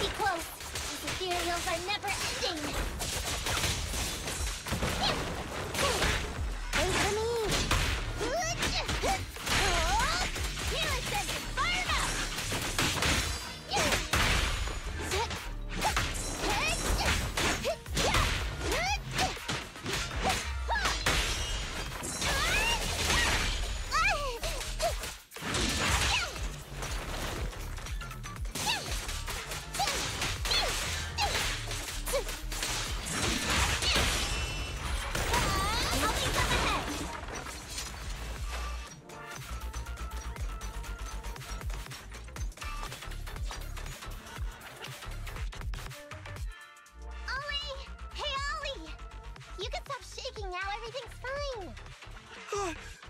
be close. These ethereals are never ending. Wait for me. Healing sentence, fire up!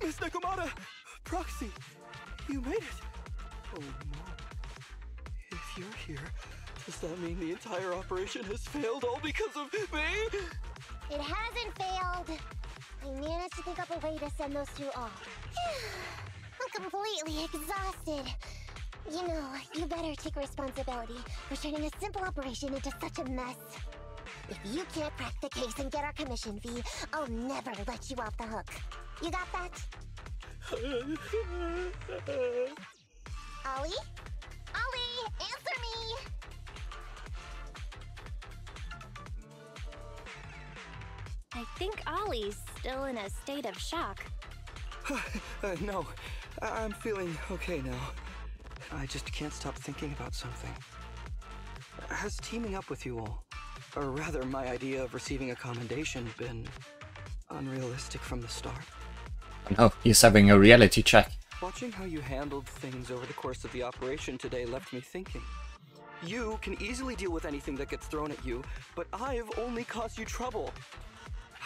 Miss Nekomata! Proxy! You made it! Oh no. If you're here, does that mean the entire operation has failed all because of me? It hasn't failed. I managed to think up a way to send those two off. I'm completely exhausted. You know, you better take responsibility for turning a simple operation into such a mess. If you can't crack the case and get our commission fee, I'll never let you off the hook. You got that? Ollie? Ollie, answer me! I think Ollie's still in a state of shock. No, I'm feeling okay now. I just can't stop thinking about something. Has teaming up with you all, or rather my idea of receiving a commendation, been unrealistic from the start? No, he's having a reality check. Watching how you handled things over the course of the operation today left me thinking. You can easily deal with anything that gets thrown at you, but I've only caused you trouble.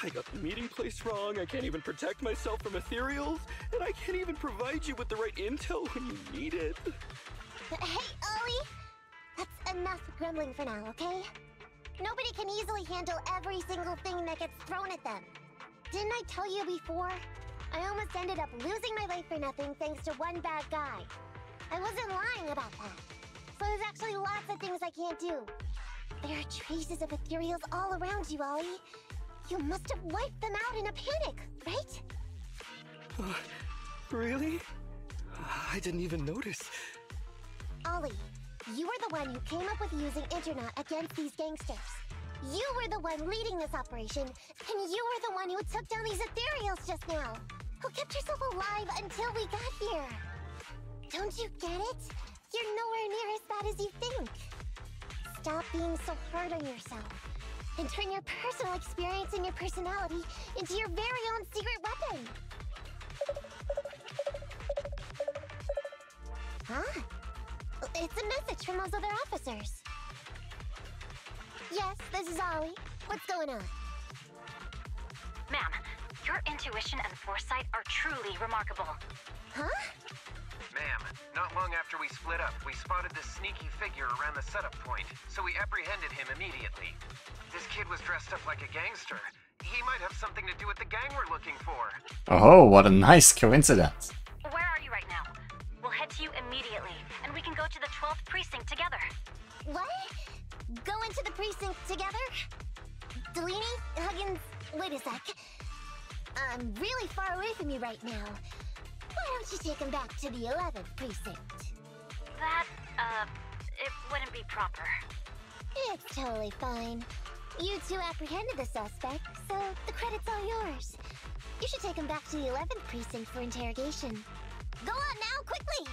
I got the meeting place wrong, I can't even protect myself from Ethereals, and I can't even provide you with the right intel when you need it. Hey, Ollie! That's enough grumbling for now, okay? Nobody can easily handle every single thing that gets thrown at them. Didn't I tell you before? I almost ended up losing my life for nothing thanks to one bad guy. I wasn't lying about that. So there's actually lots of things I can't do. There are traces of Ethereals all around you, Ollie. You must have wiped them out in a panic, right? Really? I didn't even notice. Ollie, you were the one who came up with using Internet against these gangsters. You were the one leading this operation, and you were the one who took down these Ethereals just now. Who kept yourself alive until we got here. Don't you get it? You're nowhere near as bad as you think. Stop being so hard on yourself, and turn your personal experience and your personality into your very own secret weapon. Huh? It's a message from those other officers. Yes, this is Ollie. What's going on? Ma'am, your intuition and foresight are truly remarkable. Huh? Ma'am, not long after we split up, we spotted this sneaky figure around the setup point, so we apprehended him immediately. This kid was dressed up like a gangster. He might have something to do with the gang we're looking for. Oh, what a nice coincidence. Where are you right now? We'll head to you immediately, and we can go to the 12th precinct together. What? Go into the precinct together? Delaney? Huggins? Wait a sec. I'm really far away from you right now. Why don't you take him back to the 11th precinct? That, it wouldn't be proper. It's totally fine. You two apprehended the suspect, so the credit's all yours. You should take him back to the 11th precinct for interrogation. Go on now, quickly!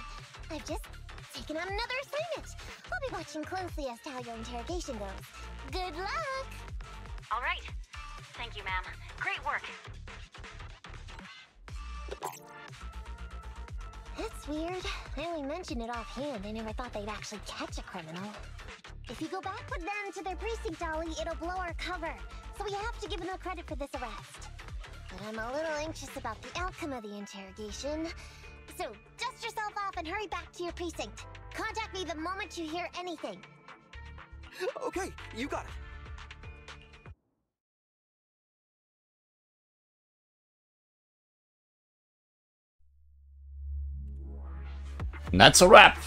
I've just taken on another assignment. I'll be watching closely as to how your interrogation goes. Good luck! All right. Thank you, ma'am. Great work. That's weird. I only mentioned it offhand. I never thought they'd actually catch a criminal. If you go back with them to their precinct, Ollie, it'll blow our cover. So we have to give them no credit for this arrest. But I'm a little anxious about the outcome of the interrogation. So dust yourself off and hurry back to your precinct. Contact me the moment you hear anything. Okay, you got it. And that's a wrap.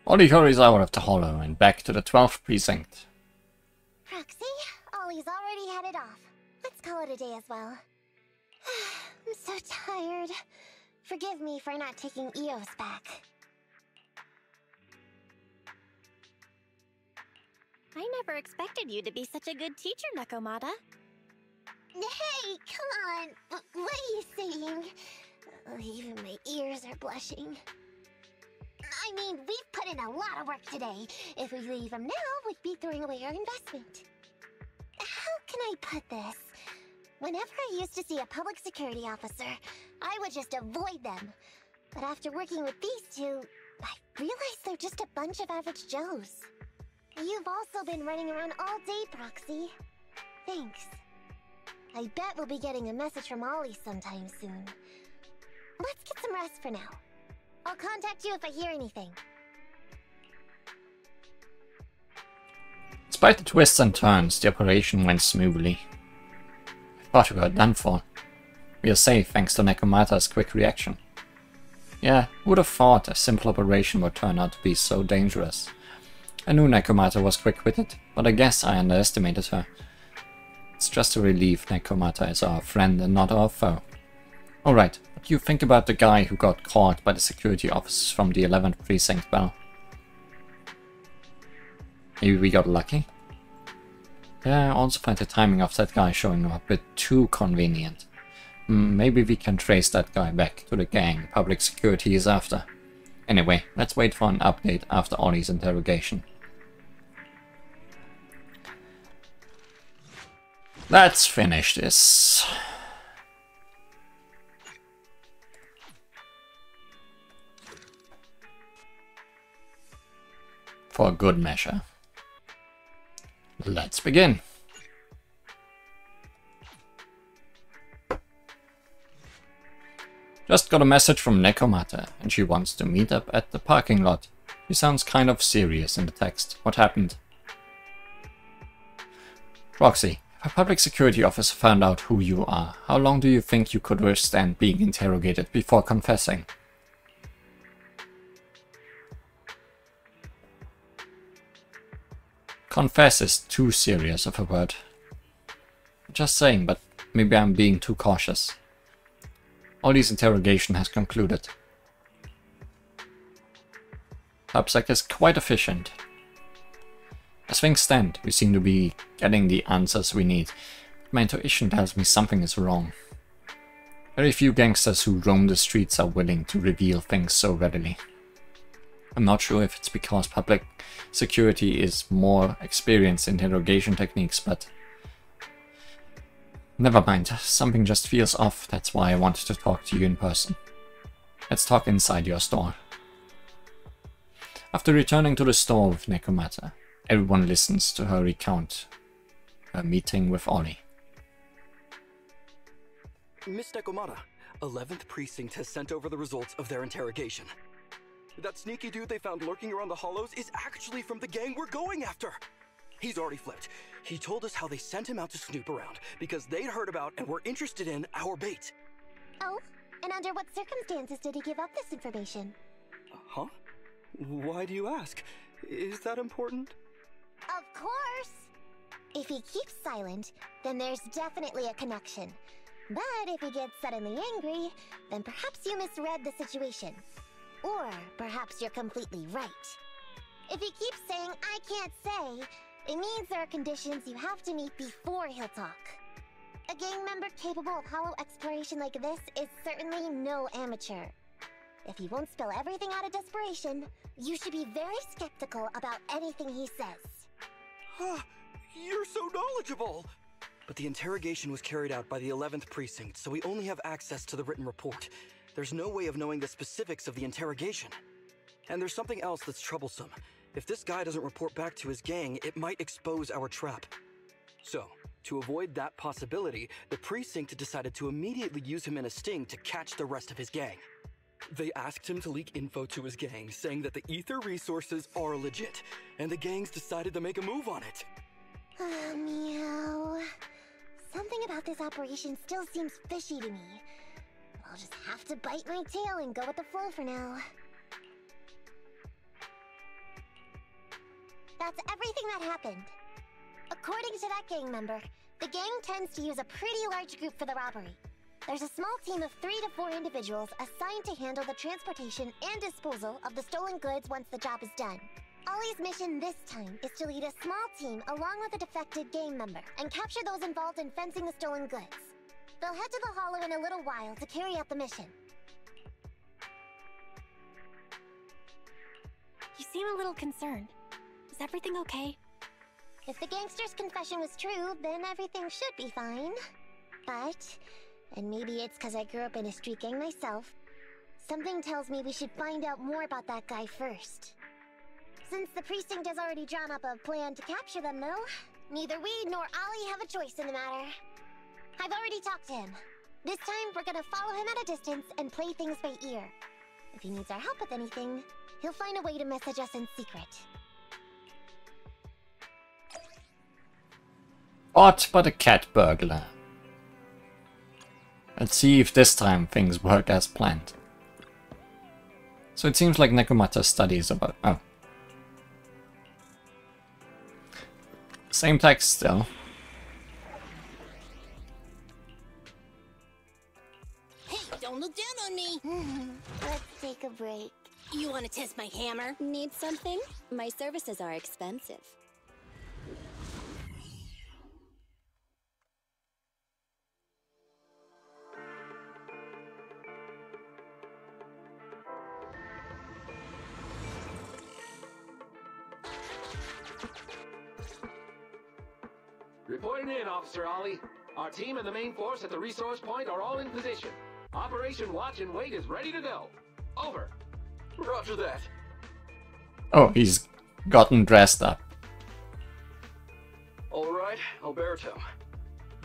Ollie hurries out of the hollow and back to the 12th precinct. Proxy, Ollie's already headed off. Let's call it a day as well. I'm so tired. Forgive me for not taking Eos back. I never expected you to be such a good teacher, Nekomata. Hey, come on! What are you saying? Even my ears are blushing. I mean, we've put in a lot of work today. If we leave them now, we'd be throwing away our investment. How can I put this? Whenever I used to see a public security officer, I would just avoid them. But after working with these two, I realized they're just a bunch of average Joes. You've also been running around all day, Proxy. Thanks. I bet we'll be getting a message from Ollie sometime soon. Let's get some rest for now. I'll contact you if I hear anything. Despite the twists and turns, the operation went smoothly. I thought we were done for. We are safe thanks to Nekomata's quick reaction. Yeah, who would have thought a simple operation would turn out to be so dangerous? I knew Nekomata was quick-witted, but I guess I underestimated her. It's just a relief Nekomata is our friend and not our foe. Alright, what do you think about the guy who got caught by the security officers from the 11th precinct, Bell? Maybe we got lucky? Yeah, I also find the timing of that guy showing up a bit too convenient. Maybe we can trace that guy back to the gang public security is after. Anyway, let's wait for an update after Ollie's interrogation. Let's finish this. For good measure. Let's begin. Just got a message from Nekomata, and she wants to meet up at the parking lot. She sounds kind of serious in the text. What happened? Roxy, if a public security officer found out who you are, how long do you think you could withstand being interrogated before confessing? Confess is too serious of a word. Just saying, but maybe I'm being too cautious. Ollie's interrogation has concluded. Hubsec is quite efficient. As things stand, we seem to be getting the answers we need. My intuition tells me something is wrong. Very few gangsters who roam the streets are willing to reveal things so readily. I'm not sure if it's because public security is more experienced in interrogation techniques, but never mind, something just feels off, that's why I wanted to talk to you in person. Let's talk inside your store. After returning to the store with Nekomata, everyone listens to her recount her meeting with Ollie. Miss Nekomata, 11th Precinct has sent over the results of their interrogation. That sneaky dude they found lurking around the hollows is actually from the gang we're going after. He's already flipped. He told us how they sent him out to snoop around because they'd heard about and were interested in our bait. Oh, and under what circumstances did he give up this information? Huh? Why do you ask? Is that important? Of course! If he keeps silent, then there's definitely a connection. But if he gets suddenly angry, then perhaps you misread the situation. Or perhaps you're completely right. If he keeps saying, I can't say, it means there are conditions you have to meet before he'll talk. A gang member capable of hollow exploration like this is certainly no amateur. If he won't spill everything out of desperation, you should be very skeptical about anything he says. You're so knowledgeable! But the interrogation was carried out by the 11th Precinct, so we only have access to the written report. There's no way of knowing the specifics of the interrogation. And there's something else that's troublesome. If this guy doesn't report back to his gang, it might expose our trap. So, to avoid that possibility, the Precinct decided to immediately use him in a sting to catch the rest of his gang. They asked him to leak info to his gang, saying that the ether resources are legit, and the gangs decided to make a move on it. Meow. Something about this operation still seems fishy to me. I'll just have to bite my tail and go with the flow for now. That's everything that happened. According to that gang member, the gang tends to use a pretty large group for the robbery. There's a small team of 3 to 4 individuals assigned to handle the transportation and disposal of the stolen goods once the job is done. Ollie's mission this time is to lead a small team along with a defected gang member and capture those involved in fencing the stolen goods. They'll head to the hollow in a little while to carry out the mission. You seem a little concerned. Is everything okay? If the gangster's confession was true, then everything should be fine. But, and maybe it's because I grew up in a street gang myself, something tells me we should find out more about that guy first. Since the precinct has already drawn up a plan to capture them, though, neither we nor Ollie have a choice in the matter. I've already talked to him. This time, we're gonna follow him at a distance and play things by ear. If he needs our help with anything, he'll find a way to message us in secret. Caught by the cat burglar. Let's see if this time things work as planned. So it seems like Nekomata's study is about... oh. Same text still. Hey, don't look down on me! Let's take a break. You want to test my hammer? Need something? My services are expensive. Reporting in, Officer Ollie. Our team and the main force at the resource point are all in position. Operation Watch and Wait is ready to go. Over. Roger that. Oh, he's gotten dressed up. Alright, Alberto.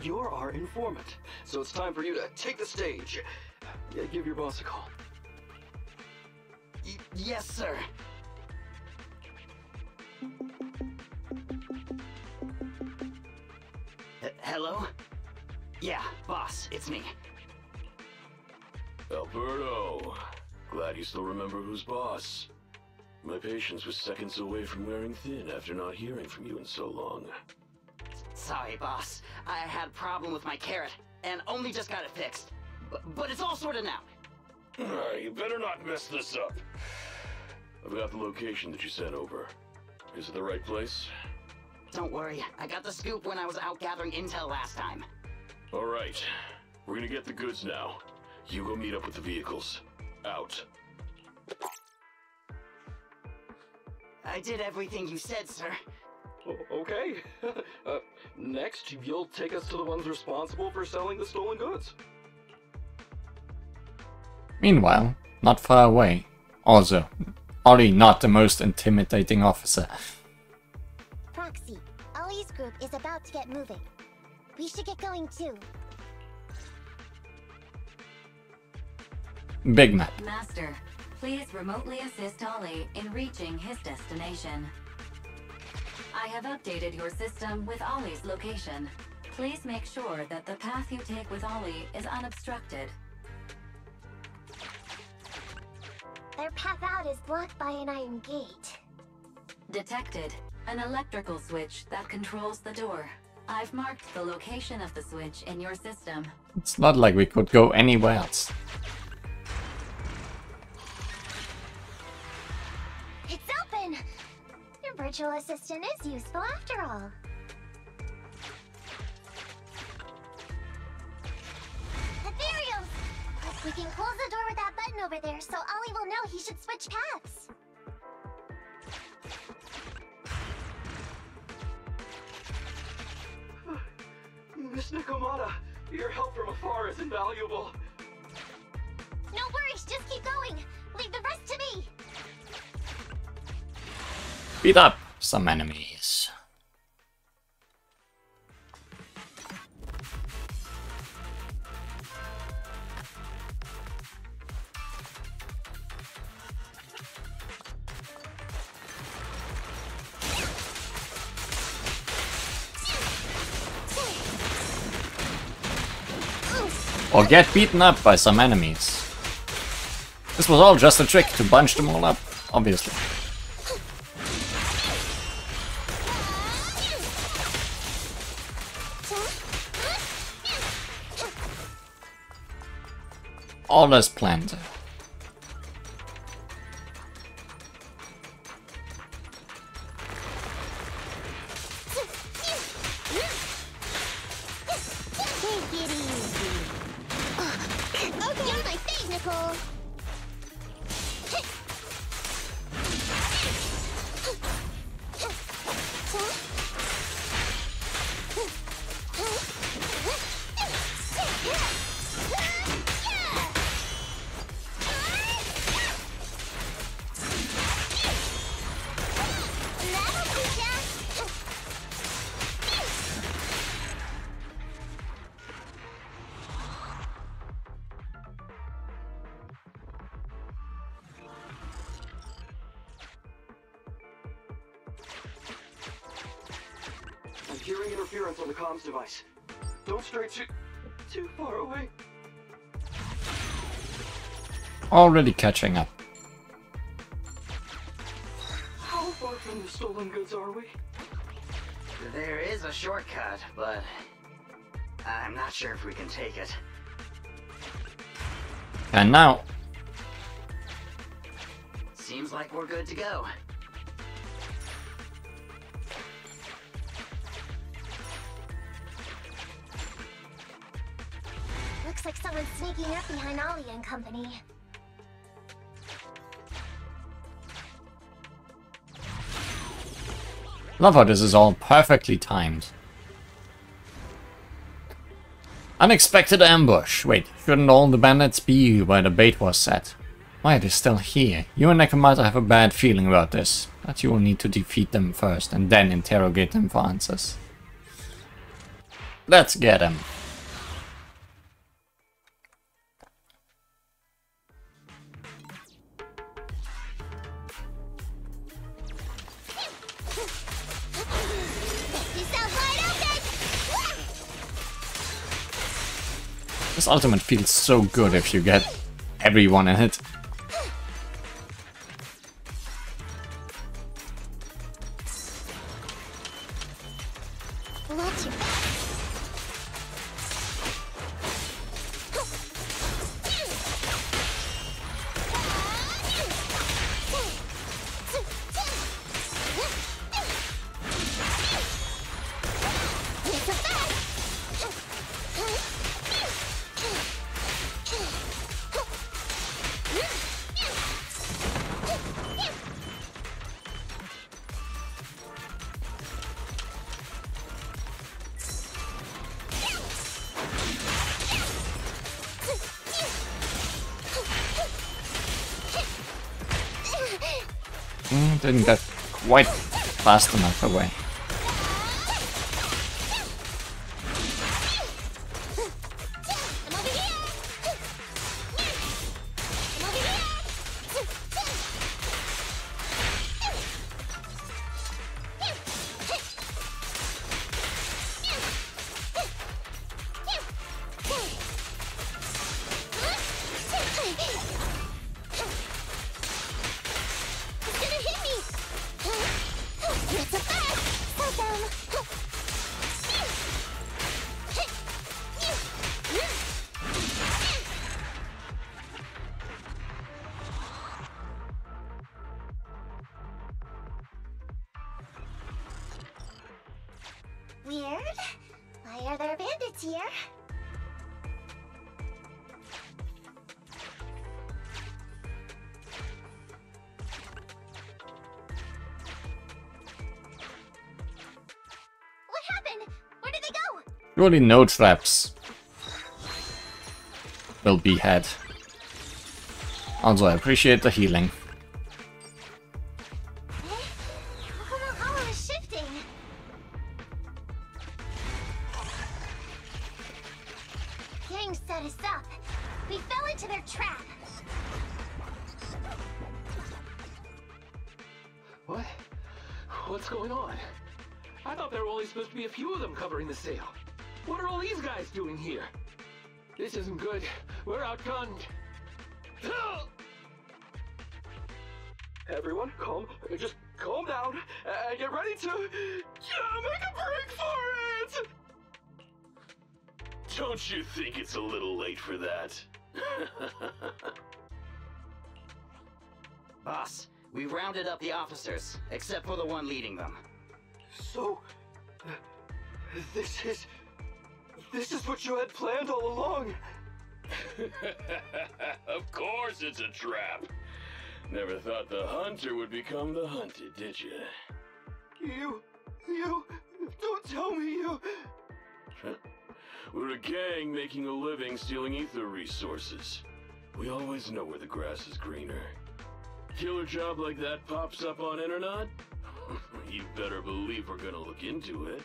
You're our informant, so it's time for you to take the stage. Yeah, give your boss a call. Yes, sir. Hello? Yeah, boss, it's me. Alberto, glad you still remember who's boss. My patience was seconds away from wearing thin after not hearing from you in so long. Sorry, boss. I had a problem with my carrot, and only just got it fixed. But it's all sorted now. You better not mess this up. I've got the location that you sent over. Is it the right place? Don't worry, I got the scoop when I was out gathering intel last time. Alright, we're gonna get the goods now. You go meet up with the vehicles. Out. I did everything you said, sir. Okay. Next, you'll take us to the ones responsible for selling the stolen goods. Meanwhile, not far away. Also, Ollie not the most intimidating officer. Proxy, Ollie's group is about to get moving. We should get going too. Big map. Master, please remotely assist Ollie in reaching his destination. I have updated your system with Ollie's location. Please make sure that the path you take with Ollie is unobstructed. Their path out is blocked by an iron gate. Detected. An electrical switch that controls the door. I've marked the location of the switch in your system. It's not like we could go anywhere else. It's open! Your virtual assistant is useful after all. Ethereal! We can close the door with that button over there, so Ollie will know he should switch paths. Miss Nekomata, your help from afar is invaluable. No worries, just keep going. Leave the rest to me. Beat up some enemies. Or get beaten up by some enemies. This was all just a trick to bunch them all up, obviously. All as planned. Take it easy. Okay, you're my fave, Nicole. I'm hearing interference on the comms device. Don't stray too far away. Already catching up. How far from the stolen goods are we? There is a shortcut, but I'm not sure if we can take it. And now. Seems like we're good to go. Looks like someone's sneaking up behind Ollie and company. Love how this is all perfectly timed. Unexpected ambush. Wait, shouldn't all the bandits be where the bait was set? Why are they still here? You and Nakamata have a bad feeling about this. But you will need to defeat them first and then interrogate them for answers. Let's get him. This ultimate feels so good if you get everyone in it. Didn't get quite fast enough away. Weird. Why are there bandits here? What happened? Where did they go? Surely no traps will be had. Also, I appreciate the healing. Set us up. We fell into their trap. What? What's going on? I thought there were only supposed to be a few of them covering the sale. What are all these guys doing here? This isn't good. We're outgunned. Everyone, just calm down and get ready to make a break for it! Don't you think it's a little late for that? Boss, we rounded up the officers, except for the one leading them. So... This is what you had planned all along? Of course it's a trap. Never thought the hunter would become the hunted, did you? You... Don't tell me you... We're a gang making a living stealing ether resources. We always know where the grass is greener. Killer job like that pops up on internet? You better believe we're gonna look into it.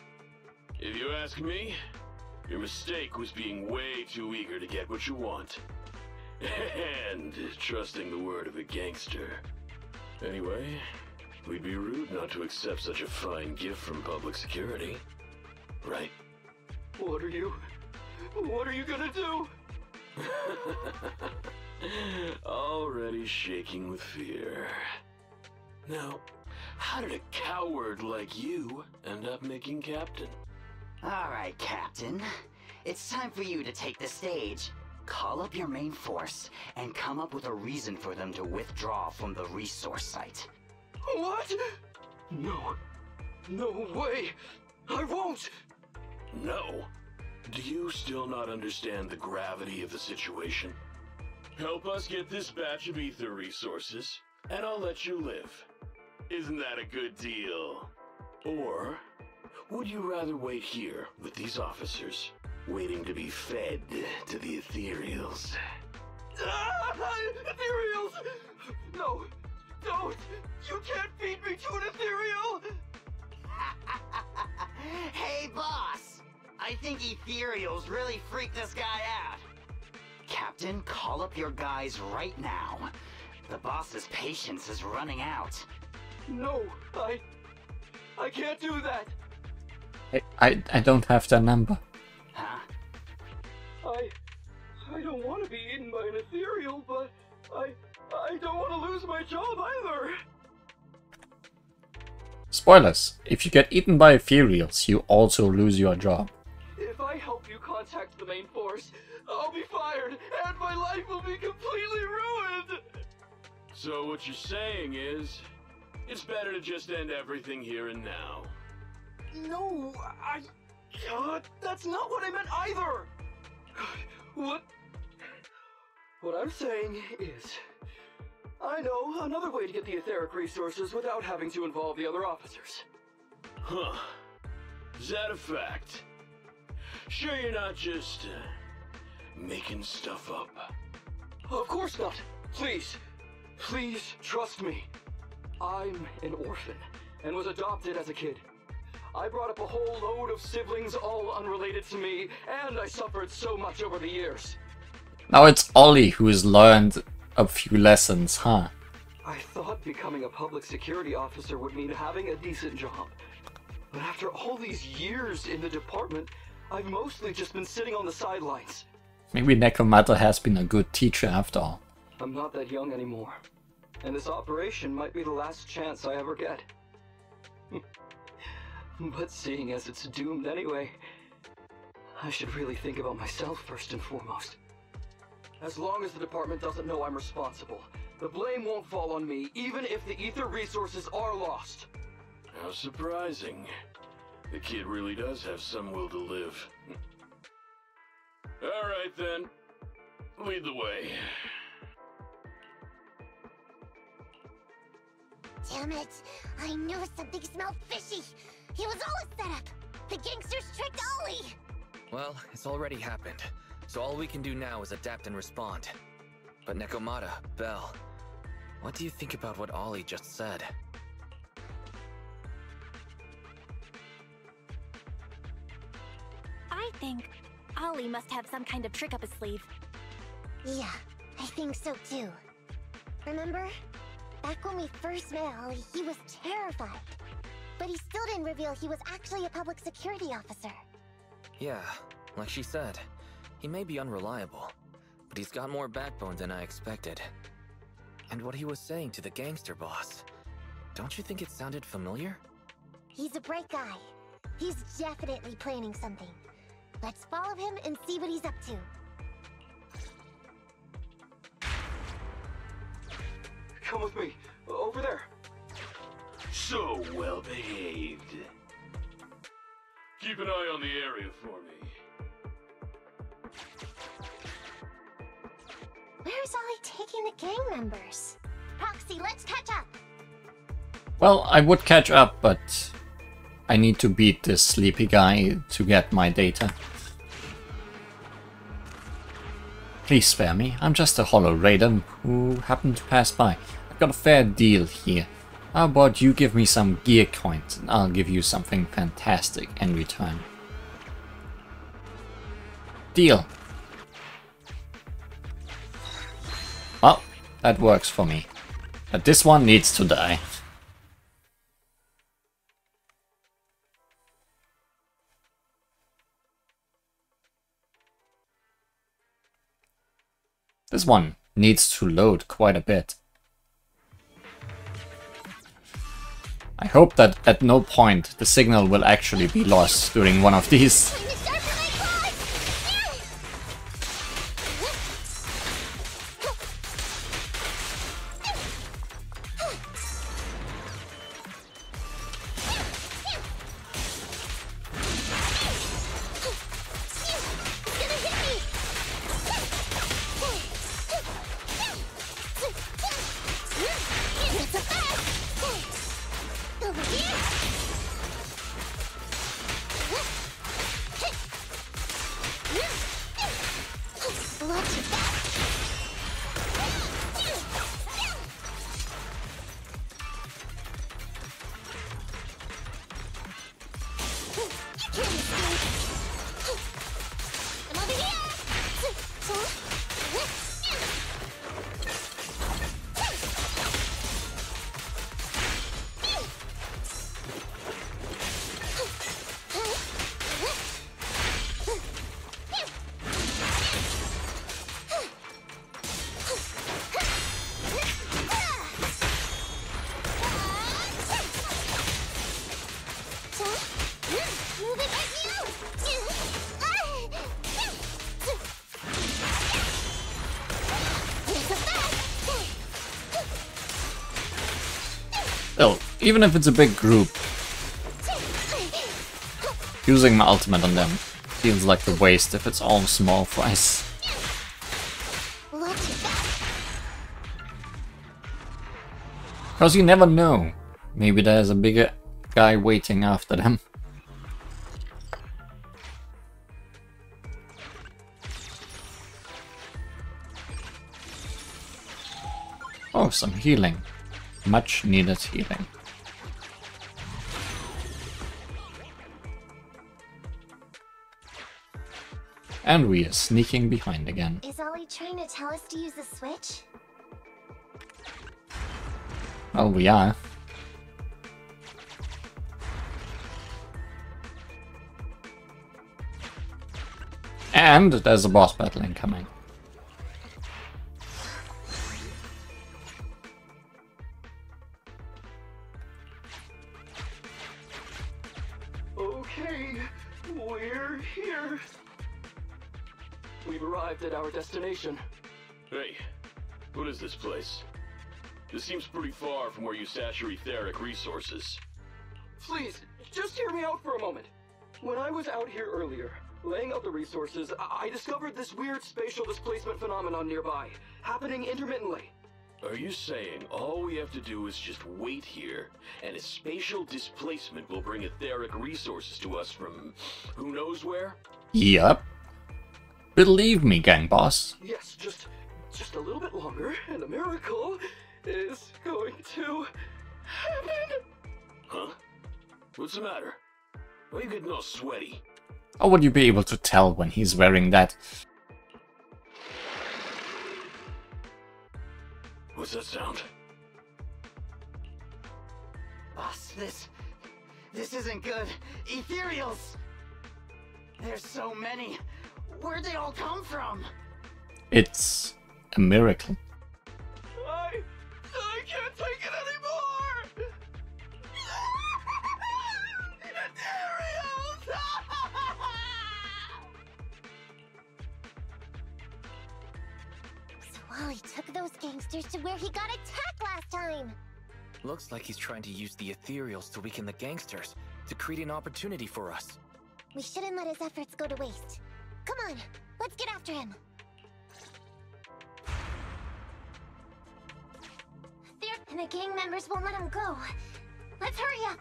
If you ask me, your mistake was being way too eager to get what you want. And trusting the word of a gangster. Anyway, we'd be rude not to accept such a fine gift from public security. Right? What are you gonna do? Already shaking with fear. Now, how did a coward like you end up making captain? Alright, Captain. It's time for you to take the stage. Call up your main force and come up with a reason for them to withdraw from the resource site. What? No. No way. I won't. No? Do you still not understand the gravity of the situation? Help us get this batch of ether resources, and I'll let you live. Isn't that a good deal? Or would you rather wait here with these officers, waiting to be fed to the Ethereals? Ethereals! No, don't! You can't feed me to an Ethereal! Hey, boss! I think Ethereals really freaked this guy out. Captain, call up your guys right now. The boss's patience is running out. No, I can't do that. I don't have their number. Huh? I don't want to be eaten by an Ethereal, but I don't want to lose my job either. Spoilers. If you get eaten by Ethereals, you also lose your job. If I help you contact the main force, I'll be fired, and my life will be completely ruined! So what you're saying is, it's better to just end everything here and now. No, that's not what I meant either! What I'm saying is, I know another way to get the etheric resources without having to involve the other officers. Huh. Is that a fact? Sure you're not just, making stuff up? Of course not. Please trust me. I'm an orphan, and was adopted as a kid. I brought up a whole load of siblings, all unrelated to me, and I suffered so much over the years. Now it's Ollie who has learned a few lessons, huh? I thought becoming a public security officer would mean having a decent job. But after all these years in the department, I've mostly just been sitting on the sidelines. Maybe Nekomata has been a good teacher after all. I'm not that young anymore, and this operation might be the last chance I ever get. But seeing as it's doomed anyway, I should really think about myself first and foremost. As long as the department doesn't know I'm responsible, the blame won't fall on me, even if the ether resources are lost. How surprising. The kid really does have some will to live. Alright then. Lead the way. Damn it! I knew something smelled fishy! It was all a setup! The gangsters tricked Ollie! Well, it's already happened, so all we can do now is adapt and respond. But Nekomata, Belle, what do you think about what Ollie just said? I think Ollie must have some kind of trick up his sleeve. Yeah, I think so too. Remember? Back when we first met Ollie, he was terrified. But he still didn't reveal he was actually a public security officer. Yeah, like she said, he may be unreliable, but he's got more backbone than I expected. And what he was saying to the gangster boss, don't you think it sounded familiar? He's a bright guy. He's definitely planning something. Let's follow him and see what he's up to. come with me. Over there. So well behaved. Keep an eye on the area for me. Where's Ollie taking the gang members? Proxy, let's catch up! Well, I would catch up, but I need to beat this sleepy guy to get my data. Please spare me, I'm just a hollow raider who happened to pass by. I've got a fair deal here. How about you give me some gear coins and I'll give you something fantastic in return. Deal. Well, that works for me. But this one needs to die. This one needs to load quite a bit. I hope that at no point the signal will actually be lost during one of these. Still, even if it's a big group, using my ultimate on them feels like a waste if it's all small fries. Because you never know. Maybe there's a bigger guy waiting after them. Oh, some healing. Much needed healing. And we are sneaking behind again. Is Ollie trying to tell us to use the switch? Well, we are. And there's a boss battle incoming. Okay, we're here. We've arrived at our destination. Hey, what is this place? This seems pretty far from where you stash your etheric resources. Please, just hear me out for a moment. When I was out here earlier, laying out the resources, I discovered this weird spatial displacement phenomenon nearby, happening intermittently. Are you saying all we have to do is just wait here, and a spatial displacement will bring etheric resources to us from who knows where? Yep. Believe me, gang boss. Yes, just a little bit longer, and a miracle is going to happen. Huh? What's the matter? Why are you getting all sweaty? How would you be able to tell when he's wearing that? What's that sound? Boss, this isn't good. Ethereals! There's so many. Where'd they all come from? It's a miracle. I can't take it anymore! Ethereals! So Ollie took those gangsters to where he got attacked last time. Looks like he's trying to use the Ethereals to weaken the gangsters, to create an opportunity for us. We shouldn't let his efforts go to waste. Come on, let's get after him. And the gang members won't let him go. Let's hurry up.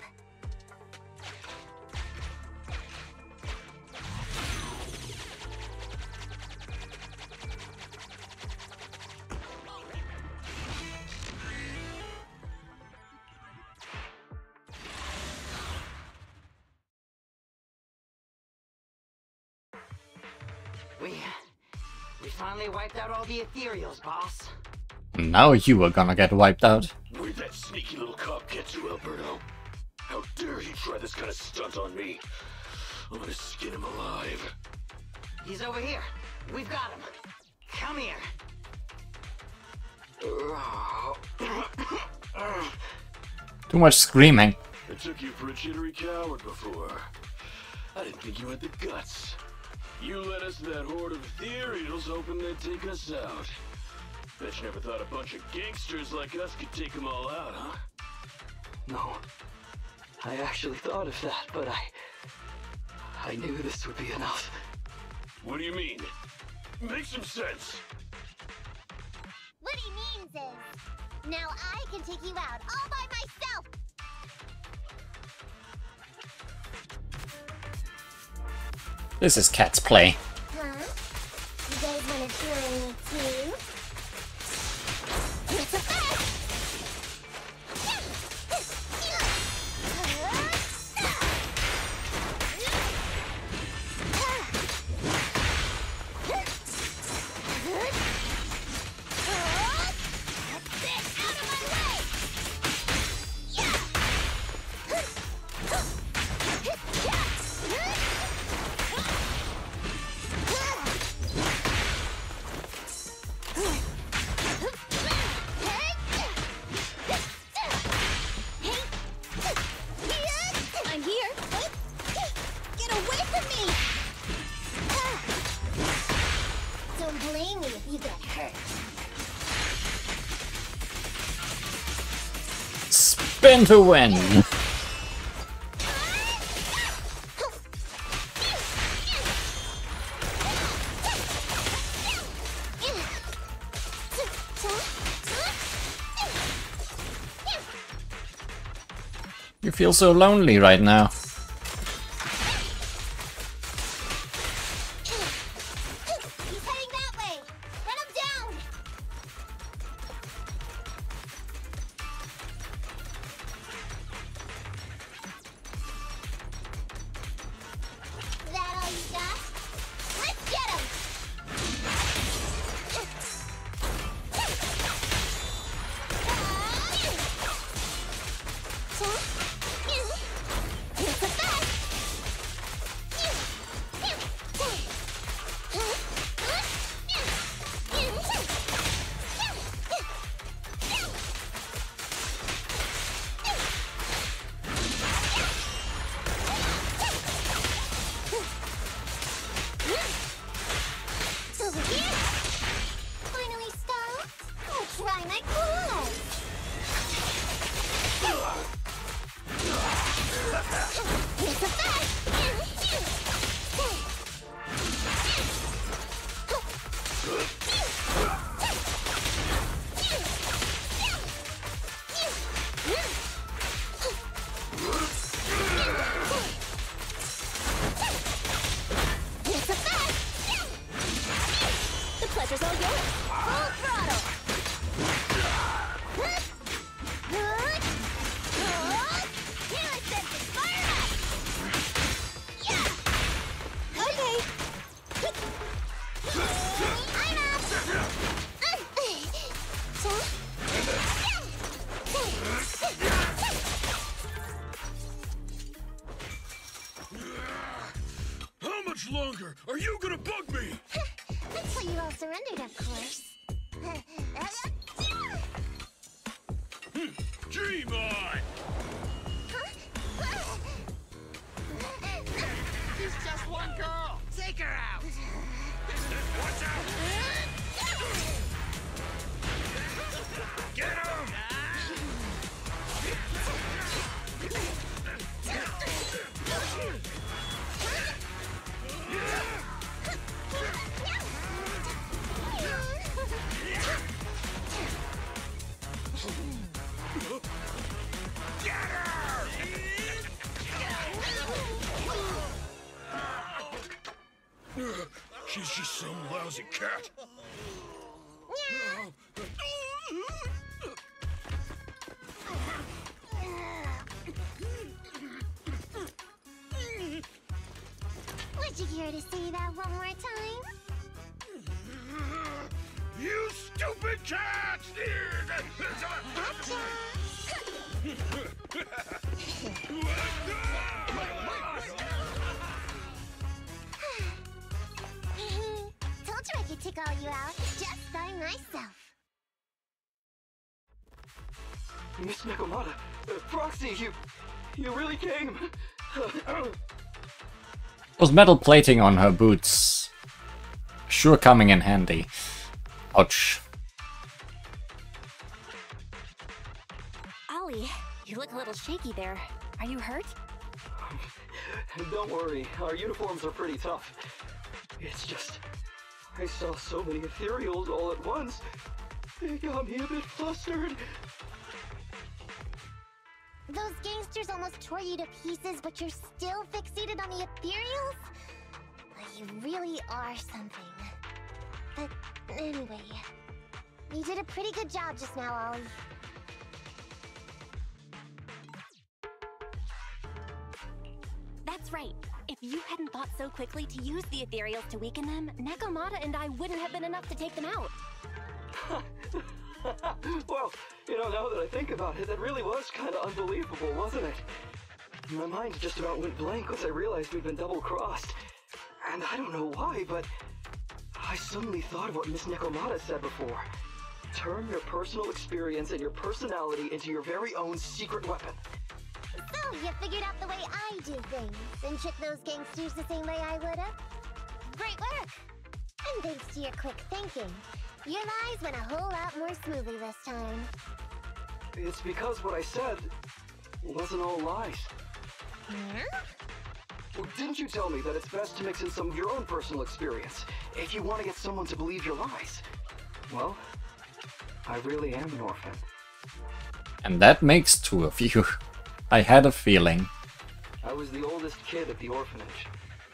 We finally wiped out all the Ethereals, boss. Now you are gonna get wiped out. Where'd that sneaky little cop get to, Alberto? How dare he try this kind of stunt on me? I'm gonna skin him alive. He's over here. We've got him. Come here. Too much screaming. I took you for a jittery coward before. I didn't think you had the guts. You led us to that horde of Ethereals hoping they'd take us out. Bet you never thought a bunch of gangsters like us could take them all out, huh? No. I actually thought of that, but I knew this would be enough. What do you mean? Make some sense. What he means is, now I can take you out all by myself. This is cat's play. Huh? You guys wanna join me too? It's a fact! Spin to win! You feel so lonely right now. Longer? Are you gonna bug me? Until you all surrendered, of course. Dream on! She's just one girl. Take her out. Watch out! Get him! She's just some lousy cat. Would you care to say that one more time? You stupid cat! Told you I could take all you out just by myself. Miss Nekomata, Proxy, you really came. Those metal plating on her boots. Sure coming in handy. Ouch. Ollie, you look a little shaky there. Are you hurt? Don't worry, our uniforms are pretty tough. It's just, I saw so many Ethereals all at once. It got me a bit flustered. Those gangsters almost tore you to pieces, but you're still fixated on the Ethereals? You really are something. But anyway, you did a pretty good job just now, Ollie. That's right. If you hadn't thought so quickly to use the Ethereals to weaken them, Nekomata and I wouldn't have been enough to take them out. Well, you know, now that I think about it, that really was kind of unbelievable, wasn't it? My mind just about went blank once I realized we'd been double-crossed. And I don't know why, but I suddenly thought of what Miss Nekomata said before. Turn your personal experience and your personality into your very own secret weapon. So, you figured out the way I do things, and trick those gangsters the same way I would've? Great work! And thanks to your quick thinking, your lies went a whole lot more smoothly this time. It's because what I said wasn't all lies. Yeah? Well, didn't you tell me that it's best to mix in some of your own personal experience if you want to get someone to believe your lies? Well, I really am an orphan. And that makes two of you. I had a feeling. I was the oldest kid at the orphanage,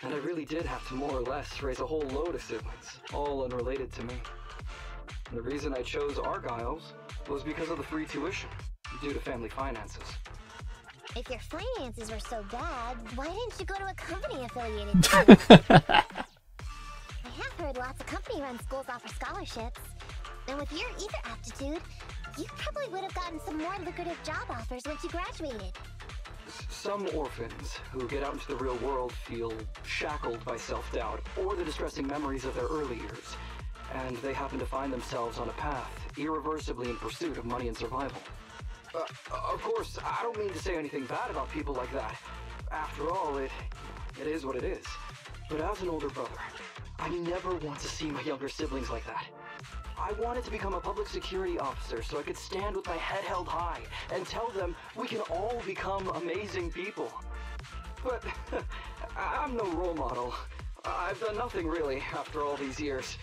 and I really did have to more or less raise a whole load of siblings, all unrelated to me. The reason I chose Argyle's was because of the free tuition, due to family finances. If your finances were so bad, why didn't you go to a company affiliated with you? I have heard lots of company-run schools offer scholarships. And with your ether aptitude, you probably would have gotten some more lucrative job offers once you graduated. Some orphans who get out into the real world feel shackled by self-doubt or the distressing memories of their early years, and they happen to find themselves on a path irreversibly in pursuit of money and survival. Of course, I don't mean to say anything bad about people like that. After all, it is what it is. But as an older brother, I never want to see my younger siblings like that. I wanted to become a public security officer so I could stand with my head held high and tell them we can all become amazing people. But I'm no role model. I've done nothing really after all these years.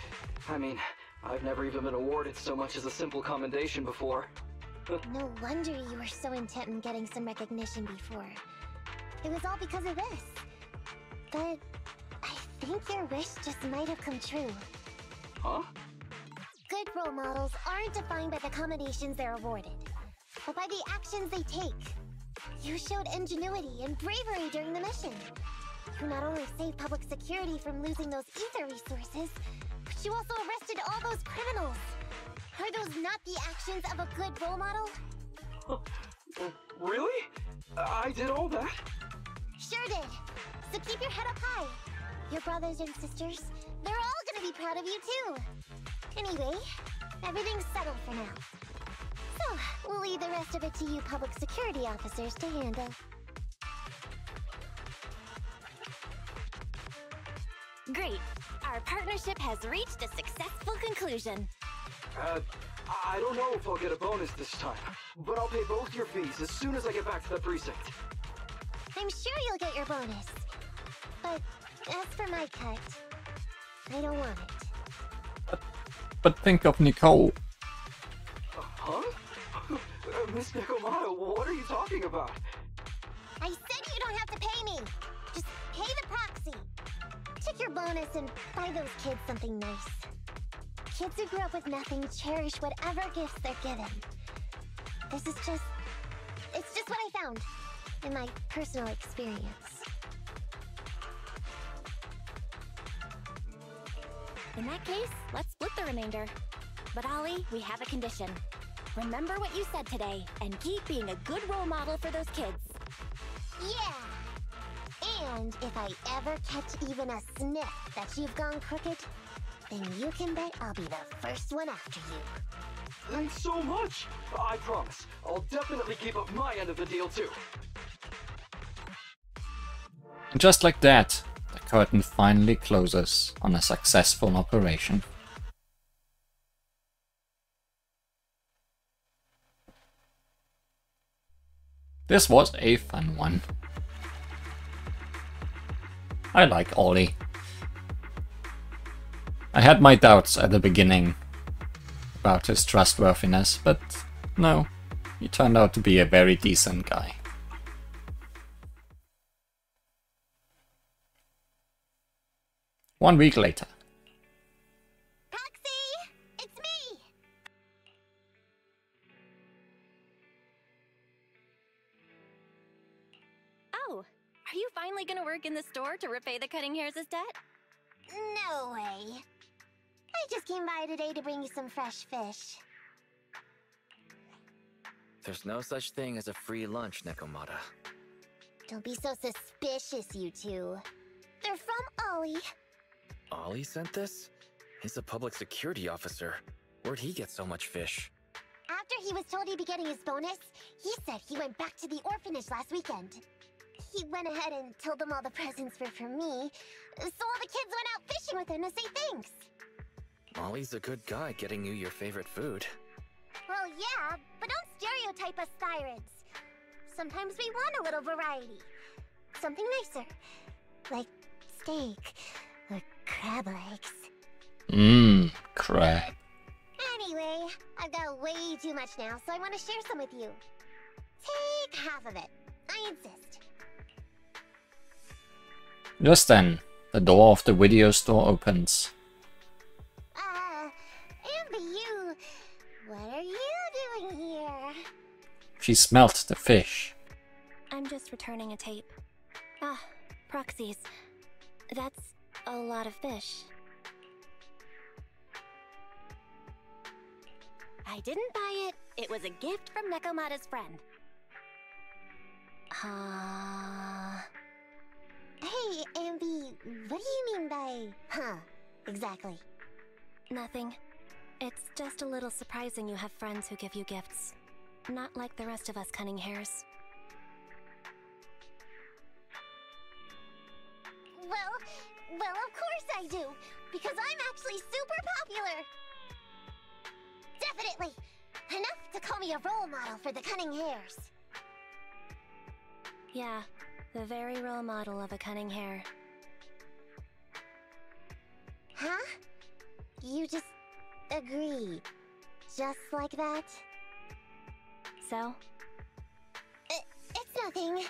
I mean, I've never even been awarded so much as a simple commendation before. No wonder you were so intent on getting some recognition before. It was all because of this. But I think your wish just might have come true. Huh? Good role models aren't defined by the commendations they're awarded, but by the actions they take. You showed ingenuity and bravery during the mission. You not only saved public security from losing those ether resources, but you also arrested all those criminals. Are those not the actions of a good role model? Really? I did all that? Sure did. So keep your head up high. Your brothers and sisters, they're all gonna be proud of you too. Anyway, everything's settled for now. So, we'll leave the rest of it to you public security officers to handle. Great. Our partnership has reached a successful conclusion. I don't know if I'll get a bonus this time, but I'll pay both your fees as soon as I get back to the precinct. I'm sure you'll get your bonus. But as for my cut, I don't want it. But think of Nicole. Huh? Miss Nekomata, what are you talking about? I said you don't have to pay me. Just pay the proxy. To take your bonus and buy those kids something nice. Kids who grew up with nothing cherish whatever gifts they're given. This is just... it's just what I found in my personal experience. In that case, let's split the remainder. But Ollie, we have a condition. Remember what you said today, and keep being a good role model for those kids. Yeah! And if I ever catch even a sniff that you've gone crooked, then you can bet I'll be the first one after you. Thanks so much! I promise, I'll definitely keep up my end of the deal too. And just like that, the curtain finally closes on a successful operation. This was a fun one. I like Ollie. I had my doubts at the beginning about his trustworthiness, but no, he turned out to be a very decent guy. One week later. Are you finally gonna work in the store to repay the Cutting Hairs' debt? No way. I just came by today to bring you some fresh fish. There's no such thing as a free lunch, Nekomata. Don't be so suspicious, you two. They're from Ollie. Ollie sent this? He's a public security officer. Where'd he get so much fish? After he was told he'd be getting his bonus, he said he went back to the orphanage last weekend. He went ahead and told them all the presents were for me, so all the kids went out fishing with him to say thanks. Ollie's a good guy getting you your favorite food. Well, yeah, but don't stereotype us Sirens. Sometimes we want a little variety. Something nicer. Like steak or crab legs. Mmm, crab. Anyway, I've got way too much now, so I want to share some with you. Take half of it. I insist. Just then, the door of the video store opens. Amber, what are you doing here? She smelt the fish. I'm just returning a tape. Ah, proxies. That's a lot of fish. I didn't buy it. It was a gift from Nekomata's friend. Hey, Ambi, what do you mean by, huh, exactly? Nothing. It's just a little surprising you have friends who give you gifts. Not like the rest of us Cunning Hairs. Well, of course I do, because I'm actually super popular. Definitely. Enough to call me a role model for the Cunning Hairs. Yeah, the very role model of a Cunning Hair. Huh? You just agreed. Just like that? So? It's nothing.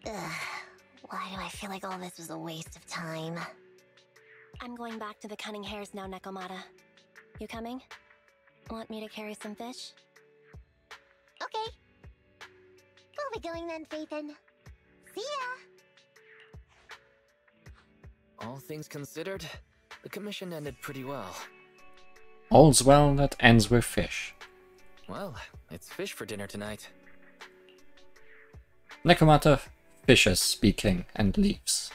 Ugh, why do I feel like all this was a waste of time? I'm going back to the Cunning Hairs now, Nekomata. You coming? Want me to carry some fish? Okay. We'll be going then, Phaethon. See ya! All things considered, the commission ended pretty well. All's well that ends with fish. Well, it's fish for dinner tonight. Nekomata fishes speaking and leaves.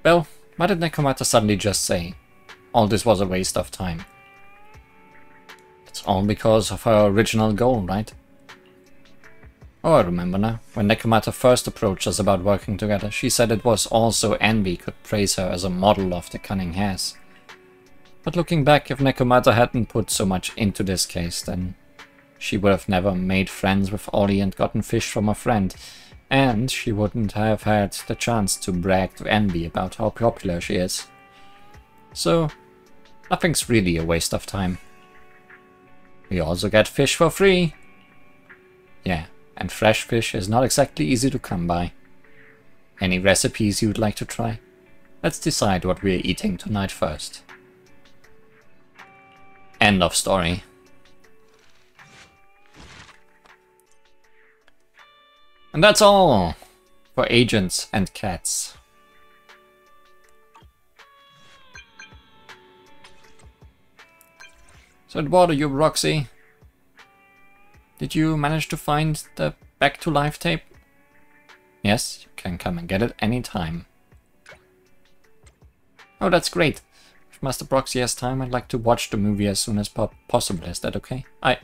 Well, why did Nekomata suddenly just say, all this was a waste of time? It's all because of her original goal, right? Oh, I remember now. When Nekomata first approached us about working together, she said it was also Envy could praise her as a model of the Cunning Hairs. But looking back, if Nekomata hadn't put so much into this case, then she would have never made friends with Ollie and gotten fish from a friend, and she wouldn't have had the chance to brag to Envy about how popular she is. So, nothing's really a waste of time. We also get fish for free. Yeah, and fresh fish is not exactly easy to come by. Any recipes you would like to try? Let's decide what we're eating tonight first. End of story. And that's all for agents and cats. So what are you, Roxy? Did you manage to find the Back to Life tape? Yes, you can come and get it anytime. Oh, that's great. If Master Proxy has time, I'd like to watch the movie as soon as possible. Is that okay? I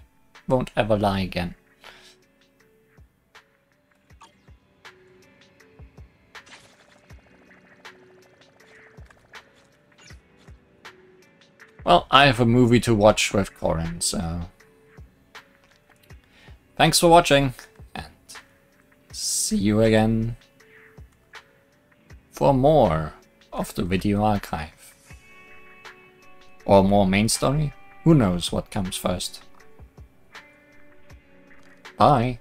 won't ever lie again. Well, I have a movie to watch with Corin, so... Thanks for watching, and see you again for more of the video archive. Or more main story? Who knows what comes first? Bye!